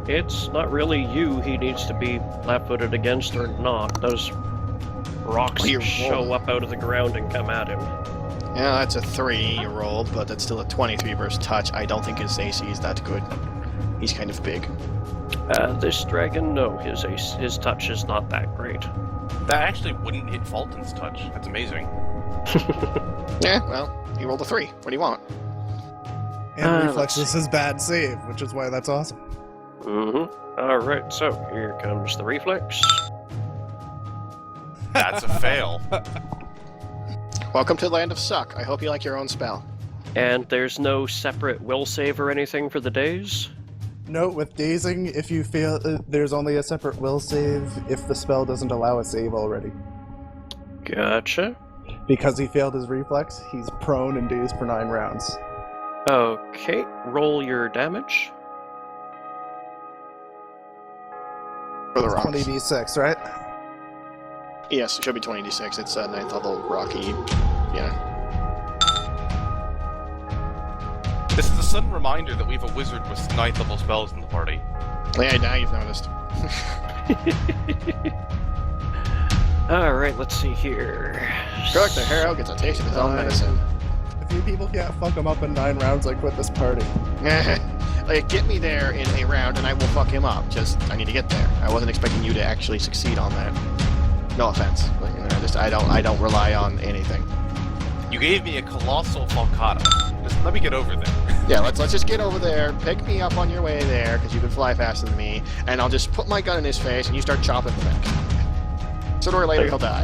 It's not really you he needs to be flat-footed against or not. Those rocks Well, you're show rolling. up out of the ground and come at him. Yeah, that's a 3 you rolled, but that's still a 23 versus touch. I don't think his AC is that good. He's kind of big. This dragon, no, his touch is not that great. That actually wouldn't hit Fulton's touch. That's amazing. Yeah, well, he rolled a 3. What do you want? And reflex let's is his bad save, which is why that's awesome. Mm-hmm. Alright, so here comes the reflex. That's a fail. Welcome to the land of suck. I hope you like your own spell. And there's no separate will save or anything for the daze? Note, with dazing, if you fail, there's only a separate will save if the spell doesn't allow a save already. Gotcha. Because he failed his reflex, he's prone and dazed for 9 rounds. Okay, roll your damage. For the rocks. 20d6, right? Yes, it should be 20d6. It's a 9th level rocky. Yeah. This is a sudden reminder that we have a wizard with 9th level spells in the party. Yeah, now you've noticed. Alright, let's see here. Correct, the hero gets a taste of his own medicine. If you people can't fuck him up in 9 rounds, I quit this party. Like, get me there in a round and I will fuck him up. Just, I need to get there. I wasn't expecting you to actually succeed on that. No offense. But, you know, I don't rely on anything. You gave me a colossal falcata. Just let me get over there. Yeah, let's just get over there, pick me up on your way there, because you can fly faster than me, and I'll just put my gun in his face and you start chopping the neck. Sooner or later he'll die.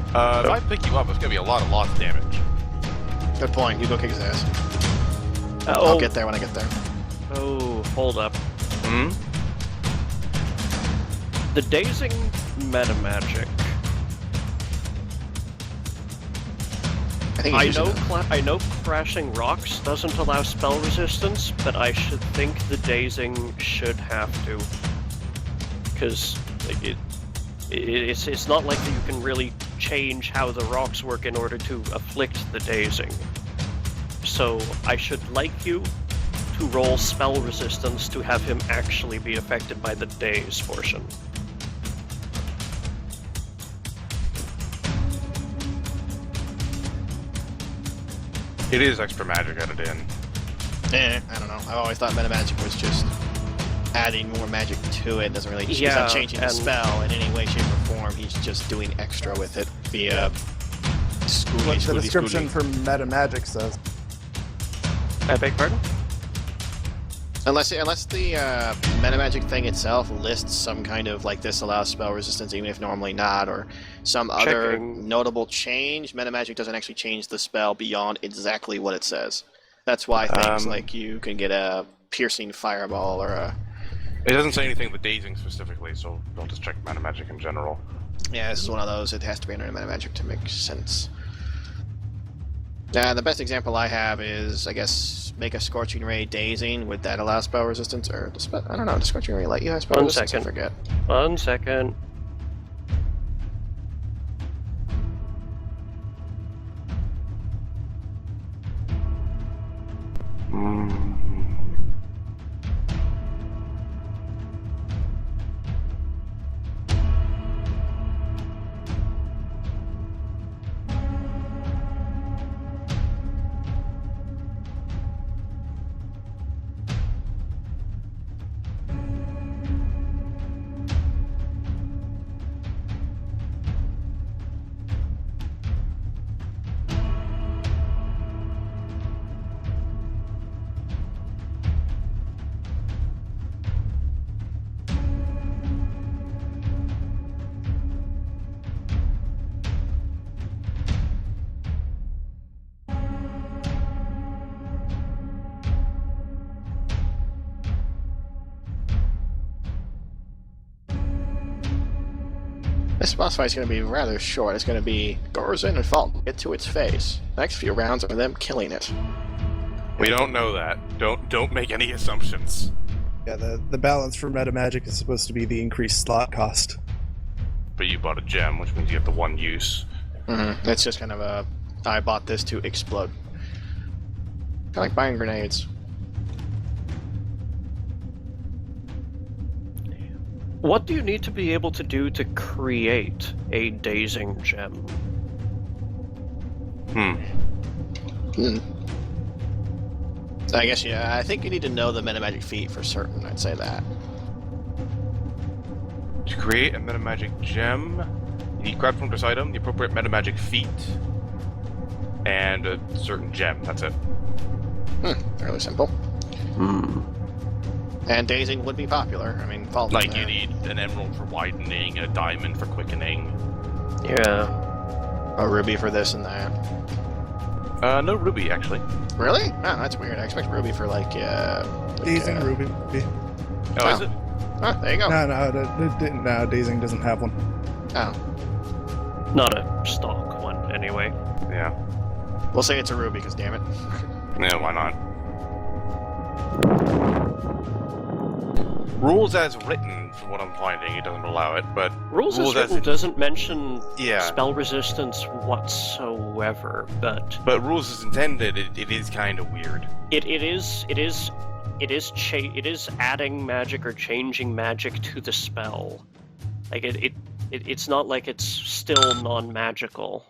If I pick you up, it's gonna be a lot of lost damage. Good point. You go kick his ass. Oh, I'll get there when I get there. oh, hold up. Hmm? The dazing metamagic. I think he's using it. I know crashing rocks doesn't allow spell resistance, but I should think the dazing should have to, because it's not like you can really change how the rocks work in order to afflict the dazing. So I should like you to roll spell resistance to have him actually be affected by the daze portion. It is extra magic added in. I don't know. I've always thought metamagic was just adding more magic to it. Doesn't really. He's Yeah, not changing the and- spell in any way, shape, or form. He's just doing extra with it via schooly, What the schooly, description schooly. for metamagic says. I beg pardon? Unless the metamagic thing itself lists some kind of like this allows spell resistance even if normally not, or some other Checking. notable change. Metamagic doesn't actually change the spell beyond exactly what it says. That's why things like you can get a piercing fireball or a... It doesn't say anything with dazing specifically, so I'll just check mana magic in general. Yeah, this is one of those. It has to be under metamagic to make sense. The best example I have is, I guess, make a Scorching Ray dazing. Would that allow spell resistance? Or, I don't know, does Scorching Ray let you have spell One resistance? second. I forget. 1 second. This boss fight's going to be rather short. It's going to be Gorzen and Fulton get to its face. The next few rounds are them killing it. We don't know that. Don't make any assumptions. Yeah, the balance for meta magic is supposed to be the increased slot cost. But you bought a gem, which means you get the one use. It's just kind of a, I bought this to explode. Kind of like buying grenades. What do you need to be able to do to create a dazing gem? I guess, yeah, I think you need to know the meta magic feat for certain, I'd say that. To create a metamagic gem, you need grab from this item, the appropriate metamagic feat, and a certain gem. That's it. Fairly simple. And dazing would be popular. I mean, Fulton. Like, you need an emerald for widening, a diamond for quickening. Yeah. A ruby for this and that. No ruby, actually. Really? Oh, that's weird. I expect ruby for like Dazing Ruby. Oh, is it? Oh, there you go. No, Dazing doesn't have one. Oh, Not a stock one, anyway. Yeah. we'll say it's a ruby, because damn it. Yeah, why not? Rules as written, from what I'm finding, it doesn't allow it, but... Rules as written doesn't mention spell resistance whatsoever, but... But rules as intended, it is kind of weird. It is adding magic or changing magic to the spell. Like, it's not like it's still non-magical.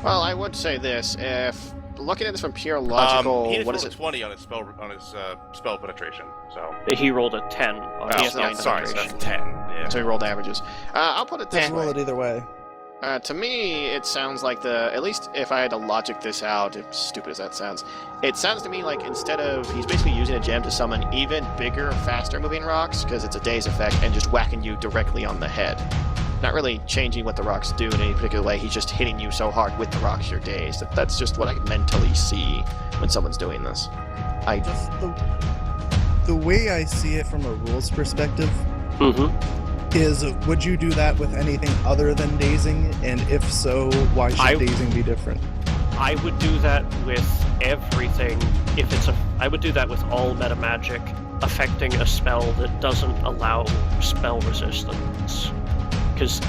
Well, I would say this, if looking at this from pure logical, he what rolled is a it? 20 on his spell penetration, so... He rolled a 10 on Oh, his spell sorry, so penetration. that's 10. Yeah. So he rolled averages. I'll put it this Roll way. it either way. To me, it sounds like at least if I had to logic this out, as stupid as that sounds, it sounds to me like instead of, he's basically using a gem to summon even bigger, faster moving rocks, because it's a daze effect, and just whacking you directly on the head. Not really changing what the rocks do in any particular way, he's just hitting you so hard with the rocks you're dazed. That's just what I mentally see when someone's doing this. Just the way I see it from a rules perspective is, would you do that with anything other than dazing? And if so, why should dazing be different? I would do that with everything. I would do that with all meta magic affecting a spell that doesn't allow spell resistance. Because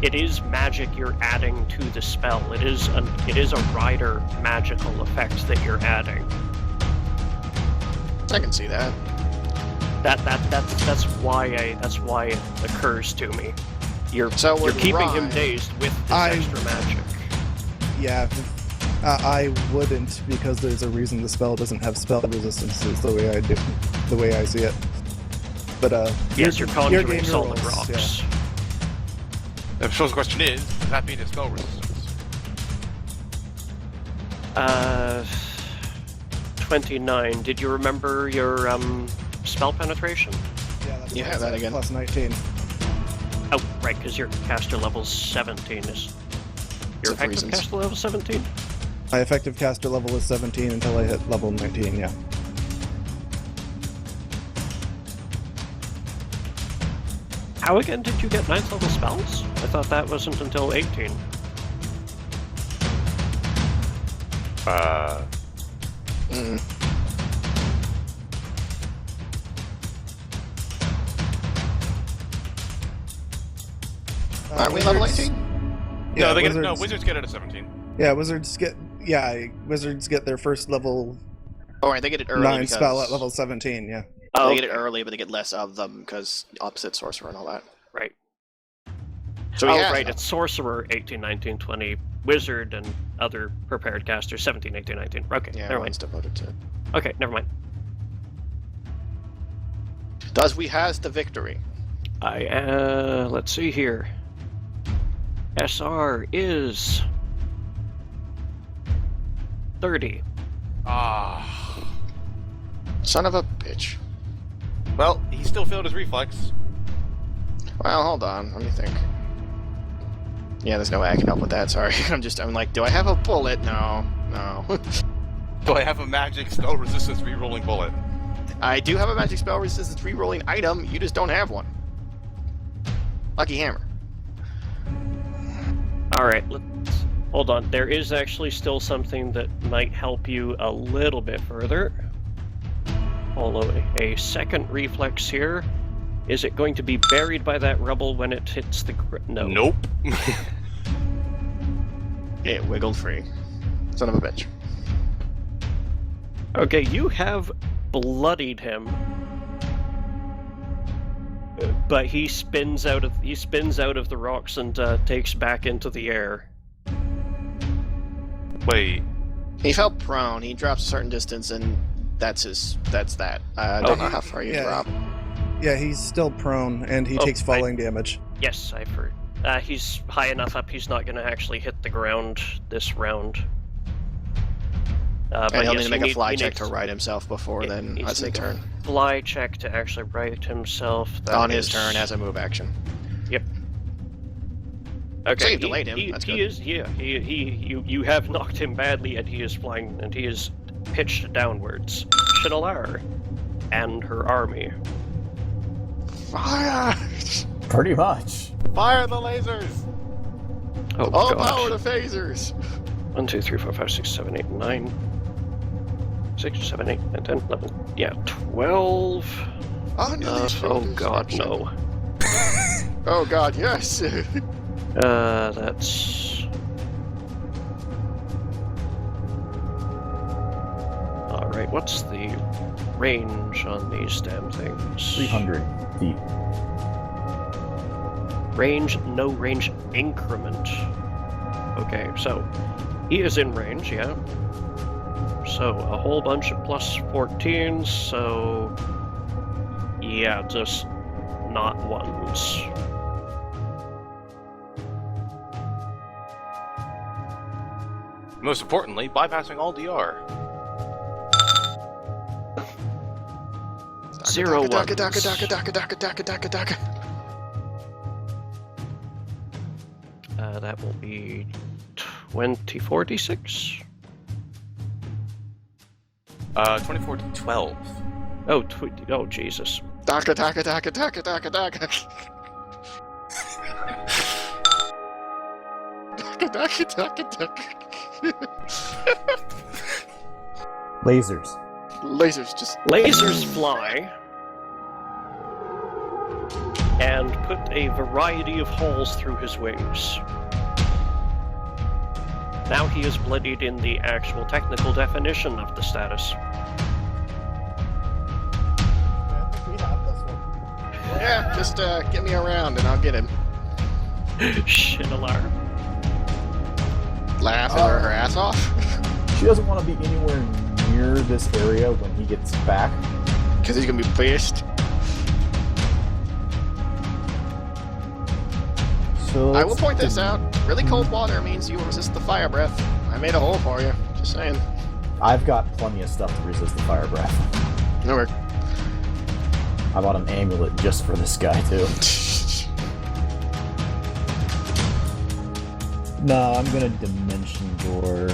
it is magic you're adding to the spell. It is a rider magical effect that you're adding. I can see that. That's why it occurs to me. You're keeping him dazed with this extra magic. Yeah, I wouldn't, because there's a reason the spell doesn't have spell resistance. Is the way I see it. But yes, you're conjuring game, solid rules, rocks. yeah. So the question is, does that mean it's spell resistance? 29. Did you remember your spell penetration? Yeah, that's You why have it's that at again. Plus 19. Oh, right, because your caster level's 17 is... Your Except for effective reasons. caster level 17? My effective caster level is 17 until I hit level 19, yeah. How again did you get 9th level spells? I thought that wasn't until 18. Aren't we level 18? No, Yeah, wizards get it at 17. Yeah, wizards get their first level Oh, right, they get it early 9 because... spell at level 17, yeah. Oh, They get it early, but they get less of them because opposite sorcerer and all that. right. So he has right, them. it's sorcerer 18, 19, 20, wizard and other prepared casters 17, 18, 19. Okay, Yeah, never mind. one's devoted to it. Okay, never mind. Does we has the victory? Let's see here. SR is 30. Son of a bitch. Well, he still failed his reflex. Well, hold on. Let me think. Yeah, there's no way I can help with that. Sorry. I'm like, do I have a bullet? No. Do I have a magic spell resistance rerolling bullet? I do have a magic spell resistance rerolling item. You just don't have one. Lucky hammer. Alright, let's... Hold on. There is actually still something that might help you a little bit further. Although a second reflex here. Is it going to be buried by that rubble when it hits the... No. Nope. It wiggled free. Son of a bitch. Okay, you have bloodied him. But he spins out of the rocks and takes back into the air. Wait. He fell prone. He drops a certain distance, and that's that. I don't know how far you drop. Yeah, he's still prone, and he takes falling damage. Yes, I've heard. He's high enough up, he's not going to actually hit the ground this round. And he'll need to make a fly check to right himself before then, as his turn. Fly check to actually right himself. On his turn as a move action. Yep. Okay, So you delayed him. That's he good. is, yeah. You have knocked him badly, and he is flying, and he is pitched downwards. Shinalar and her army. Fire! Pretty much. Fire the lasers! Oh All god. power to phasers! 1, 2, 3, 4, 5, 6, 7, 8, 9. 6, 7, 8, 9, 10, 11. Yeah, 12. Oh god, no. Oh god, yes! That's... Alright, what's the range on these damn things? 300 feet. Range, no range increment. Okay, so he is in range, yeah. So a whole bunch of plus 14s, so yeah, just not ones. Most importantly, bypassing all DR. 0 ones. That will be 2046. 24 to 12. Oh, Jesus. Daka. Lasers. Lasers just... Lasers fly and put a variety of holes through his wings. Now he is bloodied in the actual technical definition of the status. Yeah, just get me around and I'll get him. Shit alarm. Laughing her ass off. She doesn't want to be anywhere near this area when he gets back. Because he's gonna be pissed. So I will point this out. Really cold water means you resist the fire breath. I made a hole for you. Just saying. I've got plenty of stuff to resist the fire breath. No work. I bought an amulet just for this guy, too. No, I'm gonna dimension door.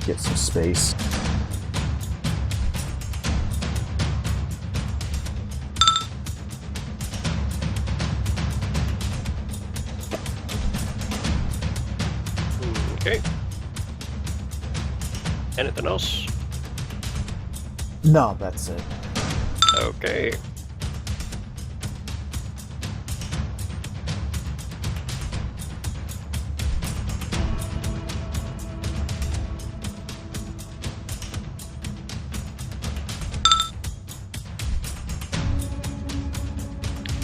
Get some space. Okay. Anything else? No, that's it. Okay.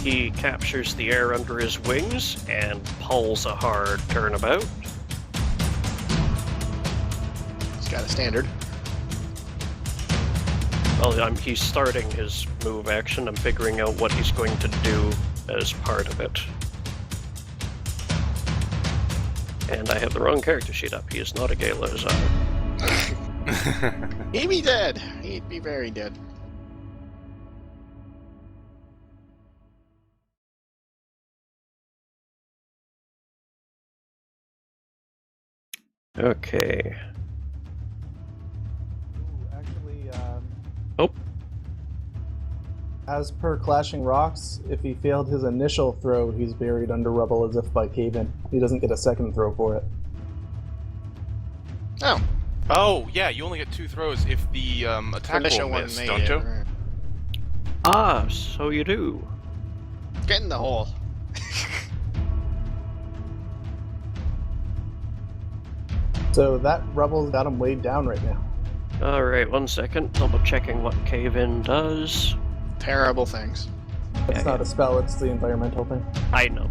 He captures the air under his wings and pulls a hard turnabout. He's got a standard. Well, he's starting his move action. I'm figuring out what he's going to do as part of it. And I have the wrong character sheet up. He is not a Gala Azar. He'd be dead. He'd be very dead. Okay. Actually, Oh. As per Clashing Rocks, if he failed his initial throw, he's buried under rubble as if by cave-in. He doesn't get a second throw for it. Oh. Oh, yeah, you only get 2 throws if the attack Initial roll one missed, made don't it. you? Right. Ah, so you do. Get in the hole. So that rubble's got him weighed down right now. Alright, 1 second. Double checking what cave-in does. Terrible things. It's not a spell, it's the environmental thing. I know.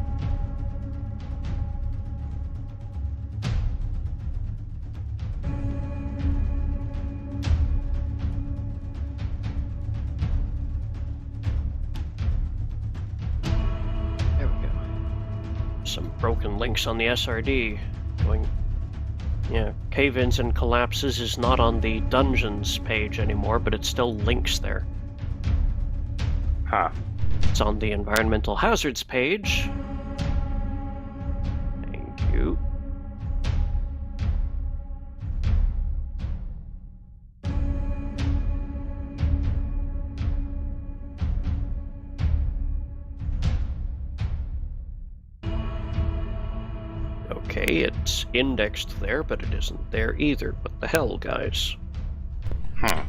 There we go. Some broken links on the SRD. Going. Yeah, cave-ins and collapses is not on the dungeons page anymore, but it still links there. Huh. It's on the environmental hazards page. Thank you. Okay, it's indexed there, but it isn't there either. What the hell, guys? Huh.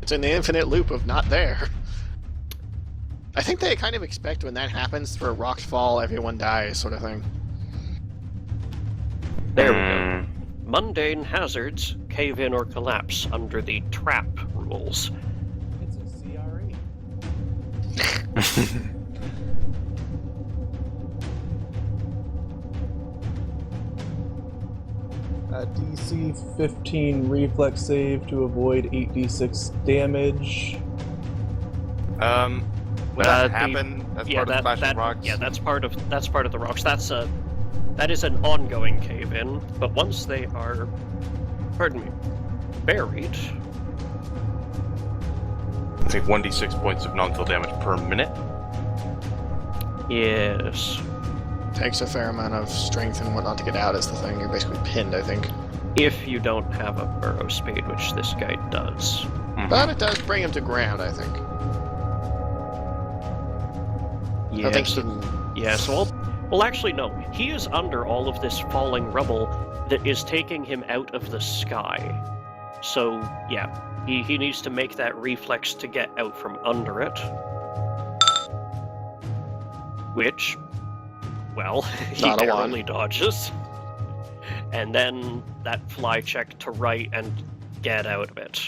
It's in the infinite loop of not there. I think they kind of expect when that happens for rocks fall, everyone dies, sort of thing. There we go. Mundane hazards, cave-in or collapse under the trap rules. It's a CRE. DC 15 reflex save to avoid 8d6 damage. Would that happen as part of Clashing Rocks? Yeah, that's part of the rocks. That is an ongoing cave-in, but once they are, pardon me, buried. I think 1d6 points of non-kill damage per minute. Yes. Takes a fair amount of strength and whatnot to get out is the thing. You're basically pinned, I think. If you don't have a burrow speed, which this guy does. Mm-hmm. But it does bring him to ground, I think. Yeah, I think well, actually, no. He is under all of this falling rubble that is taking him out of the sky. So, yeah, he needs to make that reflex to get out from under it. Which, well, he Not a one. barely dodges. And then that fly check to right and get out of it.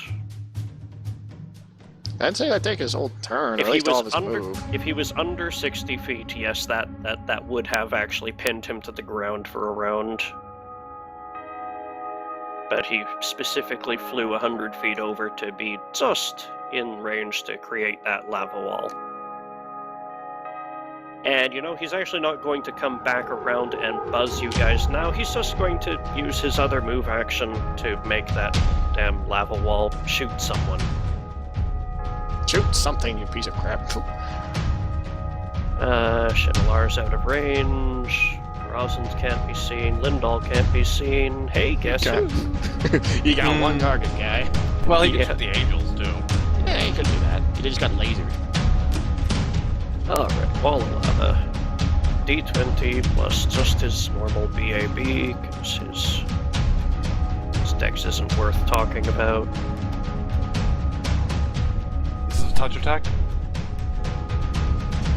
I'd say I'd take his whole turn, or If at he least all of was his under, move. if he was under 60 feet, yes, that would have actually pinned him to the ground for a round. But he specifically flew 100 feet over to be just in range to create that lava wall. And, you know, he's actually not going to come back around and buzz you guys now. He's just going to use his other move action to make that damn lava wall shoot someone. Shoot something, you piece of crap. Shinalar's out of range. Rosens can't be seen. Lindahl can't be seen. Hey, guess who? You got one target, guy. Well, he Yeah. can shoot the angels, too. Yeah, he could do that. He just got lasered. Alright, wall of lava. D20 plus just his normal BAB, because his dex isn't worth talking about. This is a touch attack?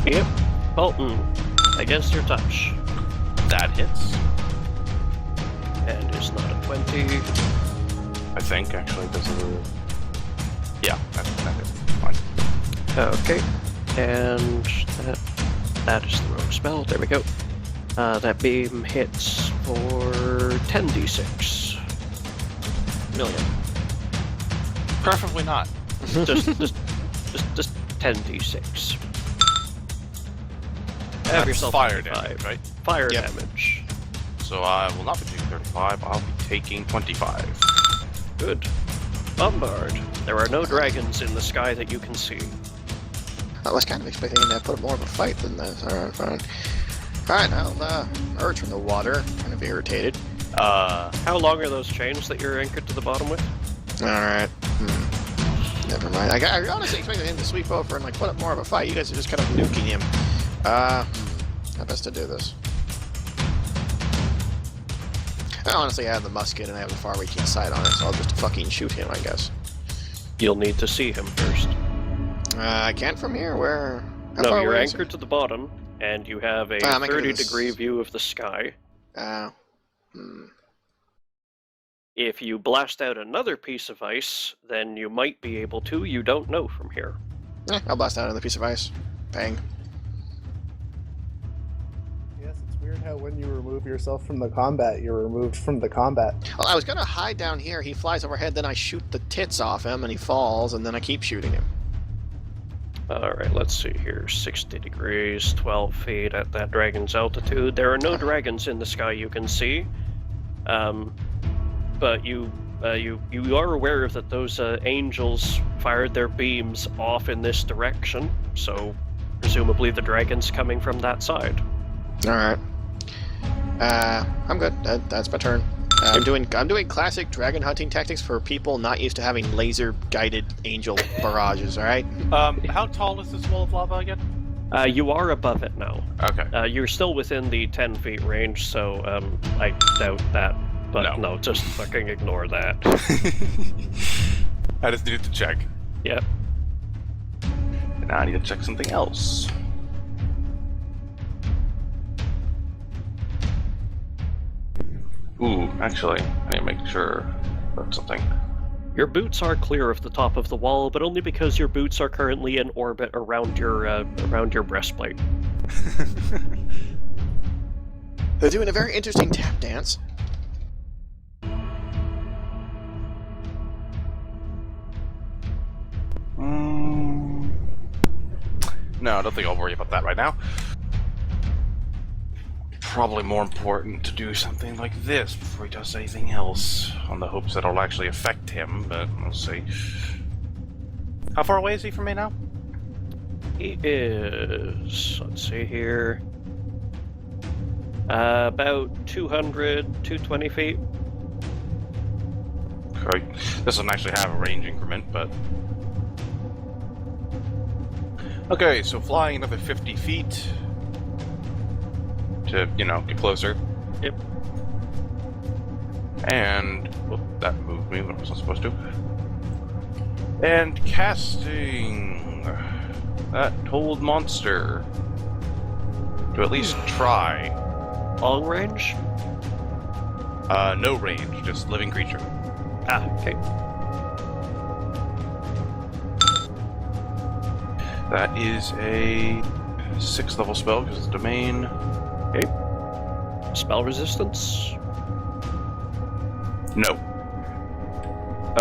Yep. Bolton, against your touch. That hits. And is not a 20. I think, actually, does it... Yeah, that hits. Fine. Okay. And that is the rogue spell. There we go. That beam hits for 10d6 million. Preferably not. just 10d6. Have That's yourself fire 35. damage, right? Fire Yep. damage. So I will not be taking 35, I'll be taking 25. Good. Bombard. There are no dragons in the sky that you can see. I was kind of expecting him to put more of a fight than this. Alright, fine. Alright, I'll emerge from the water, kind of irritated. How long are those chains that you're anchored to the bottom with? Alright. Never mind. I honestly expected him to sweep over and like put up more of a fight. You guys are just kind of nuking him. How best to do this? Honestly, I have the musket and I have the far-reaching sight on it, so I'll just fucking shoot him, I guess. You'll need to see him first. I can't from here. Where? How No, far you're away is anchored to the bottom, and you have a I'm anchored to 30-degree this- view of the sky. Hmm. If you blast out another piece of ice, then you might be able to. You don't know from here. I'll blast out another piece of ice. Bang. Yes, it's weird how when you remove yourself from the combat, you're removed from the combat. Well, I was gonna hide down here. He flies overhead, then I shoot the tits off him, and he falls, and then I keep shooting him. Alright, let's see here. 60 degrees, 12 feet at that dragon's altitude. There are no dragons in the sky you can see. But you are aware that those angels fired their beams off in this direction, so presumably the dragon's coming from that side. Alright. I'm good. That's my turn. I'm doing classic dragon hunting tactics for people not used to having laser-guided angel barrages, alright? How tall is this wall of lava again? You are above it now. Okay. You're still within the 10 feet range, so I doubt that. But no, just fucking ignore that. I just needed to check. Yep. And now I need to check something else. Ooh, actually, I need to make sure about something. Your boots are clear of the top of the wall, but only because your boots are currently in orbit around your breastplate. They're doing a very interesting tap dance. No, I don't think I'll worry about that right now. Probably more important to do something like this before he does anything else, on the hopes that it'll actually affect him, but we'll see. How far away is he from me now? He is, let's see here, about 200, 220 feet. Okay. This doesn't actually have a range increment, but... Okay, so flying another 50 feet to, get closer. Yep. And... Whoop, that moved me when I wasn't supposed to. And casting... that hold monster. To at least try. Long range? No range, just living creature. Ah, okay. That is a 6th level spell because it's domain. Okay. Spell resistance? No.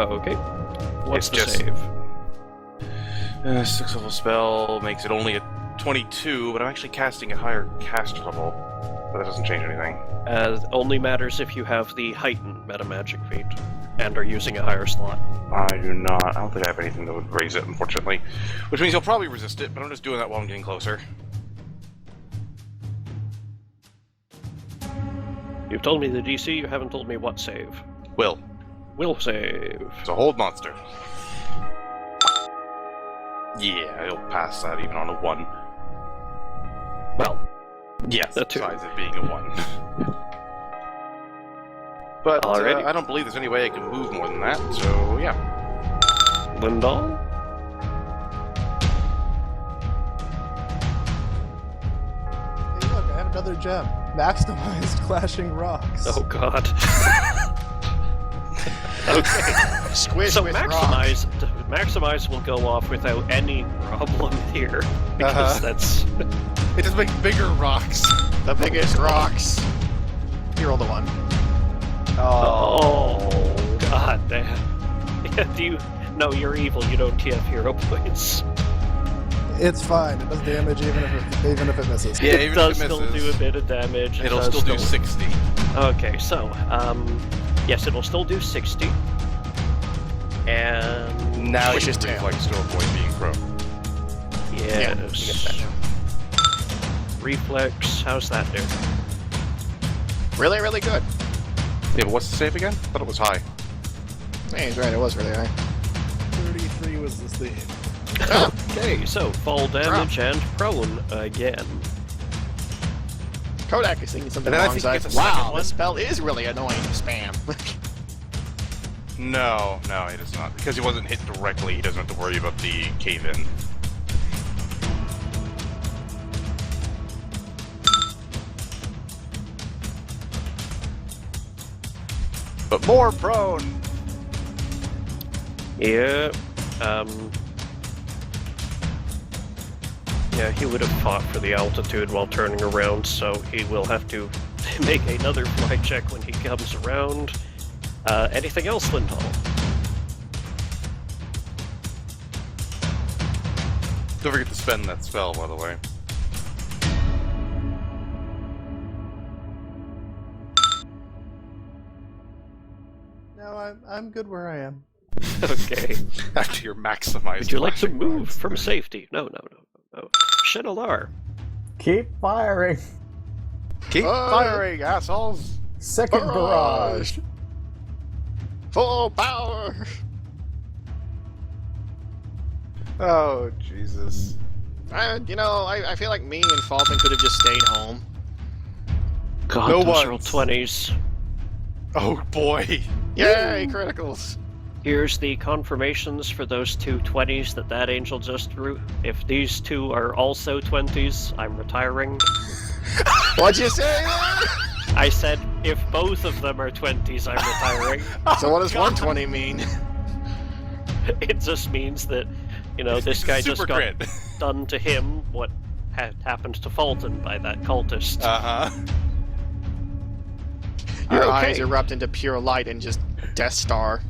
Oh, okay. What's It's the just- save? 6th level spell makes it only a 22, but I'm actually casting a higher cast level. But that doesn't change anything. Only matters if you have the heightened metamagic feat and are using a higher slot. I do not. I don't think I have anything that would raise it, unfortunately. Which means he'll probably resist it, but I'm just doing that while I'm getting closer. You've told me the DC, you haven't told me what save. Will. Will save. It's a hold monster. Yeah, he'll pass that even on a 1. Well, Yes, That too. besides it being a 1. But Alrighty. I don't believe there's any way I can move more than that, so yeah. Lindahl? Hey, look, I have another gem. Maximized clashing rocks. Oh god. Okay. Squish So with rock. maximize will go off without any problem here. Because that's... It just makes bigger rocks. The biggest rocks. You rolled a 1. Oh, god damn. Yeah, do you... No, you're evil. You don't have hero points. It's fine. It does damage even if it misses. Yeah, It even does if it still misses, do a bit of damage. it'll does still do 60. Okay, so, yes, it'll still do 60. And... Now Squish you his can tail. reflex to avoid being prone. Yeah, you get Yes. that now. Reflex, how's that do? Really, really good. Yeah, but what's the save again? I thought it was high. Hey, he's right. It was really high. 33 was this theme. Okay, so fall damage and prone again. Kodak is thinking something And then I along think the he lines. gets a second Wow, one. this spell is really annoying to spam. No, he does not. Because he wasn't hit directly, he doesn't have to worry about the cave-in. But more prone! Yeah, yeah, he would have fought for the altitude while turning around, so he will have to make another fly check when he comes around. Anything else, Lindhall? Don't forget to spend that spell, by the way. No, I'm good where I am. Okay. After you're maximized. Would you like to flashing move lights. from safety? No. Shinalar. Keep firing. Keep firing, assholes! Second barrage. Full power! Oh, Jesus. I feel like me and Fulton could have just stayed home. God, No those ones. roll 20s. Oh, boy! Yay, criticals! Here's the confirmations for those two 20s that angel just drew. If these two are also 20s, I'm retiring. What'd you say? I said, if both of them are 20s, I'm retiring. So what does 120 mean? It just means that, this guy just Super got crit. done to him what had happened to Fulton by that cultist. Uh-huh. Your Okay. eyes erupt into pure light and just Death Star.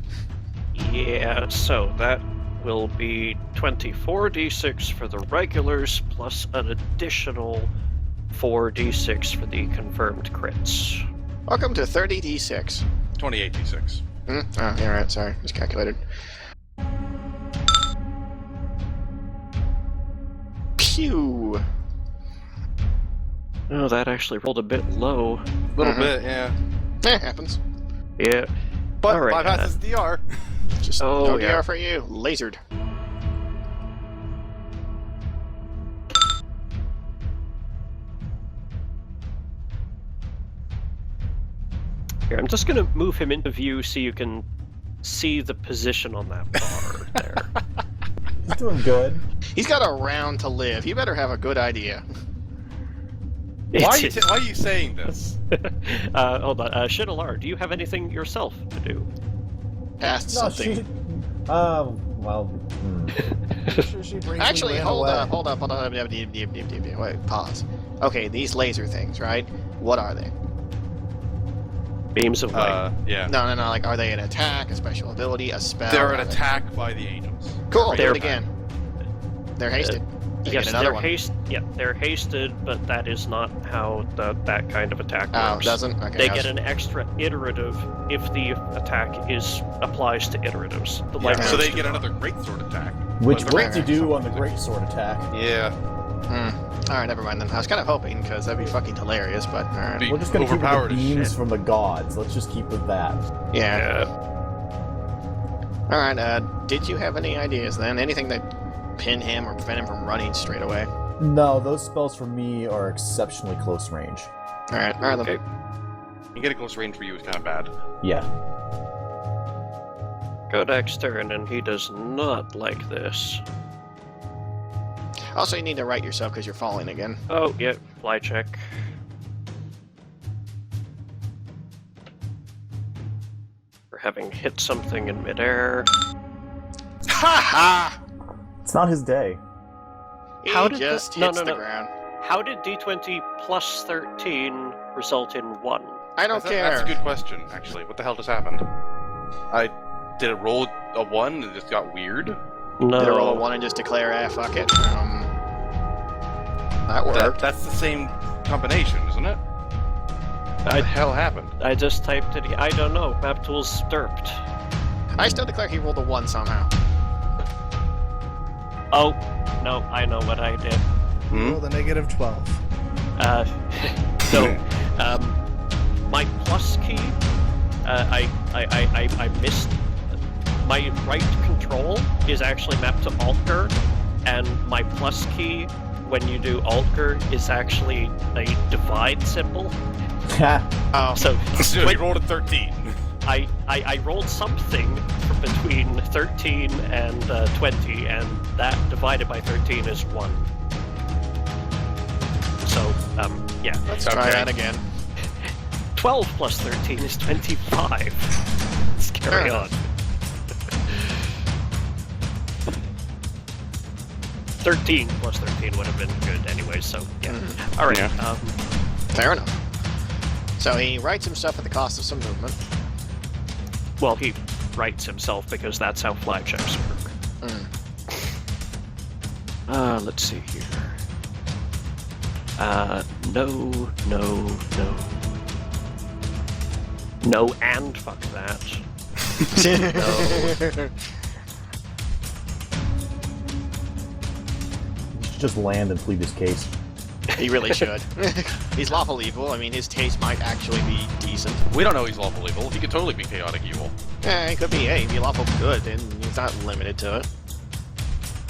Yeah, so that will be 24d6 for the regulars, plus an additional 4d6 for the confirmed crits. Welcome to 30d6. 28d6. Oh, yeah, right, sorry, miscalculated. Pew! Oh, that actually rolled a bit low. A little bit, yeah. Happens. Yeah. But All right, bypasses DR. Just Oh, no yeah. DR for you. Lasered. Here, I'm just gonna move him into view so you can see the position on that bar there. He's doing good. He's got a round to live. He better have a good idea. Why are you saying this? Hold on. Shinalar, do you have anything yourself to do? Past No, something. she. She bravely Actually, ran hold away. up. Wait, pause. Okay, these laser things, right? What are they? Beams of light. Yeah. No, like, are they an attack, a special ability, a spell? They're Are an they- attack by the angels. Cool, do They're- it again. They're hasted. They Yes, get another they're one. they're hasted, but that is not how that kind of attack Oh, works. doesn't? Okay. They I was- get an extra iterative if the attack applies to iteratives. The Yeah, light so they rounds get do not. another great sword attack. Which But- what to do on the great sword attack? Yeah. Alright, never mind then. I was kind of hoping, because that'd be fucking hilarious, but alright. Be We're just gonna keep it the overpowered as beams shit. from the gods. Let's just keep with that. Yeah. Yeah. Alright, did you have any ideas then? Anything that pin him or prevent him from running straight away? No, those spells for me are exceptionally close range. Alright, Okay. And getting close range for you is kind of bad. Yeah. Kodak's turn, and he does not like this. Also, you need to right yourself because you're falling again. Oh, yeah, fly check. For having hit something in midair. Ha ha! It's not his day. He How did just the- no, hits no, the no. ground. How did D20 plus 13 result in 1? I don't care. That's a good question, actually. What the hell just happened? Did it roll a 1 and it just got weird? No. Did I roll a 1 and just declare, fuck it? That worked. That's the same combination, isn't it? What the hell happened? I just typed it. I don't know. MapTool's derped. I still declare he rolled a 1 somehow. Oh, no, I know what I did. Roll the negative 12. So, my plus key, I missed my right control is actually mapped to Alt-Ger, and my plus key when you do Alt-Ger is actually a divide symbol. Oh, So you rolled a 13. I rolled something between 13 and 20, and that divided by 13 is 1. So, yeah. let's try that again. 12 plus 13 is 25. Let's carry on. 13 plus 13 would have been good anyway, so yeah. Alright, Yeah. Fair enough. So he writes himself at the cost of some movement. well, he writes himself because that's how fly checks work. Let's see here. No. No, and fuck that. No. He should just land and plead his case. He really should. He's lawful evil. I mean, his taste might actually be decent. We don't know he's lawful evil. He could totally be chaotic evil. He could be, he'd be lawful good, and he's not limited to it.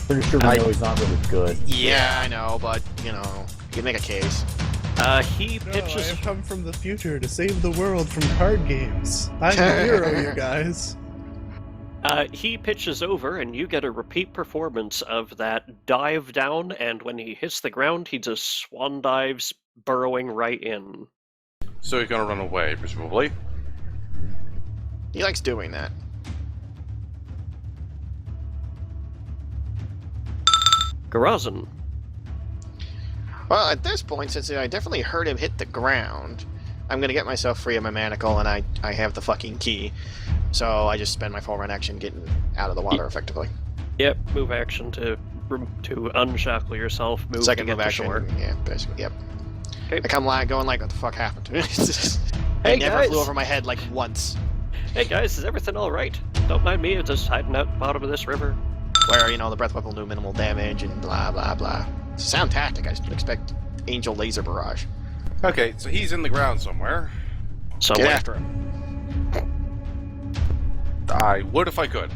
Pretty sure we know he's not really good. Yeah, I know, but, you know, you can make a case. He No, I pitches. have come from the future to save the world from card games. I'm the hero, you guys. He pitches over, and you get a repeat performance of that dive down, and when he hits the ground, he just swan dives, burrowing right in. So he's gonna run away, presumably. He likes doing that. Garazan. Well, at this point, since I definitely heard him hit the ground, I'm gonna get myself free of my manacle, and I have the fucking key. So I just spend my full run action getting out of the water, effectively. Yep, move action to unshackle yourself, move Second to move get to action, shore. yeah, basically, yep. Okay. I come going like, what the fuck happened to me? Hey, it never guys. flew over my head like once. Hey guys, is everything alright? Don't mind me, I'm just hiding out the bottom of this river. Where, you know, the breath weapon will do minimal damage and blah, blah, blah. It's a sound tactic, I should expect angel laser barrage. Okay, so he's in the ground somewhere. So Get wait, after him. I would if I could.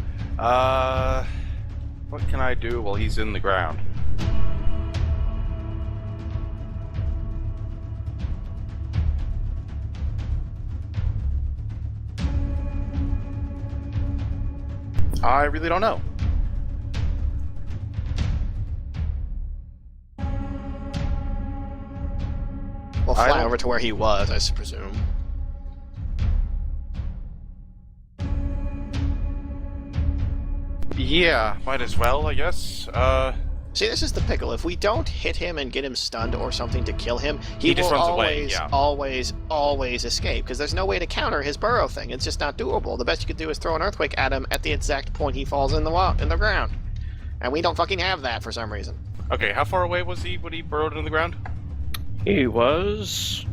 What can I do while he's in the ground? I really don't know. We'll I fly don't- over to where he was, I presume. Yeah, might as well, I guess. See, this is the pickle. If we don't hit him and get him stunned or something to kill him, He just will runs away, always, yeah. always escape, because there's no way to counter his burrow thing. It's just not doable. The best you could do is throw an earthquake at him at the exact point he falls in the ground. And we don't fucking have that for some reason. Okay, how far away was he when he burrowed into the ground? he was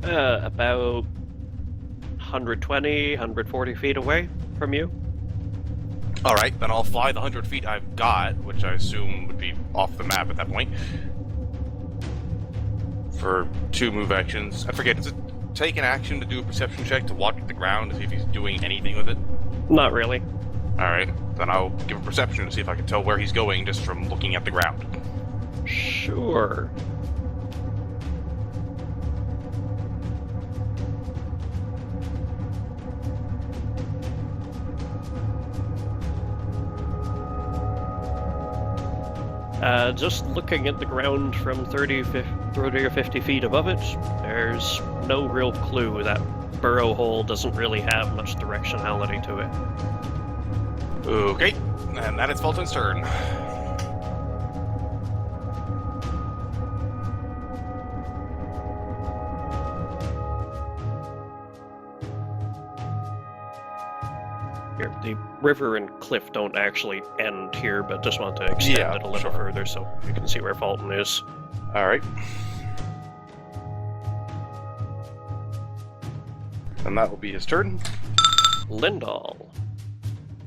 about 120, 140 feet away from you. Alright, then I'll fly the 100 feet I've got, which I assume would be off the map at that point. For 2 move actions. I forget, does it take an action to do a perception check to watch the ground to see if he's doing anything with it? Not really. Alright, then I'll give a perception to see if I can tell where he's going just from looking at the ground. Sure. Just looking at the ground from 30 or 50 feet above it, there's no real clue. That burrow hole doesn't really have much directionality to it. Okay, and that is Fulton's turn. Here, the river and cliff don't actually end here, but just want to extend Yeah, it a little sure. further so you can see where Fulton is. Alright. And that will be his turn. Lindahl.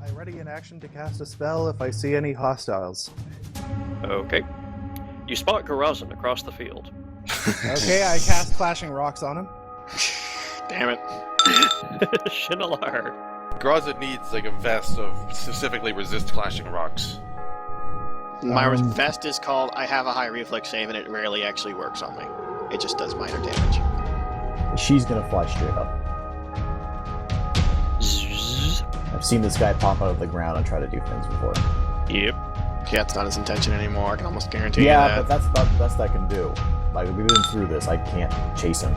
I ready in action to cast a spell if I see any hostiles. Okay. You spot Garazan across the field. Okay, I cast Clashing Rocks on him. Damn it. Shinalar. Graza needs like a vest of specifically resist clashing rocks. My vest is called I have a high reflex save, and it rarely actually works on me. It just does minor damage. She's gonna fly straight up. Zzz. I've seen this guy pop out of the ground and try to do things before. Yep. Yeah, that's not his intention anymore. I can almost guarantee Yeah, you that. but that's about the best I can do. Like, we've been through this. I can't chase him.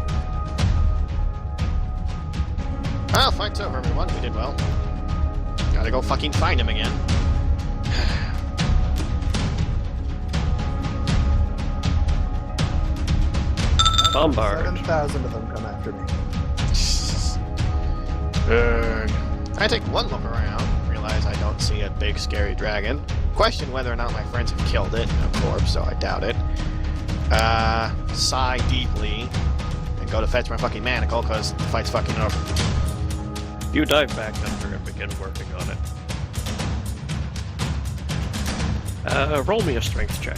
Well, fight's over, everyone. We did well. Gotta go fucking find him again. Bombard. 7,000 of them come after me. I take one look around, realize I don't see a big scary dragon. Question whether or not my friends have killed it. Of course, so I doubt it. Sigh deeply and go to fetch my fucking manacle because the fight's fucking over. You dive back under and begin working on it. Roll me a strength check.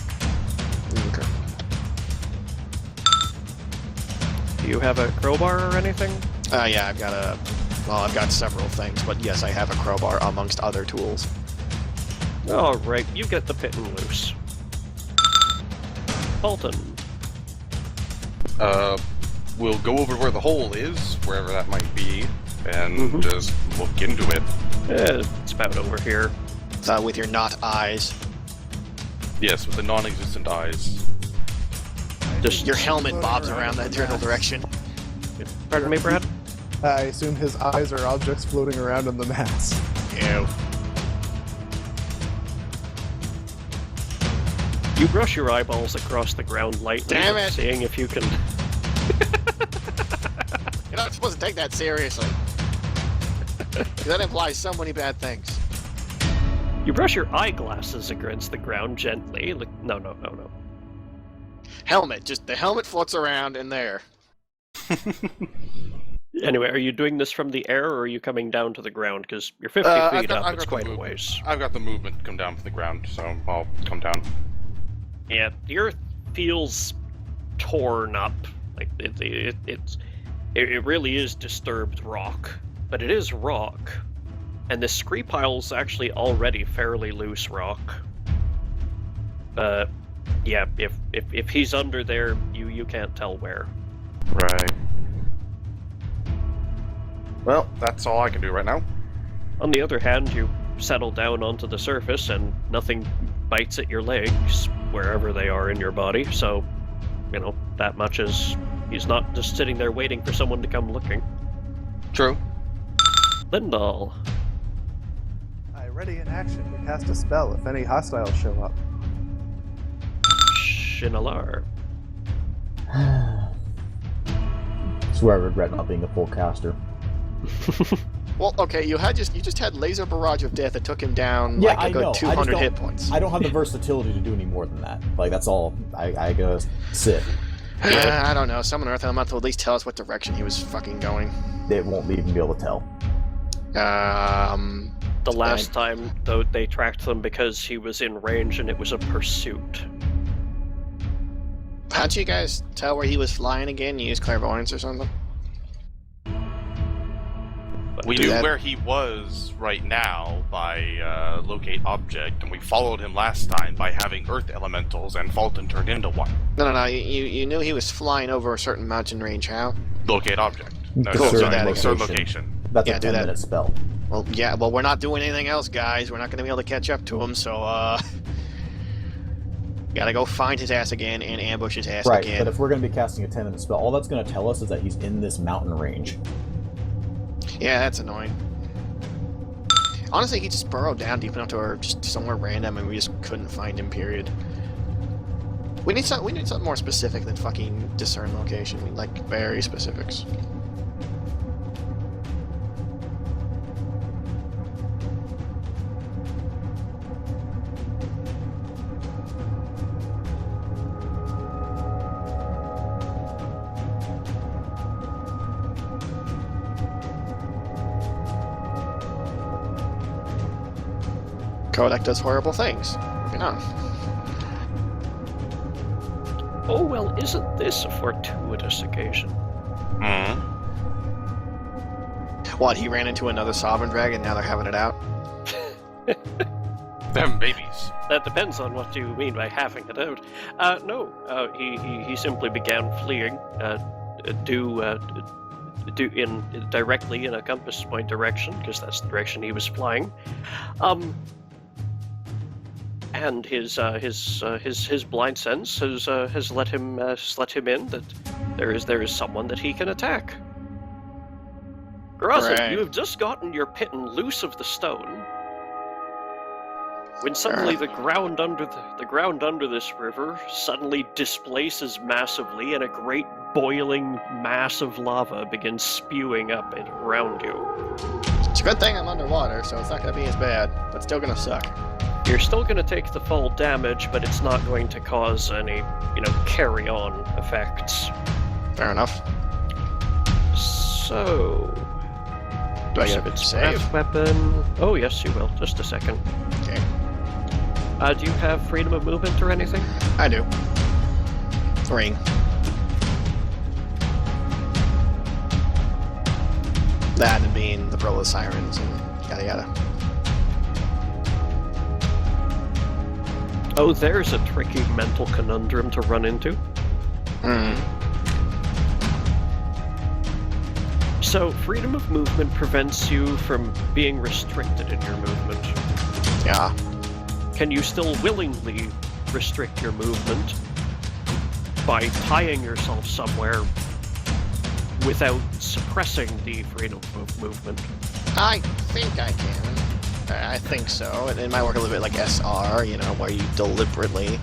Okay. Do you have a crowbar or anything? Yeah, I've got several things, but yes, I have a crowbar amongst other tools. Alright, you get the pit and loose. Fulton. We'll go over where the hole is, wherever that might be, and just look into it. It's about over here. With your not eyes. Yes, with the non-existent eyes. Just Your helmet bobs around that general direction. Pardon me, Brad? I assume his eyes are objects floating around in the mass. Ew. You brush your eyeballs across the ground lightly, Damn it! seeing if you can... You're not supposed to take that seriously. That implies so many bad things. You brush your eyeglasses against the ground gently. Like, no. Helmet, just the helmet floats around in there. Anyway, are you doing this from the air, or are you coming down to the ground? Because you're 50 feet up, it's quite a ways. I've got the movement to come down from the ground, so I'll come down. Yeah, the earth feels torn up. Like, it really is disturbed rock. But it is rock. And the scree pile's actually already fairly loose rock. Yeah, if he's under there, you can't tell where. Right. Well, that's all I can do right now. On the other hand, you settle down onto the surface and nothing bites at your legs, wherever they are in your body, so, you know, that much is... He's not just sitting there waiting for someone to come looking. True. Lindahl. I ready in action to cast a spell if any hostiles show up. Shinalar. Swear I regret not being a full caster. Well, okay, you just had laser barrage of death that took him down Yeah, like a I good know. 200 hit points. I don't have the versatility to do any more than that. Like, that's all. I gotta sit. I don't know. Summon Earth Elemental at least tell us what direction he was fucking going. They won't even be able to tell. The last time, though, they tracked them because he was in range and it was a pursuit. How'd you guys tell where he was flying again? You used clairvoyance or something? We Do knew that. where he was right now by locate object, and we followed him last time by having earth elementals, and Fulton turned into one. No. You knew he was flying over a certain mountain range. How? Locate object. No, Cool. sorry, That certain location. That's Yeah, a do 10-minute spell. Well, yeah. Well, we're not doing anything else, guys. We're not going to be able to catch up to him. So, gotta go find his ass again and ambush his ass Right, again. but if we're going to be casting a 10-minute spell, all that's going to tell us is that he's in this mountain range. Yeah, that's annoying. Honestly, he just burrowed down deep enough to where just somewhere random, and we just couldn't find him. Period. We need something more specific than fucking discern location. We need, like, very specifics. Kodak does horrible things. Moving on. Oh, well, isn't this a fortuitous occasion? What, he ran into another Sovereign Dragon, now they're having it out? Them babies. That depends on what you mean by having it out. No, he simply began fleeing, directly in a compass point direction, because that's the direction he was flying. And his blind sense has let him in that there is someone that he can attack. Grazin, Right. you have just gotten your piton loose of the stone, when suddenly the ground under this river suddenly displaces massively, and a great boiling mass of lava begins spewing up around you. It's a good thing I'm underwater, so it's not going to be as bad, but still going to suck. You're still going to take the full damage, but it's not going to cause any, carry-on effects. Fair enough. So... Do I use get of a its save? breath weapon... Oh, yes, you will. Just a second. Okay. Do you have freedom of movement or anything? I do. Ring. That and being the Bro of Sirens and yada yada. Oh, there's a tricky mental conundrum to run into. So, freedom of movement prevents you from being restricted in your movement. Yeah. Can you still willingly restrict your movement by tying yourself somewhere without suppressing the freedom of movement? I think I can. I think so. It might work a little bit like SR, where you deliberately...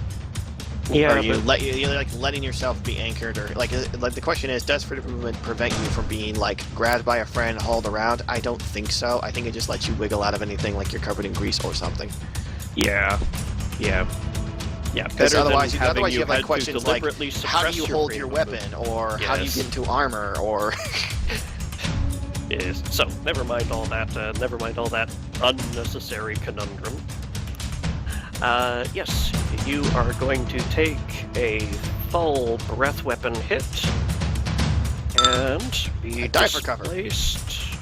Yeah, or you're letting yourself be anchored, or like the question is, does freedom of movement prevent you from being like grabbed by a friend, hauled around? I don't think so. I think it just lets you wiggle out of anything, like you're covered in grease or something. Yeah. Because otherwise, you have like questions like, how do you hold your weapon, or how do you get into armor, or... Yes. So never mind all that. Never mind all that unnecessary conundrum. Yes, you are going to take a full breath weapon hit and be die for cover. displaced.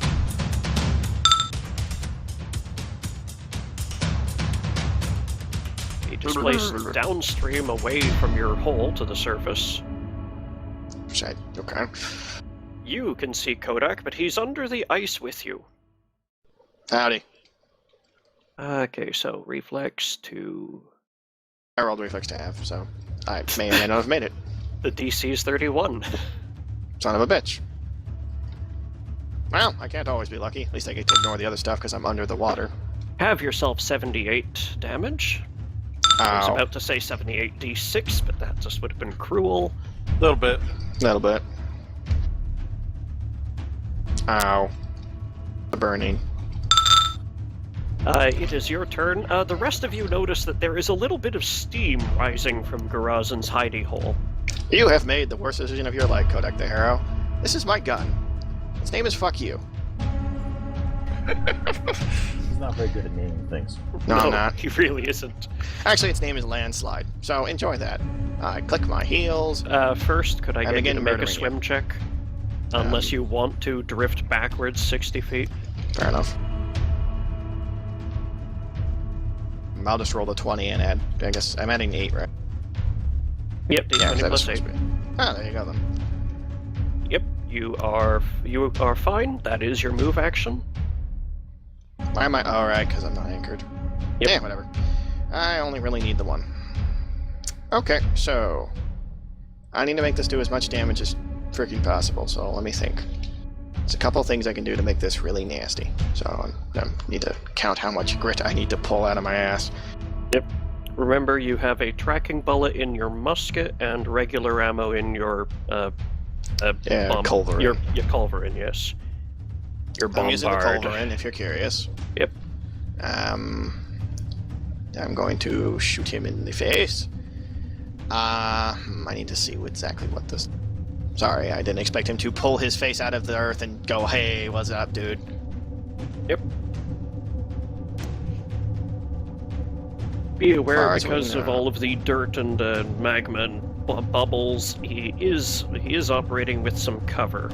Be displaced downstream away from your hole to the surface. Okay. You can see Kodak, but he's under the ice with you. Howdy. Okay, so reflex to... I rolled reflex to have, so I may or may not have made it. The DC is 31. Son of a bitch. Well, I can't always be lucky. At least I get to ignore the other stuff because I'm under the water. Have yourself 78 damage. I was Ow. about to say 78 D6, but that just would have been cruel. A little bit. Little bit. Ow. The burning. It is your turn. The rest of you notice that there is a little bit of steam rising from Garazin's hidey hole. You have made the worst decision of your life, Kodak the Hero. This is my gun. Its name is Fuck You. He's not very good at naming things. No, I'm not. He really isn't. Actually, its name is Landslide, so enjoy that. I click my heels. First, could I get you begin to make a murdering swim check? Unless you want to drift backwards 60 feet. Fair enough. I'll just roll the 20 and add, I guess, I'm adding 8, right? Yep, D20 that was plus supposed 8. to be. Ah, there you go then. Yep, you are fine. That is your move action. Why am I? Alright, because I'm not anchored. Yep. Yeah, whatever. I only really need the one. Okay, so... I need to make this do as much damage as freaking possible, so let me think. There's a couple things I can do to make this really nasty. So I need to count how much grit I need to pull out of my ass. Yep. Remember, you have a tracking bullet in your musket and regular ammo in your bomb. Culverin. Your culverin, yes. Your bombard. I'm using the culverin, if you're curious. Yep. I'm going to shoot him in the face. I need to see exactly what this... Sorry, I didn't expect him to pull his face out of the earth and go, hey, what's up, dude? Yep. Be aware, Far as we because of know. all of the dirt and magma and bubbles, he is operating with some cover.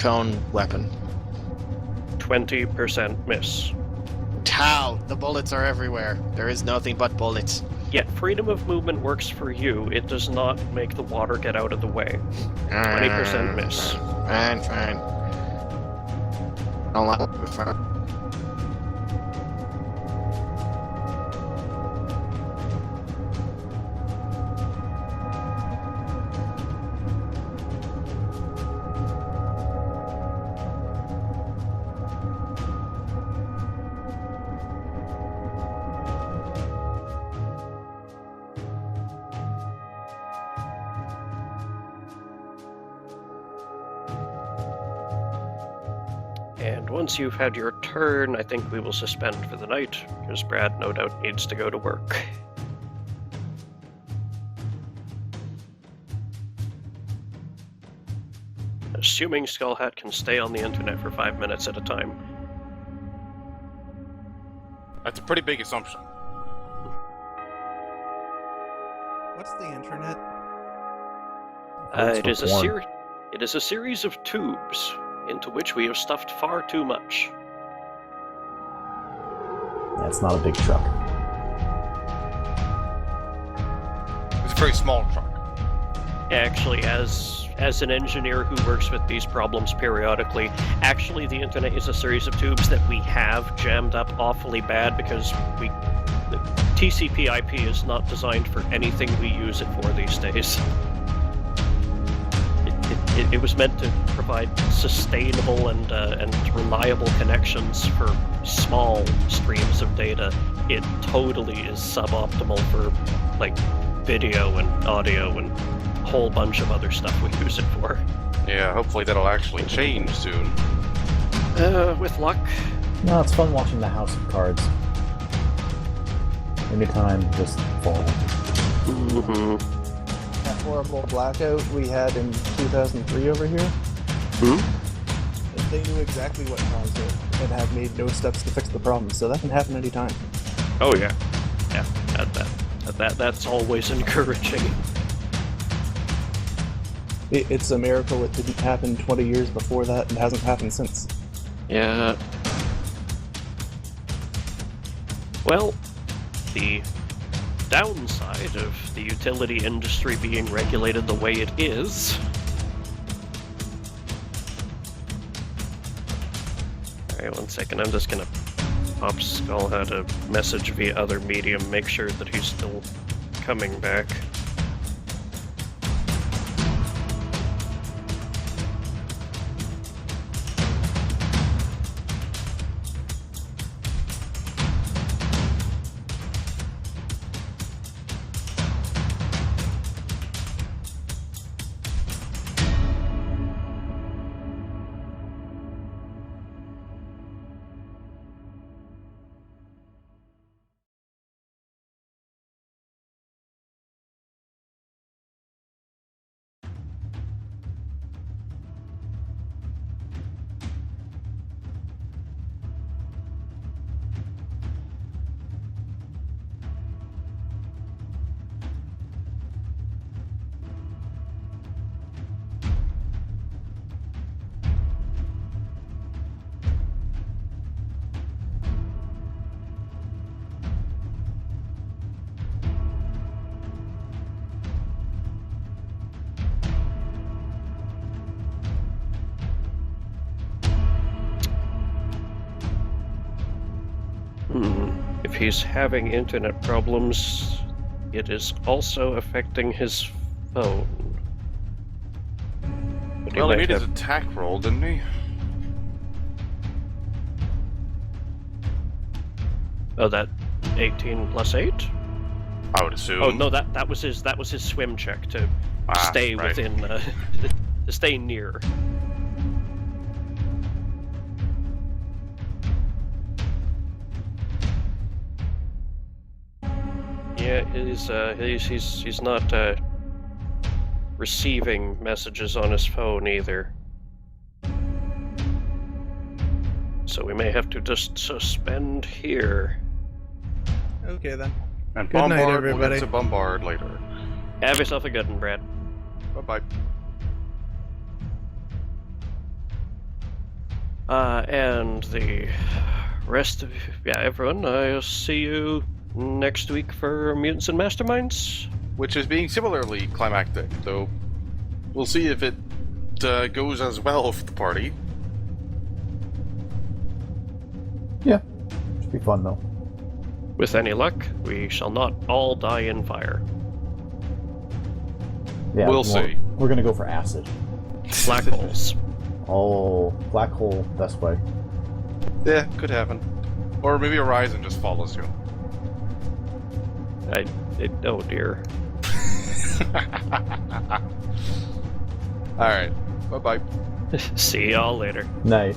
two-tone weapon. 20% miss. How? The bullets are everywhere. There is nothing but bullets. Yet freedom of movement works for you. It does not make the water get out of the way. 20% miss. Fine. Don't let it fine. And once you've had your turn, I think we will suspend for the night, because Brad no doubt needs to go to work. Assuming Skullhat can stay on the internet for 5 minutes at a time. That's a pretty big assumption. What's the internet? It is a series of tubes into which we have stuffed far too much. That's not a big truck. It's a very small truck. Actually, as an engineer who works with these problems periodically, actually the internet is a series of tubes that we have jammed up awfully bad because the TCP/IP is not designed for anything we use it for these days. It was meant to provide sustainable and reliable connections for small streams of data. It totally is suboptimal for like video and audio and a whole bunch of other stuff we use it for. Yeah, hopefully that'll actually change soon. With luck. No, it's fun watching the House of Cards. Anytime, just fall. Mm-hmm. That horrible blackout we had in 2003 over here. Hmm? They knew exactly what caused it and have made no steps to fix the problem, so that can happen anytime. Oh yeah. Yeah, that's always encouraging. It's a miracle it didn't happen 20 years before that and hasn't happened since. Yeah. Well, the downside of the utility industry being regulated the way it is... Alright, 1 second, I'm just gonna pop Skullhat a message via other medium, make sure that he's still coming back. If he's having internet problems, it is also affecting his phone. But Well, he might made his have- attack roll, didn't he? Oh, that 18 plus 8? I would assume. Oh no, that was his swim check to stay right. within to stay near. Yeah, he's not receiving messages on his phone either. So we may have to just suspend here. Okay then. And Good night, bombard, we'll everybody. get to bombard later. Have yourself a good one, Brad. Bye-bye. And the rest of everyone, I'll see you next week for Mutants and Masterminds. Which is being similarly climactic, though we'll see if it goes as well for the party. Yeah, should be fun though. With any luck, we shall not all die in fire. Yeah, We'll see. We're gonna go for acid. Black holes. Oh, black hole, best way. Yeah, could happen. Or maybe Horizon just follows you. Oh dear. Alright, bye-bye. See y'all later. Night.